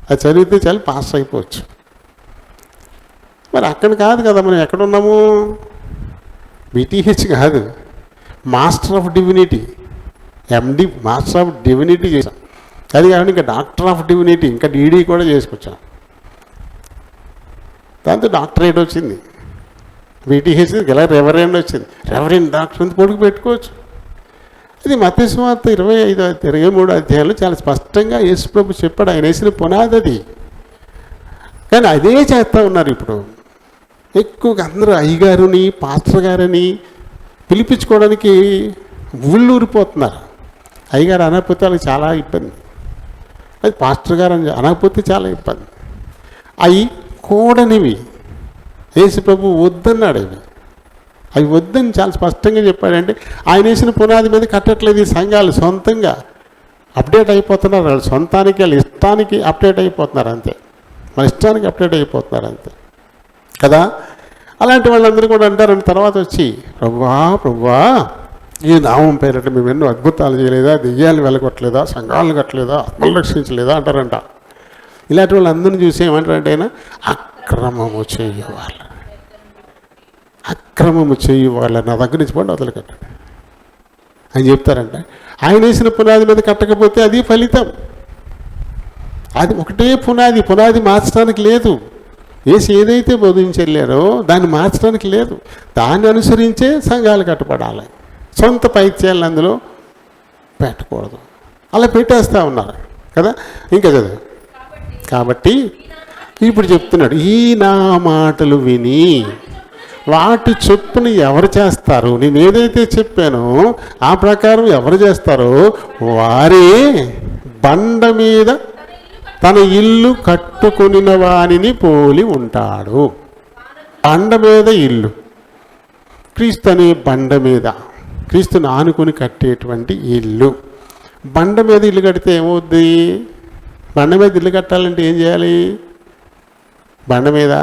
అది చదివితే చాలు పాస్ అయిపోవచ్చు. మరి అక్కడ కాదు కదా, మనం ఎక్కడున్నాము? బీటీహెచ్ కాదు, master of divinity, MD master of divinity చేసాం. అది కాకుండా ఇంకా డాక్టర్ ఆఫ్ డివినిటీ, ఇంకా డీడీ కూడా చేసుకొచ్చాం. దాంతో డాక్టరేట్ వచ్చింది. బీటీహెచ్ ఇలా రెవరెండ్ వచ్చింది, రెవరెండ్ డాక్టర్ అంత పొడుగు పెట్టుకోవచ్చు. అది మత్తయి సువార్త 23వ అధ్యాయంలో చాలా స్పష్టంగా యేసుప్రభు చెప్పాడు, ఆయన వేసిన పునాది అది. కానీ అదే చేస్తూ ఉన్నారు ఇప్పుడు. ఎక్కువగా అందరూ అయ్యగారుని పాస్టర్ గారని పిలిపించుకోవడానికి ఊళ్ళూరిపోతున్నారు. అయ్యగారు అనకపోతే వాళ్ళకి చాలా ఇబ్బంది, అది పాస్టర్ గారు అని అనకపోతే చాలా ఇబ్బంది. అవి కూడనివి యేసు ప్రభు వద్దన్నాడు. అవి వద్దని చాలా స్పష్టంగా చెప్పాడంటే ఆయన వేసిన పునాది మీద కట్టట్లేదు. ఈ సంఘాలు సొంతంగా అప్డేట్ అయిపోతున్నారు, వాళ్ళ సొంతానికి వాళ్ళ ఇష్టానికి అప్డేట్ అయిపోతున్నారు అంతే, మన ఇష్టానికి అప్డేట్ అయిపోతున్నారు అంతే కదా. అలాంటి వాళ్ళందరూ కూడా అంటారండి తర్వాత వచ్చి, ప్రభువా ఈ నామం పేరట మేము ఎన్నో అద్భుతాలు చేయలేదా, దెయ్యాలు వెలగొట్టలేదా, సంఘాలు కట్టలేదా, ఆత్మలు రక్షించలేదా అంటారంట. ఇలాంటి వాళ్ళందరినీ చూసి ఏమంటారంటే ఆయన అక్రమము చేయువాళ్ళ నా దగ్గర నుంచి పడి వదిలి కట్టాడు అని చెప్తారంట. ఆయన వేసిన పునాది మీద కట్టకపోతే అది ఫలితం. అది ఒకటే పునాది మార్చడానికి లేదు. యేసు ఏదైతే బోధించెళ్ళారో దాన్ని మార్చడానికి లేదు. దాన్ని అనుసరించే సంఘాలు కట్టబడాలి. సొంత పైత్యాలను అందులో పెట్టకూడదు. అలా పెట్టేస్తూ ఉన్నారు కదా. ఇంకా చదువు. కాబట్టి ఇప్పుడు చెప్తున్నాడు, ఈ నా మాటలు విని వాటి చొప్పున ఎవరు చేస్తారు, నేను ఏదైతే చెప్పానో ఆ ప్రకారం ఎవరు చేస్తారో వారే బండ మీద తన ఇల్లు కట్టుకొనిన వానిని పోలి ఉంటాడు. బండ మీద ఇల్లు, క్రీస్తు అనే బండ మీద, క్రీస్తుని ఆనుకొని కట్టేటువంటి ఇల్లు. బండ మీద ఇల్లు కడితే ఏమవుద్ది? బండ మీద ఇల్లు కట్టాలంటే ఏం చేయాలి? బండ మీద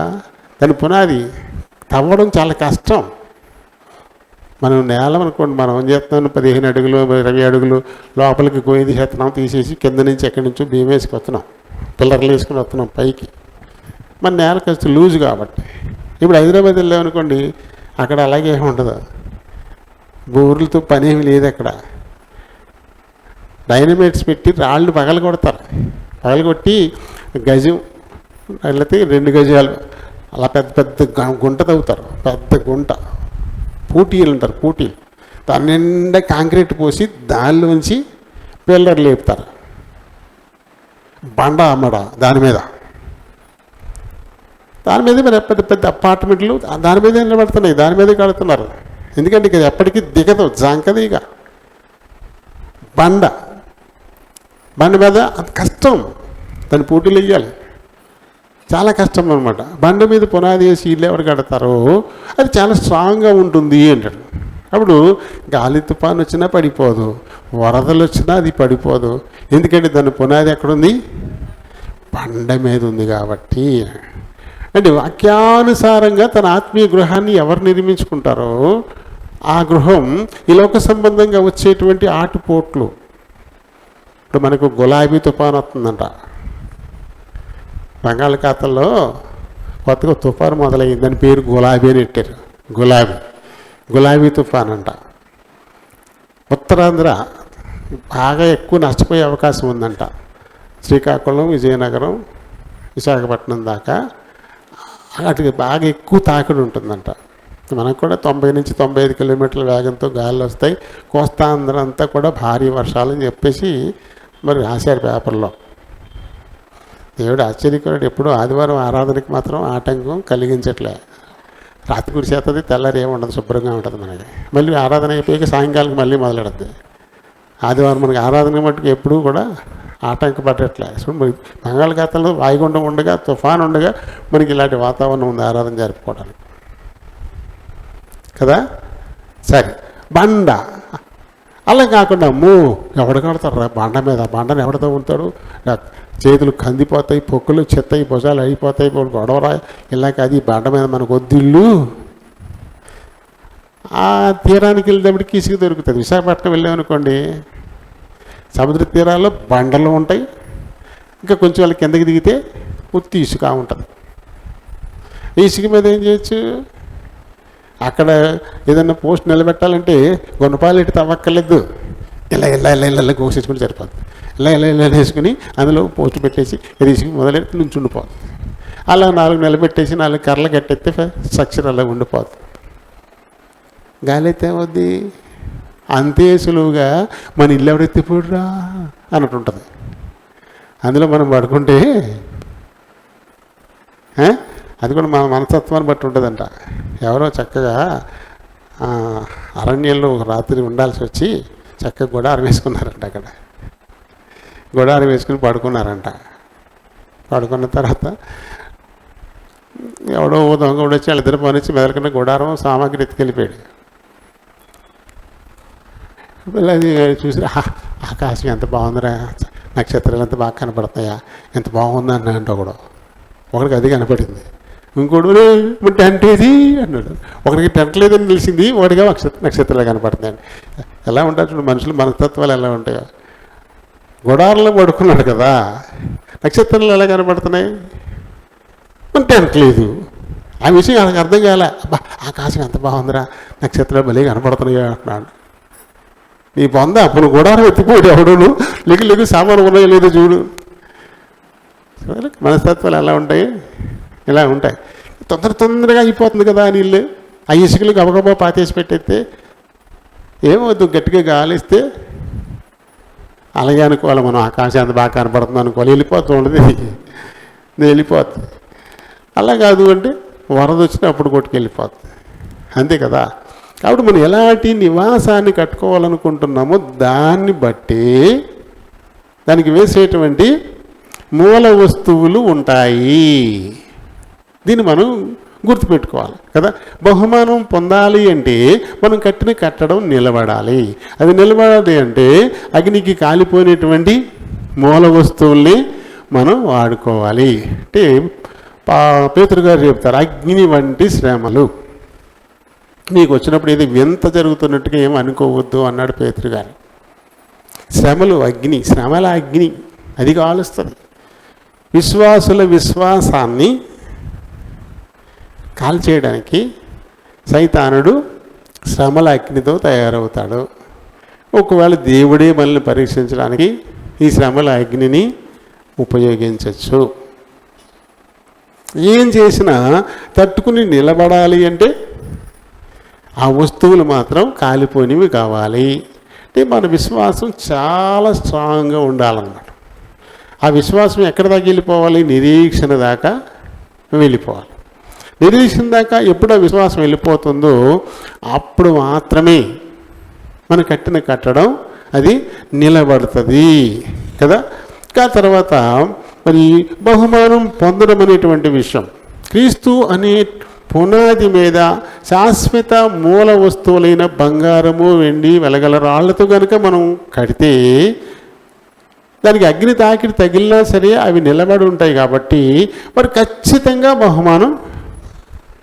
దాని పునాది తవ్వడం చాలా కష్టం. మనం నేల అనుకోండి, మనం ఏం చేస్తున్నాం, 15 అడుగులు 20 అడుగులు లోపలికి గోయి తీసేస్తున్నాం, తీసేసి కింద నుంచి ఎక్కడి నుంచో భీమ వేసుకొస్తున్నాం, పిల్లర్లు వేసుకుని వస్తున్నాం పైకి. మన నేల కాస్త లూజ్ కాబట్టి. ఇప్పుడు హైదరాబాద్ వెళ్ళామనుకోండి, అక్కడ అలాగే ఉండదు, బోర్లతో పని ఏమి లేదు. అక్కడ డైనమైట్స్ పెట్టి రాళ్ళు పగలగొట్టి గజం లేకపోతే 2 గజాలు అలా పెద్ద గుంట తవ్వుతారు, పెద్ద గుంట, పూటీలు అంటారు, పూటీలు. దాని నిండా కాంక్రీట్ పోసి దానిలోంచి పిల్లర్ లేపుతారు, బండ అమ్మడ దాని మీద మరి పెద్ద అపార్ట్మెంట్లు దాని మీద నిలబడుతున్నాయి, దాని మీదే కడుతున్నారు. ఎందుకంటే ఇక ఎప్పటికీ దిగదు, జంకది. ఇక బండ మీద అది కష్టం, దాని పోటీలు వేయాలి, చాలా కష్టం అనమాట. బండ మీద పునాది వేసి ఇల్లు ఎవరు కడతారో అది చాలా స్ట్రాంగ్గా ఉంటుంది అంటాడు. అప్పుడు గాలి తుఫాను వచ్చినా పడిపోదు, వరదలు వచ్చినా అది పడిపోదు. ఎందుకంటే దాని పునాది ఎక్కడుంది? బండ మీద ఉంది కాబట్టి. అంటే వాక్యానుసారంగా తన ఆత్మీయ గృహాన్ని ఎవరు నిర్మించుకుంటారో ఆ గృహం ఈ లోక సంబంధంగా వచ్చేటువంటి ఆటుపోట్లు. ఇప్పుడు మనకు గులాబీ తుఫాను వస్తుందంట. బంగాళాఖాతంలో కొత్తగా తుఫాను మొదలైంది, దాని పేరు గులాబీ అని పెట్టారు. గులాబీ తుఫాన్ అంట. ఉత్తరాంధ్ర బాగా ఎక్కువ నష్టపోయే అవకాశం ఉందంట. శ్రీకాకుళం, విజయనగరం, విశాఖపట్నం దాకా అటుకి బాగా ఎక్కువ తాకిడి ఉంటుందంట. మనకు కూడా 90 నుంచి 95 కిలోమీటర్ల వేగంతో గాలులు వస్తాయి. కోస్తాంధ్ర అంతా కూడా భారీ వర్షాలని చెప్పేసి మరి రాశారు పేపర్లో. దేవుడు ఆశ్చర్యకరుడు. ఎప్పుడు ఆదివారం ఆరాధనకి మాత్రం ఆటంకం కలిగించట్లే. రాత్రి కురిసేస్తుంది, తెల్లారి ఏముండదు, శుభ్రంగా ఉంటుంది మనకి. మళ్ళీ ఆరాధన అయిపోయాక సాయంకాలం మళ్ళీ మొదలెడుతుంది. ఆదివారం మనకి ఆరాధన మట్టుకు ఎప్పుడూ కూడా ఆటంకపడట్లే. బంగాళాఖాతంలో వాయుగుండం ఉండగా, తుఫాన్ ఉండగా మనకి ఇలాంటి వాతావరణం ఉంది ఆరాధన జరుపుకోవడానికి కదా. సరే, బండ అలా కాకుండా ఎవడు కడతారు బండ మీద? బండను ఎవడతో ఉంటాడు? చేతులు కందిపోతాయి, పొక్కులు చెత్తయి, భుజాలు అయిపోతాయి, గొడవరా ఇలాగ. అది బండ మీద మనకు వద్దిల్లు. ఆ తీరానికి వెళ్ళేటప్పటికి ఇసుక దొరుకుతుంది. విశాఖపట్నం వెళ్ళామనుకోండి, సముద్ర తీరాల్లో బండలు ఉంటాయి. ఇంకా కొంచెం వాళ్ళ కిందకి దిగితే ఉత్తి ఇసుక ఉంటుంది. ఈ ఇసుక మీద ఏం చేయొచ్చు? అక్కడ ఏదన్నా పోస్ట్ నిలబెట్టాలంటే గుణపాలు ఇటు తవ్వక్కర్లేదు. ఇలా కోసేసుకుని సరిపోతుంది. ఇలా వేసుకుని అందులో పోస్ట్ పెట్టేసి ఇసుక మొదలెట్టి నుంచి ఉండిపోతుంది. అలా 4 నిలబెట్టేసి 4 కర్రలు కట్టేస్తే స్ట్రక్చర్ అలా ఉండిపోతుంది. గాలి అయితే ఏమవుద్ది? అంతే సులువుగా మన ఇల్లు ఎవడెత్తిపోడురా అన్నట్టు ఉంటుంది. అందులో మనం పడుకుంటే అది కూడా మన మనస్తత్వాన్ని బట్టి ఉంటుందంట. ఎవరో చక్కగా అరణ్యంలో ఒక రాత్రి ఉండాల్సి వచ్చి చక్కగా గుడారం వేసుకున్నారంట. అక్కడ గుడారం వేసుకుని పడుకున్నారంట. పడుకున్న తర్వాత ఎవడో దొంగ వచ్చి వాళ్ళిద్దరు పనిచ్చి మెదలకుండా గుడారం సామాగ్రి ఎత్తుకెళ్ళిపోయాడు. అది చూసి ఆకాశం ఎంత బాగుందిరా, నక్షత్రాలు ఎంత బాగా కనపడుతున్నాయా, ఎంత బాగుందని అంటే ఒకడికి అది కనపడింది. ఇంకోడు టెంట్ ఏది అన్నాడు. ఒకరికి టెంట్ లేదని తెలిసింది, వాడిగా నక్షత్రాలు కనపడుతున్నాయండి. ఎలా ఉంటారు చూడండి మనుషులు, మనస్తత్వాలు ఎలా ఉంటాయో. గుడారంలో పడుకున్నాడు కదా, నక్షత్రాలు ఎలా కనపడుతున్నాయి? టెంట్ లేదు. ఆ విషయం ఆయనకు అర్థం కాలే. అబ్బా ఆకాశం ఎంత బాగుందిరా, నక్షత్రాలు భలే కనపడుతున్నాయో అంటున్నాడు. నీ పొంద అప్పుడు గుడారం ఎత్తిపోయాడు ఎవడును. లెగు సామాను ఉన్నాయో లేదో చూడు. మనస్తత్వాలు ఎలా ఉంటాయి? ఇలా ఉంటాయి. తొందరగా అయిపోతుంది కదా నీళ్ళు. ఆ ఇసుకలు గబగబా పాతేసి పెట్టేస్తే ఏమవుతుంది? గట్టిగా గాలిస్తే అలాగే అనుకోవాలి మనం. ఆకాశం అంత బాగా కనపడుతుంది అనుకోవాలి, వెళ్ళిపోతూ ఉండదు, వెళ్ళిపోతుంది. అలా కాదు అంటే వరద వచ్చినప్పుడు కొట్టుకెళ్ళిపోతుంది, అంతే కదా. కాబట్టి మనం ఎలాంటి నివాసాన్ని కట్టుకోవాలనుకుంటున్నామో దాన్ని బట్టి దానికి వేసేటువంటి మూల వస్తువులు ఉంటాయి. దీన్ని మనం గుర్తుపెట్టుకోవాలి కదా. బహుమానం పొందాలి అంటే మనం కట్టిన కట్టడం నిలబడాలి. అది నిలబడాలి అంటే అగ్నికి కాలిపోయినటువంటి మూల వస్తువుల్ని మనం వాడుకోవాలి. అంటే పేతురు గారు చెప్తారు, అగ్ని వంటి శ్రమలు నీకు వచ్చినప్పుడు ఇది వింత జరుగుతున్నట్టుగా ఏమి అనుకోవద్దు అన్నాడు పేతురు గారు. శ్రమలు అగ్ని, శ్రమల అగ్ని అది కాలుస్తుంది. విశ్వాసుల విశ్వాసాన్ని కాల్చేయడానికి సైతానుడు శ్రమల అగ్నితో తయారవుతాడు. ఒకవేళ దేవుడే మనల్ని పరీక్షించడానికి ఈ శ్రమల అగ్నిని ఉపయోగించవచ్చు. ఏం చేసినా తట్టుకుని నిలబడాలి అంటే ఆ వస్తువులు మాత్రం కాలిపోయినవి కావాలి. అంటే మన విశ్వాసం చాలా స్ట్రాంగ్గా ఉండాలన్నమాట. ఆ విశ్వాసం ఎక్కడ దాకా వెళ్ళిపోవాలి? నిరీక్షణ దాకా వెళ్ళిపోవాలి. నిరీక్షణ దాకా ఎప్పుడు ఆ విశ్వాసం వెళ్ళిపోతుందో అప్పుడు మాత్రమే మన కట్టిన కట్టడం అది నిలబడుతుంది కదా. ఆ తర్వాత మరి బహుమానం పొందడం అనేటువంటి విషయం, క్రీస్తు అనే పునాది మీద శాశ్వత మూల వస్తువులైన బంగారము, వెండి, వెలగల రాళ్లతో కనుక మనం కడితే దానికి అగ్ని తాకిడి తగిలినా సరే అవి నిలబడి ఉంటాయి కాబట్టి మరి ఖచ్చితంగా బహుమానం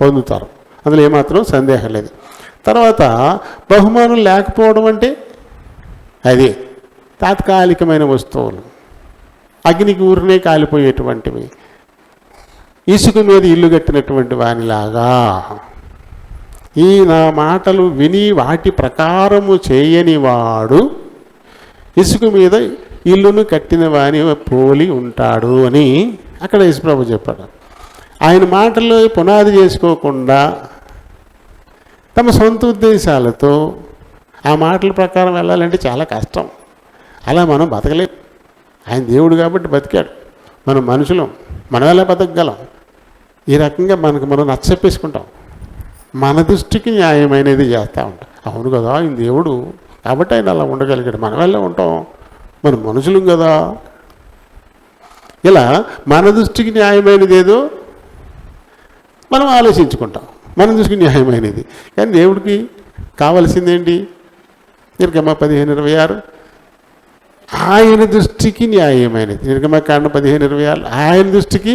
పొందుతారు, అందులో ఏమాత్రం సందేహం లేదు. తర్వాత బహుమానం లేకపోవడం అంటే అదే తాత్కాలికమైన వస్తువులు, అగ్నికి ఊరినే కాలిపోయేటువంటివి, ఇసుక మీద ఇల్లు కట్టినటువంటి వానిలాగా. ఈ నా మాటలు విని వాటి ప్రకారము చేయని వాడు ఇసుక మీద ఇల్లును కట్టిన వాని పోలి ఉంటాడు అని అక్కడ యేసుప్రభు చెప్పాడు. ఆయన మాటల్లో పునాది చేసుకోకుండా తమ సొంత ఉద్దేశాలతో ఆ మాటల ప్రకారం వెళ్ళాలంటే చాలా కష్టం. అలా మనం బతకలేం. ఆయన దేవుడు కాబట్టి బతికాడు, మనం మనుషులం, మనం ఎలా బతకగలం? ఈ రకంగా మనం నచ్చచెప్పేసుకుంటాం, మన దృష్టికి న్యాయమైనది చేస్తూ ఉంటాం. అవును కదా, ఆయన దేవుడు కాబట్టి ఆయన అలా ఉండగలిగాడు, మనం ఎలా ఉంటాం, మనం మనుషులం కదా. ఇలా మన దృష్టికి న్యాయమైనది ఏదో మనం ఆలోచించుకుంటాం, మన దృష్టికి న్యాయమైనది. కానీ దేవుడికి కావలసిందేంటి? నిర్గమ 15:26 ఆయన దృష్టికి న్యాయమైనది. నిర్గమకాండ 15:26 ఆయన దృష్టికి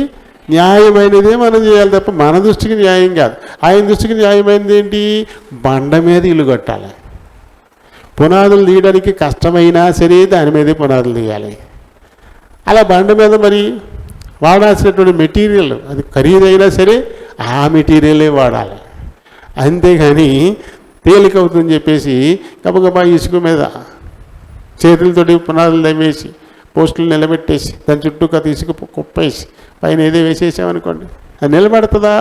న్యాయమైనదే మనం చేయాలి తప్ప మన దృష్టికి న్యాయం కాదు. ఆయన దృష్టికి న్యాయమైనది ఏంటి? బండ మీద ఇల్లు కట్టాలి. పునాదులు తీయడానికి కష్టమైనా సరే దాని మీదే పునాదులు తీయాలి. అలా బండ మీద మరి వాడాల్సినటువంటి మెటీరియల్ అది ఖరీదైనా సరే ఆ మెటీరియలే వాడాలి. అంతేగాని తేలికవుతుందని చెప్పేసి గబగబా ఇసుక మీద చేతులతోటి పునాదులు దమ్మేసి పోస్టులు నిలబెట్టేసి దాని చుట్టూ కథ ఇసుక కుప్పేసి పైన ఏదో వేసేసామనుకోండి, అది నిలబడుతుందా?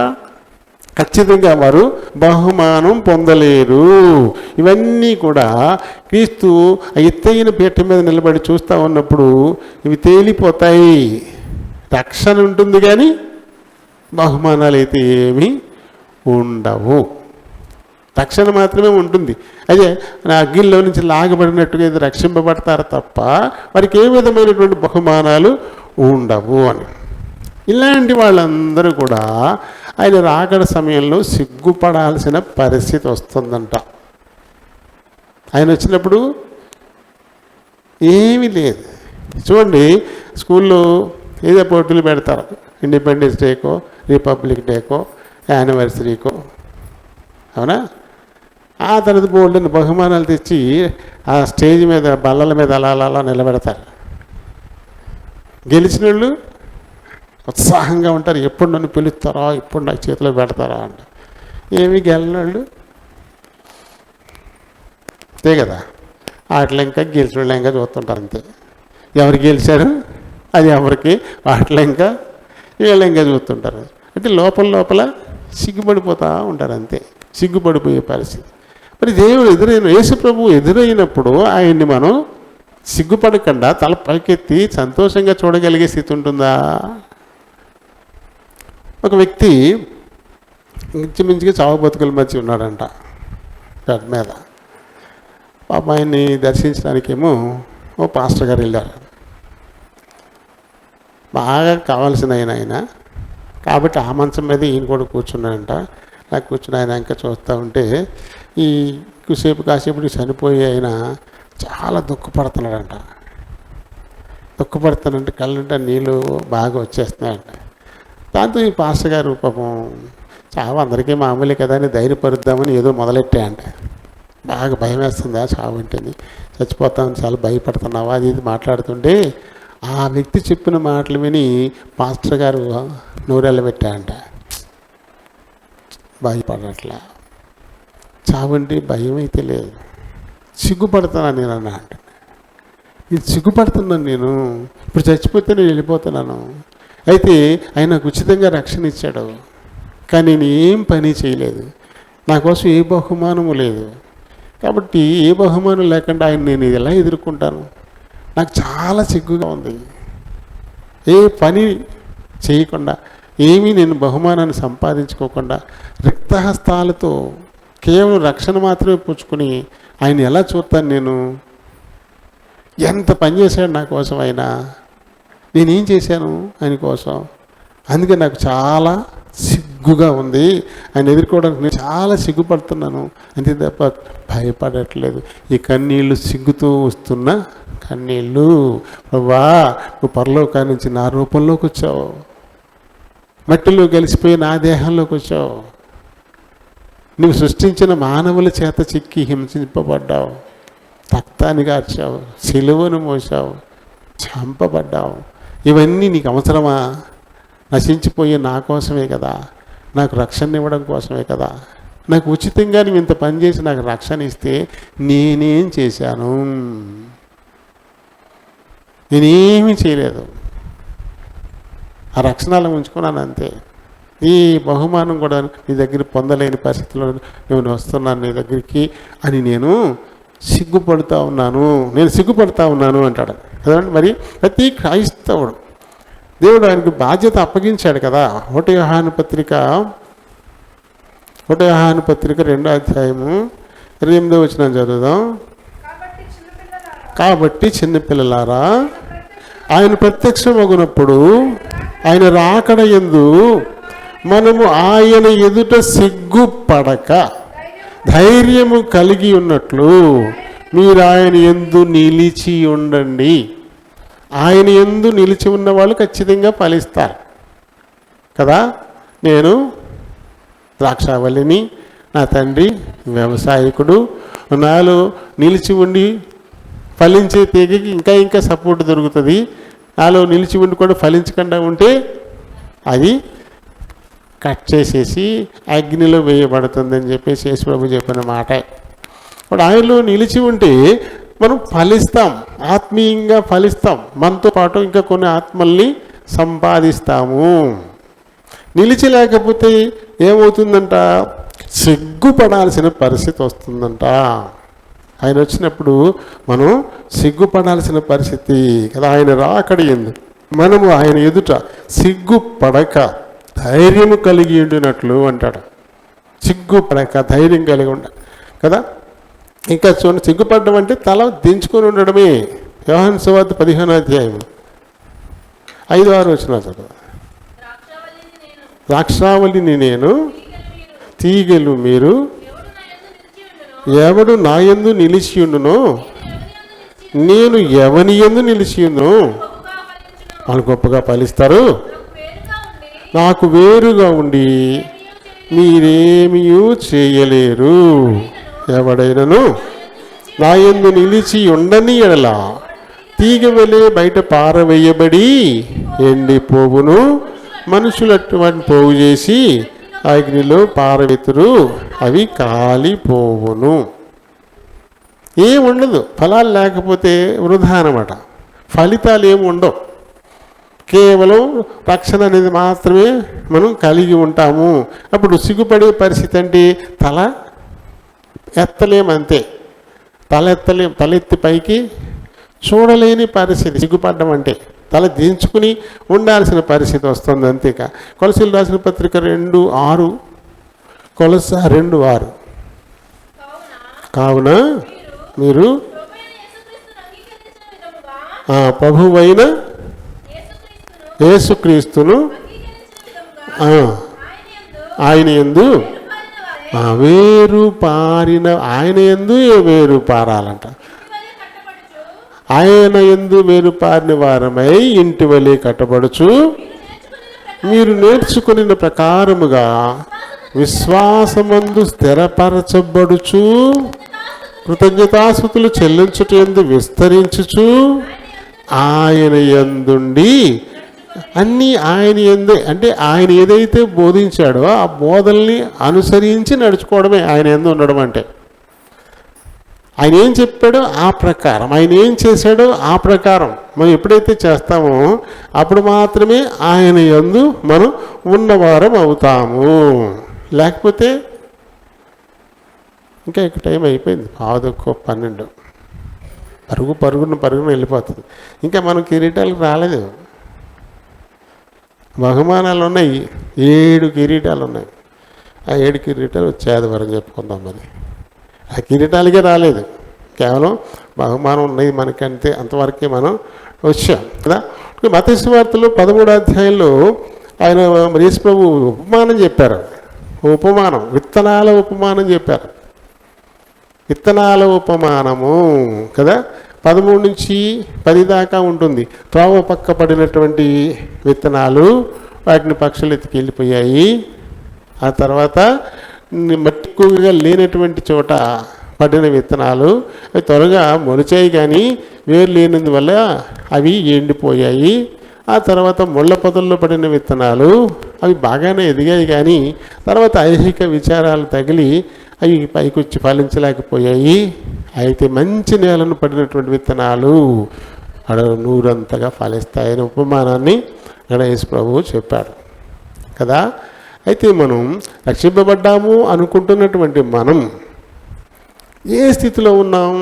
ఖచ్చితంగా వారు బహుమానం పొందలేరు. ఇవన్నీ కూడా క్రీస్తు ఎత్తైన పీఠ మీద నిలబడి చూస్తూ ఉన్నప్పుడు ఇవి తేలిపోతాయి. రక్షణ ఉంటుంది కానీ బహుమానాలు అయితే ఏమీ ఉండవు. రక్షణ మాత్రమే ఉంటుంది. అదే నా అగ్గిల్లో నుంచి లాగబడినట్టుగా ఇది రక్షింపబడతారు తప్ప వారికి ఏ విధమైనటువంటి బహుమానాలు ఉండవు అని. ఇలాంటి వాళ్ళందరూ కూడా ఆయన రాకడ సమయంలో సిగ్గుపడాల్సిన పరిస్థితి వస్తుందంట. ఆయన వచ్చినప్పుడు ఏమీ లేదు. చూడండి, స్కూల్లో ఏదో పోటీలు పెడతారు, ఇండిపెండెన్స్ డేకో, రిపబ్లిక్ డేకో, యానివర్సరీకో, అవునా? ఆ తర్వాత బోల్డెన్ బహుమానాలు తెచ్చి ఆ స్టేజ్ మీద బల్లల మీద అలా అలా నిలబెడతారు. గెలిచిన వాళ్ళు ఉత్సాహంగా ఉంటారు, ఎప్పుడు నన్ను పిలుస్తారా, ఎప్పుడు నాకు చేతిలో పెడతారా అంట. ఏమి గెలిచిన వాళ్ళు అంతే కదా, వాటిలో ఇంకా గెలిచిన వాళ్ళు ఇంకా చూస్తుంటారు అంతే. ఎవరు గెలిచారు అది ఎవరికి, వాటిలో ఇంకా వీళ్ళు ఇంకా చూస్తుంటారు. అంటే లోపల సిగ్గుపడిపోతూ ఉంటారు అంతే, సిగ్గుపడిపోయే పరిస్థితి. మరి దేవుడు యేసు ప్రభువు ఎదురైనప్పుడు ఆయన్ని మనం సిగ్గుపడకుండా తల పైకెత్తి సంతోషంగా చూడగలిగే స్థితి ఉంటుందా? ఒక వ్యక్తి ఇంచుమించుగా చావు బతుకుల మధ్య ఉన్నాడంట గడ్ మీద. పాప ఆయన్ని దర్శించడానికేమో ఓ పాస్టర్ గారు వెళ్ళారు. బాగా కావాల్సిన ఆయన కాబట్టి ఆ మంచం మీద ఈయన కూడా కూర్చున్నాడంట. నాకు కూర్చుని ఆయన ఇంకా చూస్తూ ఉంటే ఈ కాసేపటికి చనిపోయి ఆయన చాలా దుఃఖపడుతున్నాడంట. దుఃఖపడుతానంటే కళ్ళంటే నీళ్ళు బాగా వచ్చేస్తున్నాయంట. దాంతో ఈ పాస్టర్ గారు పాపం చావు అందరికీ మామూలే కదా అని ధైర్యపరుద్దామని ఏదో మొదలెట్టాయంట. బాగా భయం వేస్తుందా చావు అంటేని, చచ్చిపోతామని చాలా భయపడుతున్నావా అది ఇది మాట్లాడుతుంటే ఆ వ్యక్తి చెప్పిన మాటలు విని పాస్టర్ గారు నూరెళ్ళ పెట్టాయంట. భయపడట్లా, చావంటే భయం అయితే లేదు, సిగ్గుపడుతున్నాను నేను అన్నా అంట. ఇది సిగ్గుపడుతున్నాను నేను, ఇప్పుడు చచ్చిపోతే నేను వెళ్ళిపోతున్నాను. అయితే ఆయన నాకు ఉచితంగా రక్షణ ఇచ్చాడు, కానీ నేను ఏం పని చేయలేదు, నా కోసం ఏ బహుమానము లేదు. కాబట్టి ఏ బహుమానం లేకుండా ఆయన నేను ఎలా ఎదుర్కొంటాను? నాకు చాలా సిగ్గుగా ఉంది. ఏ పని చేయకుండా, ఏమీ నేను బహుమానాన్ని సంపాదించుకోకుండా రిక్తహస్తాలతో కేవలం రక్షణ మాత్రమే పుచ్చుకొని ఆయన ఎలా చూస్తాను నేను? ఎంత పని చేశాడు నా కోసం ఆయన, నేనేం చేశాను ఆయన కోసం? అందుకే నాకు చాలా సిగ్గు సిగ్గుగా ఉంది, ఆయన ఎదుర్కోవడానికి నేను చాలా సిగ్గుపడుతున్నాను, అంతే తప్ప భయపడట్లేదు. ఈ కన్నీళ్ళు సిగ్గుతూ వస్తున్న కన్నీళ్ళు. ప్రభా, నువ్వు పరలోకాన్ని నుంచి నా రూపంలోకి వచ్చావు, మట్టిలో కలిసిపోయి నా దేహంలోకి వచ్చావు, నువ్వు సృష్టించిన మానవుల చేత చిక్కి హింసింపబడ్డావు, రక్తాన్ని కార్చావు, సిలువను మోసావు, చంపబడ్డావు. ఇవన్నీ నీకు అవసరమా? నశించిపోయే నా కోసమే కదా, నాకు రక్షణ ఇవ్వడం కోసమే కదా. నాకు ఉచితంగా నువ్వు ఇంత పని చేసి నాకు రక్షణ ఇస్తే నేనేం చేశాను? నేనేమీ చేయలేదు. ఆ రక్షణలో ఉంచుకున్నాను అంతే. ఈ బహుమానం కూడా నీ దగ్గర పొందలేని పరిస్థితిలో నేను వస్తున్నాను నీ దగ్గరికి అని నేను సిగ్గుపడుతూ ఉన్నాను అంటాడు కదండి. మరి ప్రతి క్రైస్తవుడు దేవుడు ఆయనకు బాధ్యత అప్పగించాడు కదా. 1 యోహాను పత్రిక 2వ అధ్యాయము 28వ వచనం చదువుదాం. కాబట్టి చిన్నపిల్లలారా, ఆయన ప్రత్యక్షమగునప్పుడు ఆయన రాకడ యందు మనము ఆయన ఎదుట సిగ్గుపడక ధైర్యము కలిగి ఉన్నట్లు మీరు ఆయన యందు నిలిచి ఉండండి. ఆయన యందు నిలిచి ఉన్న వాళ్ళు ఖచ్చితంగా ఫలిస్తారు కదా. నేను ద్రాక్షావల్లిని, నా తండ్రి వ్యవసాయకుడు. నాలో నిలిచి ఉండి ఫలించే తీగకి ఇంకా సపోర్ట్ దొరుకుతుంది. నాలో నిలిచి ఉండి కూడా ఫలించకుండా ఉంటే అది కట్ చేసేసి అగ్నిలో వేయబడుతుందని చెప్పేసి యేసుప్రభు చెప్పిన మాట. ఇప్పుడు ఆయనలో నిలిచి ఉంటే మనం ఫలిస్తాం, ఆత్మీయంగా ఫలిస్తాం. మనతో పాటు ఇంకా కొన్ని ఆత్మల్ని సంపాదిస్తాము. నిలిచి లేకపోతే ఏమవుతుందంట? సిగ్గుపడాల్సిన పరిస్థితి వస్తుందంట. ఆయన వచ్చినప్పుడు మనం సిగ్గుపడాల్సిన పరిస్థితి కదా. ఆయన రాకడ యందు మనము ఆయన ఎదుట సిగ్గుపడక ధైర్యము కలిగి ఉండినట్లు అంటాడు. సిగ్గుపడక ధైర్యం కలిగి ఉండ కదా. ఇంకా చూడండి, సిగ్గుపడడం అంటే తల దించుకొని ఉండడమే. యోహాను సువార్త 15వ అధ్యాయం 5-6 వచనాలు చదువు. ద్రాక్షావళిని నేను, తీగలు మీరు. ఎవడు నా యందు నిలిచి ఉండునో, నేను ఎవని యందు నిలిచి ఉండునో వాళ్ళు గొప్పగా ఫలిస్తారు. నాకు వేరుగా ఉండి మీరేమీ చేయలేరు. ఎవడైనను నా యందు నిలిచి ఉండని ఎడల తీగ వలె బయట పారవేయబడి ఎండిపోవును. మనుషులు అటువంటి పోగు చేసి అగ్నిలో పారవెతురు, అవి కాలిపోవును. ఏముండదు, ఫలాలు లేకపోతే వృధా అన్నమాట. ఫలితాలు ఏమి ఉండవు. కేవలం రక్షణ అనేది మాత్రమే మనం కలిగి ఉంటాము. అప్పుడు సిగ్గుపడే పరిస్థితి అంటే తల ఎత్తలేమంతే. తలెత్తి పైకి చూడలేని పరిస్థితి సిగ్గుపడడం అంటే. తల దించుకుని ఉండాల్సిన పరిస్థితి వస్తుంది అంతేక. కొలసీలు రాసిన పత్రిక 2:6, కొలస 2:6. కావున మీరు ప్రభువైన యేసుక్రీస్తును ఆయన యందు వేరు పారిన, ఆయన యందు వేరు పారాలంట. ఆయన యందు వేరు పారిన వారమై ఇంటి వలె కట్టబడుచు మీరు నేర్చుకున్న ప్రకారముగా విశ్వాసమందు స్థిరపరచబడుచు కృతజ్ఞతాస్తుతులు చెల్లించుట యందు విస్తరించుచు ఆయన యందుండి అన్నీ ఆయన యందే. అంటే ఆయన ఏదైతే బోధించాడో ఆ బోధల్ని అనుసరించి నడుచుకోవడమే ఆయన యందు ఉండడం అంటే. ఆయన ఏం చెప్పాడో ఆ ప్రకారం, ఆయన ఏం చేశాడో ఆ ప్రకారం మనం ఎప్పుడైతే చేస్తామో అప్పుడు మాత్రమే ఆయన యందు మనం ఉన్నవారం అవుతాము. లేకపోతే ఇంకా ఇక్కడ టైం అయిపోయింది, 11:12. పరుగున వెళ్ళిపోతుంది. ఇంకా మనం కిరీటాలకు రాలేదు. బహుమానాలు ఉన్నాయి, 7 కిరీటాలు ఉన్నాయి. ఆ 7 కిరీటాలు వచ్చేదివరం చెప్పుకుందాం. మరి ఆ కిరీటాలకే రాలేదు, కేవలం బహుమానం ఉన్నాయి మనకంటే. అంతవరకే మనం వచ్చాం కదా. మత్తయి సువార్తలో 13వ అధ్యాయంలో ఆయన యేసు ప్రభు ఉపమానం చెప్పారు. ఉపమానం, విత్తనాల ఉపమానం చెప్పారు. విత్తనాల ఉపమానము కదా, 13 నుంచి 10 దాకా ఉంటుంది. త్రోవ పక్క పడినటువంటి విత్తనాలు, వాటిని పక్షులు ఎత్తుకెళ్ళిపోయాయి. ఆ తర్వాత మట్టి ఎక్కువగా లేనటువంటి చోట పడిన విత్తనాలు అవి త్వరగా మొలిచాయి, కానీ వేరు లేనందువల్ల అవి ఎండిపోయాయి. ఆ తర్వాత ముళ్ళ పొదల్లో పడిన విత్తనాలు అవి బాగానే ఎదిగాయి, కానీ తర్వాత ఐహిక విచారాలు తగిలి అవి పైకొచ్చి ఫలించలేకపోయాయి. అయితే మంచి నేలను పడినటువంటి విత్తనాలు అక్కడ నూరంతగా ఫలిస్తాయని ఉపమానాన్ని అక్కడ యేసు ప్రభువు చెప్పాడు కదా. అయితే మనం రక్షింపబడ్డాము అనుకుంటున్నటువంటి మనం ఏ స్థితిలో ఉన్నాం?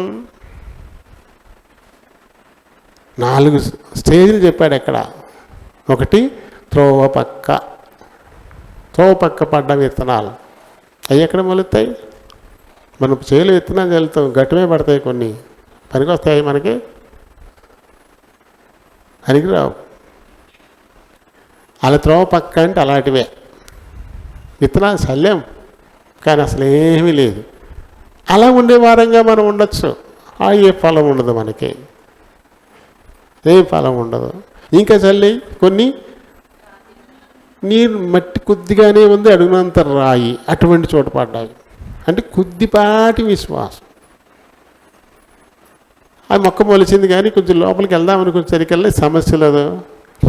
4 స్టేజ్లు చెప్పాడు అక్కడ. ఒకటి త్రోవ పక్క పడ్డ విత్తనాలు. అవి ఎక్కడ మొలుతాయి? మనం చేలు విత్తనాలు చల్లుతాం, గట్టుమే పడతాయి, కొన్ని పనికి వస్తాయి, మనకి పనికిరావు. అలా త్రోవ పక్క అంటే అలాంటివే విత్తనాలు చల్లాం, కానీ అసలు ఏమీ లేదు. అలా ఉండే వారంగా మనం ఉండొచ్చు. ఏ ఫలం ఉండదు, మనకి ఏ ఫలం ఉండదు. ఇంకా చల్లి కొన్ని నీరు మట్టి కొద్దిగానే ఉంది, అడుగునంత రాయి, అటువంటి చోట పడ్డాయి. అంటే కొద్దిపాటి విశ్వాసం. ఆ మొక్క మొలిచింది, కానీ కొంచెం లోపలికి వెళ్దామనుకునేసరికల్లా సమస్యలు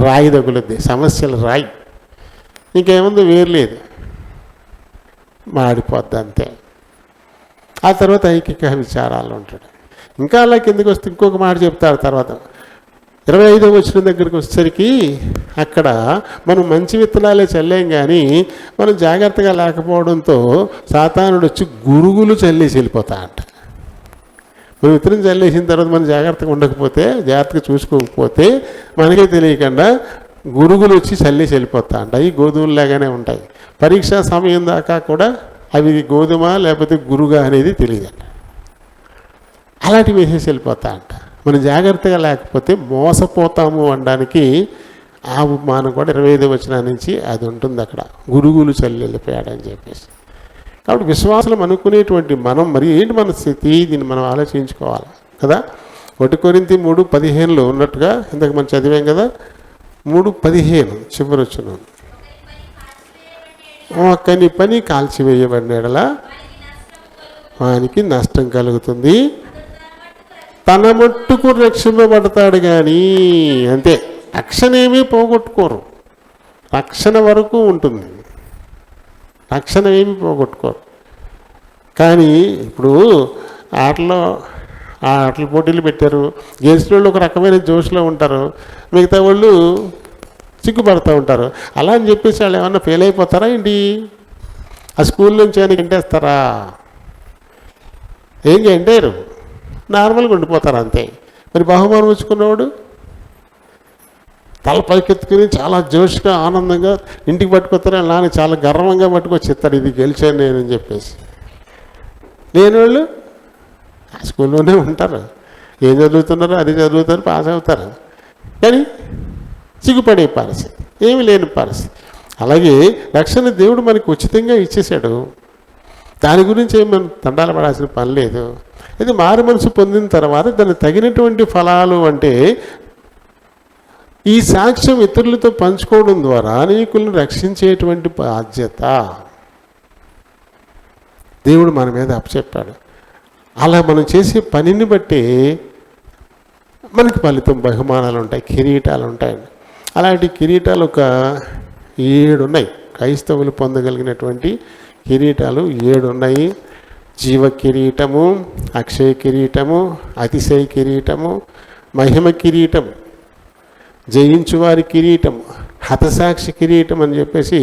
రాయి తగులుద్ది, సమస్యలు రాయి, ఇంకేముంది వేరు లేదు, మాడిపోద్ది అంతే. ఆ తర్వాత ఐకిక విచారాలు ఉంటాడు. ఇంకా అలా కిందకి వస్తే ఇంకొక మాట చెప్తారు. తర్వాత 25వ వచనం దగ్గరికి వచ్చేసరికి అక్కడ మనం మంచి విత్తనాలే చల్లాం, కానీ మనం జాగ్రత్తగా లేకపోవడంతో సాతానుడు వచ్చి గురుగులు చల్లేసి వెళ్ళిపోతా అంట. మనం విత్తనం చల్లేసిన తర్వాత మనం జాగ్రత్తగా ఉండకపోతే, జాగ్రత్తగా చూసుకోకపోతే మనకే తెలియకుండా గురుగులు వచ్చి చల్లేసి వెళ్ళిపోతా అంట. అవి గోధుమలాగానే ఉంటాయి. పరీక్షా సమయం దాకా కూడా అవి గోధుమ లేకపోతే గురుగా అనేది తెలియదంట. అలాంటివి వేసేసి వెళ్ళిపోతా అంట. మనం జాగ్రత్తగా లేకపోతే మోసపోతాము అనడానికి ఆ ఉపమానం కూడా 25వ వచనం నుంచి అది ఉంటుంది అక్కడ. గురుగులు చల్లి వెళ్ళిపోయాడని చెప్పేసి. కాబట్టి విశ్వాసం అనుకునేటువంటి మనం మరి ఏంటి మన స్థితి? దీన్ని మనం ఆలోచించుకోవాలి కదా. 1 కొరింథీ 3:15 ఉన్నట్టుగా ఇంతకు మనం చదివాం కదా. 3:15 చివరి వచనం. ఒకని పని కాల్చివేయబడినలా వానికి నష్టం కలుగుతుంది, తన మట్టుకు రక్షింపబడతాడు. కానీ అంతే, రక్షణ ఏమీ పోగొట్టుకోరు. రక్షణ వరకు ఉంటుంది, రక్షణ ఏమీ పోగొట్టుకోరు. కానీ ఇప్పుడు ఆటల పోటీలు పెట్టారు, గెలిచిన వాళ్ళు ఒక రకమైన జోష్లో ఉంటారు, మిగతా వాళ్ళు సిగ్గుపడుతూ ఉంటారు. అలా అని చెప్పేసి వాళ్ళు ఏమన్నా ఫెయిల్ అయిపోతారా ఏంటి? ఆ స్కూల్ నుంచి ఏమైనా గంటేస్తారా? ఏం గంటారు, నార్మల్గా ఉండిపోతారు అంతే. మరి బహుమానం వచ్చుకున్నవాడు తల పైకెత్తుకుని చాలా జోష్గా ఆనందంగా ఇంటికి పట్టుకొస్తారు. నాన్న చాలా గర్వంగా పట్టుకొచ్చిస్తాడు, ఇది గెలిచాను నేనని చెప్పేసి. లేని వాళ్ళు ఆ స్కూల్లోనే ఉంటారు, ఏం చదువుతున్నారో అది చదువుతారు, పాస్ అవుతారు, కానీ సిగ్గుపడే పరిస్థితి, ఏమి లేని పరిస్థితి. అలాగే రక్షణ దేవుడు మనకి ఉచితంగా ఇచ్చేశాడు, దాని గురించి ఏమి మనం తండాలు పడాల్సిన పని లేదు. ఇది మారు మనసు పొందిన తర్వాత దానికి తగినటువంటి ఫలాలు అంటే ఈ సాక్ష్యం ఇతరులతో పంచుకోవడం ద్వారా అనేకులను రక్షించేటువంటి బాధ్యత దేవుడు మన మీద అప్పచెప్పాడు. అలా మనం చేసే పనిని బట్టి మనకి ఫలితం, బహుమానాలు ఉంటాయి, కిరీటాలు ఉంటాయండి. అలాంటి కిరీటాలు ఒక 7 ఉన్నాయి. క్రైస్తవులు పొందగలిగినటువంటి కిరీటాలు 7 ఉన్నాయి. జీవ కిరీటము, అక్షయ కిరీటము, అతిశయ కిరీటము, మహిమ కిరీటము, జయించువారి కిరీటం, హతసాక్షి కిరీటం అని చెప్పేసి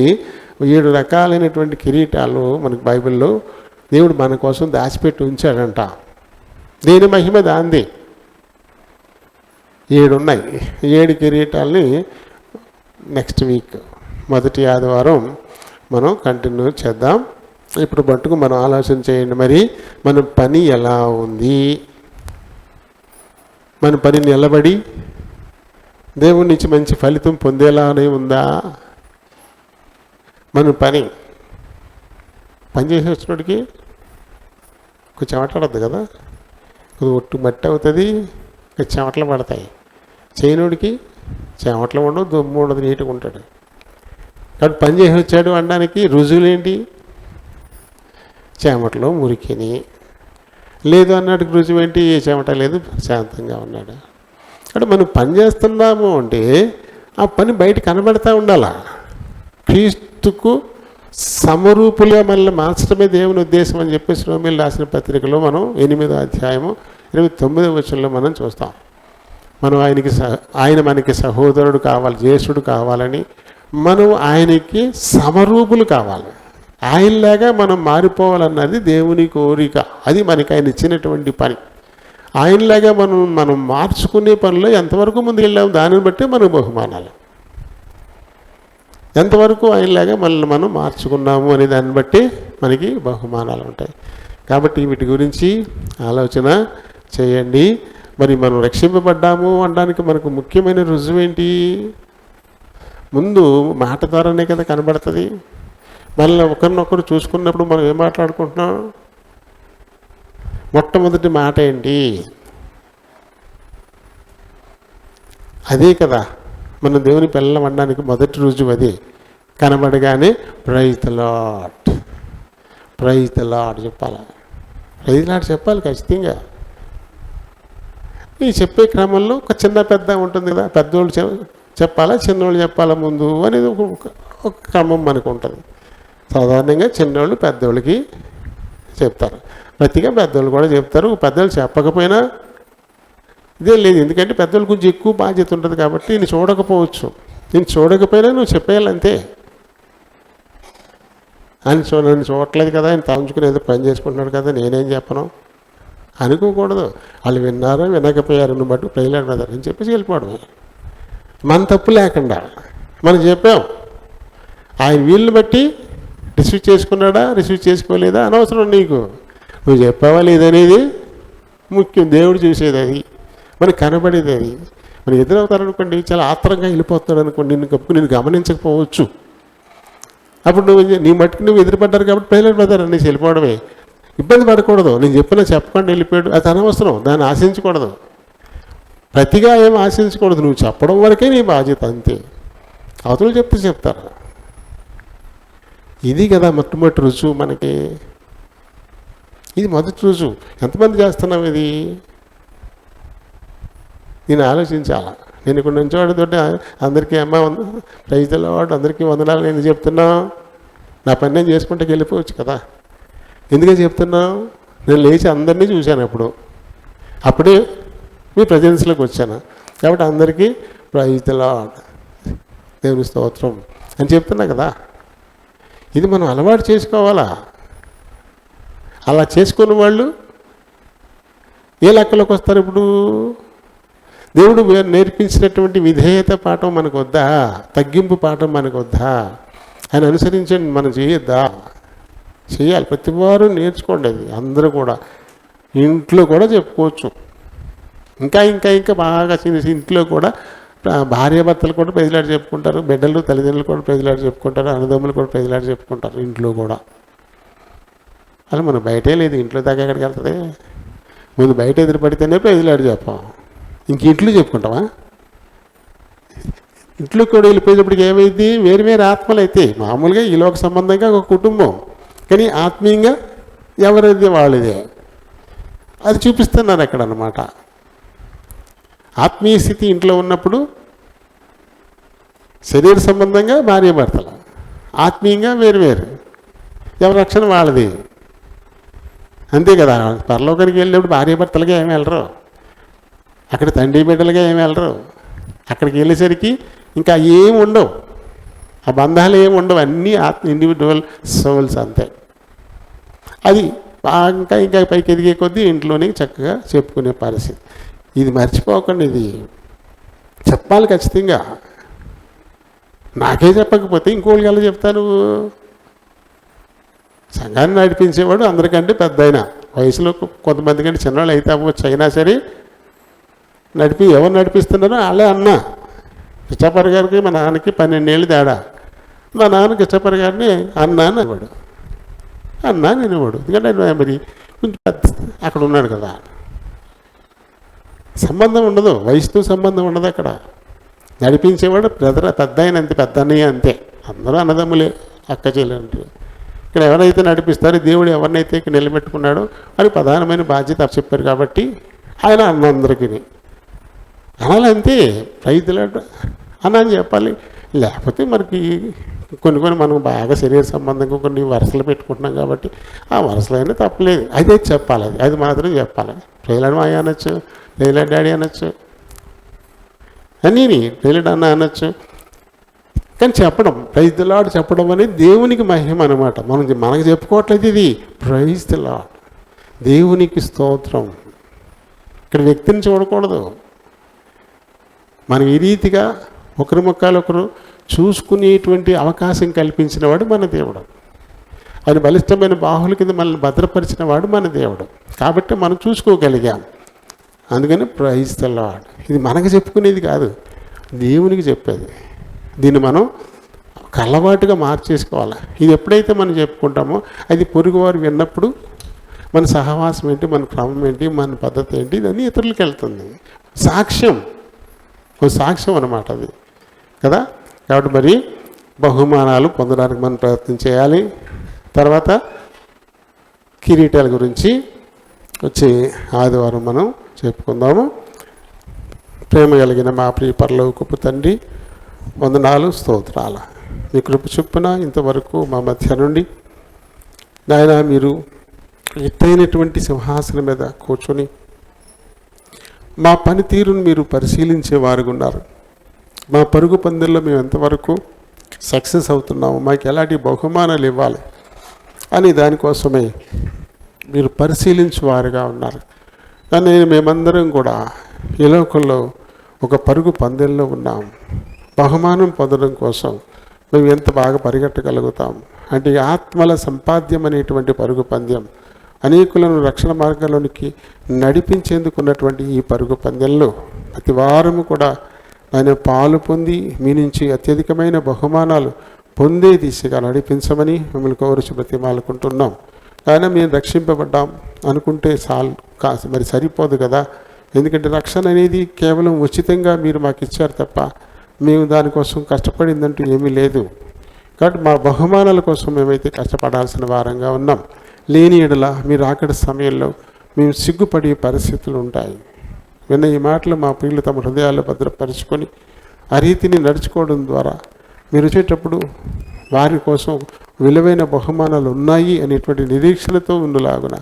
7 రకాలైనటువంటి కిరీటాలు మనకు బైబిల్లో దేవుడు మన కోసం దాచిపెట్టి ఉంచాడంట. దేని మహిమ దాంది. 7 ఉన్నాయి. 7 కిరీటాలని నెక్స్ట్ వీక్ మొదటి ఆదివారం మనం కంటిన్యూ చేద్దాం. ఇప్పుడు మట్టుకు మనం ఆలోచన చేయండి, మరి మన పని ఎలా ఉంది? మన పని నిలబడి దేవుడి నుంచి మంచి ఫలితం పొందేలానే ఉందా? మన పని చేసి వచ్చినోడికి కొంచెం చెమటలద్దు కదా, కొద్దిగా ఒట్టు మట్టి అవుతుంది, చెమటలు పడతాయి. చేయనోడికి చెమటలు ఉండవు, దుమ్ము ఉండదు, నీట్గా ఉంటాడు. కాబట్టి పని చేసి వచ్చాడు అనడానికి రుజువులేంటి? చెమటలో మురికిని లేదు అన్నట్టుకు రుజువు ఏంటి? ఏ చెమట లేదు, శాంతంగా ఉన్నాడు. అంటే మనం పని చేస్తున్నాము అంటే ఆ పని బయట కనబడతా ఉండాలా. క్రీస్తుకు సమరూపులుగా మనల్ని మార్చడమే దేవుని ఉద్దేశం అని చెప్పేసి రోమీయులు రాసిన పత్రికలో మనం 8వ అధ్యాయము 29వ వచనంలో మనం చూస్తాం. మనం ఆయన మనకి సహోదరుడు కావాలి, జ్యేష్ఠుడు కావాలని మనం ఆయనకి సమరూపులు కావాలి. ఆయనలాగా మనం మారిపోవాలన్నది దేవుని కోరిక. అది మనకి ఆయన ఇచ్చినటువంటి పని. ఆయనలాగా మనం మార్చుకునే పనిలో ఎంతవరకు ముందుకు వెళ్ళాము దానిని బట్టి మనకు బహుమానాలు. ఎంతవరకు ఆయనలాగా మనల్ని మనం మార్చుకున్నాము అనే దాన్ని బట్టి మనకి బహుమానాలు ఉంటాయి. కాబట్టి వీటి గురించి ఆలోచన చేయండి. మరి మనం రక్షింపబడ్డాము అనడానికి మనకు ముఖ్యమైన రుజువు ఏంటి? ముందు మాట ద్వారానే కదా కనబడుతుంది. మళ్ళీ ఒకరినొకరు చూసుకున్నప్పుడు మనం ఏం మాట్లాడుకుంటున్నాం? మొట్టమొదటి మాట ఏంటి? అదే కదా మనం దేవుని పిల్లలు అనడానికి మొదటి రుజువు. అది కనబడగానే praise the lord, praise the lord చెప్పాలి. ప్రైజ్ ది లార్డ్ చెప్పాలి ఖచ్చితంగా. ఈ చెప్పే క్రమంలో ఒక చిన్న పెద్ద ఉంటుంది కదా, పెద్దోళ్ళు చెప్పాలా చిన్నోళ్ళు చెప్పాలా ముందు అనేది ఒక క్రమం మనకు ఉంటుంది. సాధారణంగా చిన్నోళ్ళు పెద్దోళ్ళకి చెప్తారు, ప్రతిగా పెద్దోళ్ళు కూడా చెప్తారు. పెద్దోళ్ళు చెప్పకపోయినా ఇదే లేదు, ఎందుకంటే పెద్దోళ్ళు కొంచెం ఎక్కువ బాధ్యత ఉంటుంది కాబట్టి నేను చూడకపోవచ్చు. నేను చూడకపోయినా నువ్వు చెప్పేయాలంతే. నన్ను చూడట్లేదు కదా, ఆయన తలంచుకుని ఏదో పని చేసుకుంటున్నాడు కదా, నేనేం చెప్పను అనుకోకూడదు. వాళ్ళు విన్నారో వినకపోయారు, నువ్వు బట్టి ప్రజలు కదా అని చెప్పేసి వెళ్ళిపోవడమే. మన తప్పు లేకుండా మనం చెప్పాం. ఆయన వీళ్ళని బట్టి రిసీవ్ చేసుకున్నాడా రిసీవ్ చేసుకోలేదా అనవసరం. నీకు నువ్వు చెప్పావా లేదనేది ముఖ్యం. దేవుడు చూసేది అది, మనకు కనబడేది అది. మనం ఎదురవుతారనుకోండి, చాలా ఆత్రంగా వెళ్ళిపోతున్నాడు అనుకోండి, నిన్ను గమనించకపోవచ్చు. అప్పుడు నీ మట్టుకు నువ్వు ఎదురుపడ్డారు కాబట్టి ప్రజలు పడ్డారు అనేసి వెళ్ళిపోవడమే. ఇబ్బంది పడకూడదు. నేను చెప్పినా చెప్పకుండా వెళ్ళిపోయాడు అది అనవసరం, దాన్ని ఆశించకూడదు. ప్రతిగా ఏం ఆశించకూడదు. నువ్వు చెప్పడం వరకే నీ బాధ్యత, అంతే. అవతలు చెప్తారు. ఇది కదా మొట్టమొదటి రుజువు మనకి. ఇది మొదటి రుజువు. ఎంతమంది చేస్తున్నాం ఇది? నేను ఆలోచించాలా. నేను ఇక్కడ నుంచోడితోటి అందరికీ అమ్మ ప్రైజ్ ది లార్డ్, అందరికీ వందనాలు నేను చెప్తున్నా. నా పని నేను చేసుకుంటే వెళ్ళిపోవచ్చు కదా. ఎందుకని చెప్తున్నావు? నేను లేచి అందరినీ చూశాను. అప్పుడే మీ ప్రజెన్స్లోకి వచ్చాను కాబట్టి అందరికీ ప్రైజ్ ది లార్డ్, దేవుని స్తోత్రం అని చెప్తున్నా కదా. ఇది మనం అలవాటు చేసుకోవాలా. అలా చేసుకున్న వాళ్ళు ఏ లెక్కలోకి వస్తారు? ఇప్పుడు దేవుడు నేర్పించినటువంటి విధేయత పాఠం మనకు వద్దా? తగ్గింపు పాఠం మనకు వద్దా? ఆయన అనుసరించండి, మనం చేయొద్దా? చేయాలి. ప్రతి వారు నేర్చుకోండి. అది అందరూ కూడా ఇంట్లో కూడా చెప్పుకోవచ్చు. ఇంకా ఇంకా ఇంకా బాగా చిన్న ఇంట్లో కూడా భార్యాభర్తలు కూడా ప్రజలాడి చెప్పుకుంటారు, బిడ్డలు తల్లిదండ్రులు కూడా ప్రజలాడి చెప్పుకుంటారు, అన్నదమ్ములు కూడా ప్రజలాడి చెప్పుకుంటారు ఇంట్లో కూడా. అలా మనం బయటే లేదు, ఇంట్లో దాకా ఎక్కడికి వెళ్తుంది? ముందు బయట ఎదురుపడితేనే ప్రజలాడి చెప్పాం, ఇంక ఇంట్లో చెప్పుకుంటామా? ఇంట్లో కూడా వెళ్ళిపోయేటప్పటికి ఏమైంది? వేరు వేరు ఆత్మలు అయితే మామూలుగా ఈ లోక సంబంధంగా ఒక కుటుంబం, కానీ ఆత్మీయంగా ఎవరిది వాళ్ళదే. అది చూపిస్తున్నాను అక్కడ అన్నమాట. ఆత్మీయ స్థితి ఇంట్లో ఉన్నప్పుడు శరీర సంబంధంగా భార్యాభర్తలు, ఆత్మీయంగా వేరు, ఎవరి రక్షణ వాళ్ళది, అంతే కదా. పరలోకానికి వెళ్ళినప్పుడు భార్యాభర్తలుగా ఏమి వెళ్ళరు, అక్కడ తండ్రి బిడ్డలుగా ఏమి వెళ్ళరు. అక్కడికి వెళ్ళేసరికి ఇంకా ఏమి ఉండవు, ఆ బంధాలు ఏమి ఉండవు, అన్నీ ఇండివిజువల్ సోల్స్ అంతే. అది ఇంకా ఇంకా పైకి ఎదిగే కొద్దీ ఇంట్లోనే చక్కగా చెప్పుకునే పరిస్థితి. ఇది మర్చిపోకండి, ఇది చెప్పాలి ఖచ్చితంగా. నాకే చెప్పకపోతే ఇంకోళ్ళకి ఎలా చెప్తాను? సంఘాన్ని నడిపించేవాడు అందరికంటే పెద్ద ఆయన, వయసులో కొంతమంది కంటే చిన్నవాళ్ళు అయితే అవ్వచ్చు, అయినా సరే ఎవరు నడిపిస్తున్నారో వాళ్ళే అన్న. పిచ్చాపర్ గారికి మా నాన్నకి 12 ఏళ్ళు తేడా. మా నాన్నకి ఇష్టపడగానే అన్నా అనేవాడు, అన్నా అనేవాడు. ఎందుకంటే ఆయన మరి కొంచెం అక్కడ ఉన్నాడు కదా. సంబంధం ఉండదు, వయసుతో సంబంధం ఉండదు అక్కడ. నడిపించేవాడు బ్రదర్, పెద్ద ఆయన అంతే, పెద్ద అన్నయ్య అంతే, అందరూ అన్నదమ్ములే, అక్క చెల్లెలు. ఇక్కడ ఎవరైతే నడిపిస్తారో, దేవుడు ఎవరినైతే ఇక్కడ నిలబెట్టుకున్నాడో అది ప్రధానమైన బాధ్యత చెప్పారు కాబట్టి ఆయన అన్నందరికీ అనాలంతే. రైతులు అన్న అని చెప్పాలి. లేకపోతే మనకి కొన్ని మనం బాగా శరీర సంబంధంగా కొన్ని వరుసలు పెట్టుకుంటున్నాం కాబట్టి ఆ వరుసలైనా తప్పలేదు, అదే చెప్పాలి, అది మాత్రం చెప్పాలి. ప్రేలాడు మాయ అనొచ్చు, ప్రేలాడు డాడీ అనొచ్చు, అన్నీ ప్రేలాడు అన్న అనొచ్చు. కానీ చెప్పడం, ప్రైజ్ ది లార్డ్ చెప్పడం అనేది దేవునికి మహిమ అనమాట. మనకు చెప్పుకోవట్లేదు, ఇది ప్రైజ్ ది లార్డ్, దేవునికి స్తోత్రం. ఇక్కడ వ్యక్తిని చూడకూడదు. మనం ఈ రీతిగా ఒకరి ముఖాలు ఒకరు చూసుకునేటువంటి అవకాశం కల్పించిన వాడు మన దేవుడు. ఆయన బలిష్టమైన బాహుల కింద మనల్ని భద్రపరిచిన వాడు మన దేవుడు. కాబట్టి మనం చూసుకోగలిగాం. అందుకని ప్రైజ్ ది లార్డ్. ఇది మనకు చెప్పుకునేది కాదు, దేవునికి చెప్పేది. దీన్ని మనం అలవాటుగా మార్చేసుకోవాలి. ఇది ఎప్పుడైతే మనం చెప్పుకుంటామో అది పొరుగువారు విన్నప్పుడు మన సహవాసం ఏంటి, మన క్రమం ఏంటి, మన పద్ధతి ఏంటి, ఇదన్నీ ఇతరులకు వెళ్తుంది. సాక్ష్యం, ఒక సాక్ష్యం అన్నమాట అది కదా. కాబట్టి మరి బహుమానాలు పొందడానికి మనం ప్రయత్నం చేయాలి. తర్వాత కిరీటాల గురించి వచ్చే ఆదివారం మనం చెప్పుకుందాము. ప్రేమ కలిగిన మా ప్రియ పరలోకపు తండ్రి, వందనాలు, స్తోత్రాలు. మీ కృప చొప్పున ఇంతవరకు మా మధ్య నుండి నాయన మీరు ఎత్తైనటువంటి సింహాసనం మీద కూర్చొని మా పనితీరును మీరు పరిశీలించేవారుగా ఉన్నారు. మా పరుగు పందెల్లో మేము ఎంతవరకు సక్సెస్ అవుతున్నాము, మాకు ఎలాంటి బహుమానాలు ఇవ్వాలి అని దానికోసమే మీరు పరిశీలించేవారుగా ఉన్నారు. కానీ మేమందరం కూడా ఈ లోకంలో ఒక పరుగు పందెంలో ఉన్నాం. బహుమానం పొందడం కోసం మేము ఎంత బాగా పరిగెట్టగలుగుతాం అంటే ఆత్మల సంపాద్యం అనేటువంటి పరుగు పందెం, అనేకులను రక్షణ మార్గంలోనికి నడిపించేందుకున్నటువంటి ఈ పరుగు పందెంలో ప్రతి వారము కూడా ఆయన పాలు పొంది మీ నుంచి అత్యధికమైన బహుమానాలు పొందే దిశగా నడిపించమని మిమ్మల్ని కోరుచు బ్రతిమాలుకుంటున్నాం. కానీ మేము రక్షింపబడ్డాం అనుకుంటే మరి సరిపోదు కదా. ఎందుకంటే రక్షణ అనేది కేవలం ఉచితంగా మీరు మాకు ఇచ్చారు తప్ప మేము దానికోసం కష్టపడిందంటూ ఏమీ లేదు. కాబట్టి మా బహుమానాల కోసం మేమైతే కష్టపడాల్సిన వారంగా ఉన్నాం. లేని ఎడల మీరు ఆఖరి సమయంలో మేము సిగ్గుపడే పరిస్థితులు ఉంటాయి. విన్న ఈ మాటలు మా ప్రియులు తమ హృదయాల్లో భద్రపరుచుకొని ఆ రీతిని నడుచుకోవడం ద్వారా మీరు వచ్చేటప్పుడు వారి కోసం విలువైన బహుమానాలు ఉన్నాయి అనేటువంటి నిరీక్షణతో ఉండలాగున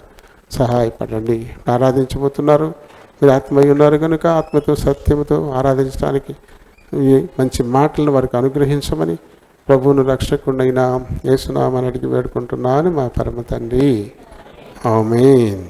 సహాయపడండి. ఆరాధించబోతున్నారు, మీరు ఆత్మయ్య ఉన్నారు కనుక ఆత్మతో సత్యముతో ఆరాధించడానికి ఈ మంచి మాటలను వారికి అనుగ్రహించమని ప్రభువును రక్షకుడైన యేసు నామమున అడిగి వేడుకుంటున్నాను మా పరమ తండ్రి. ఆమేన్.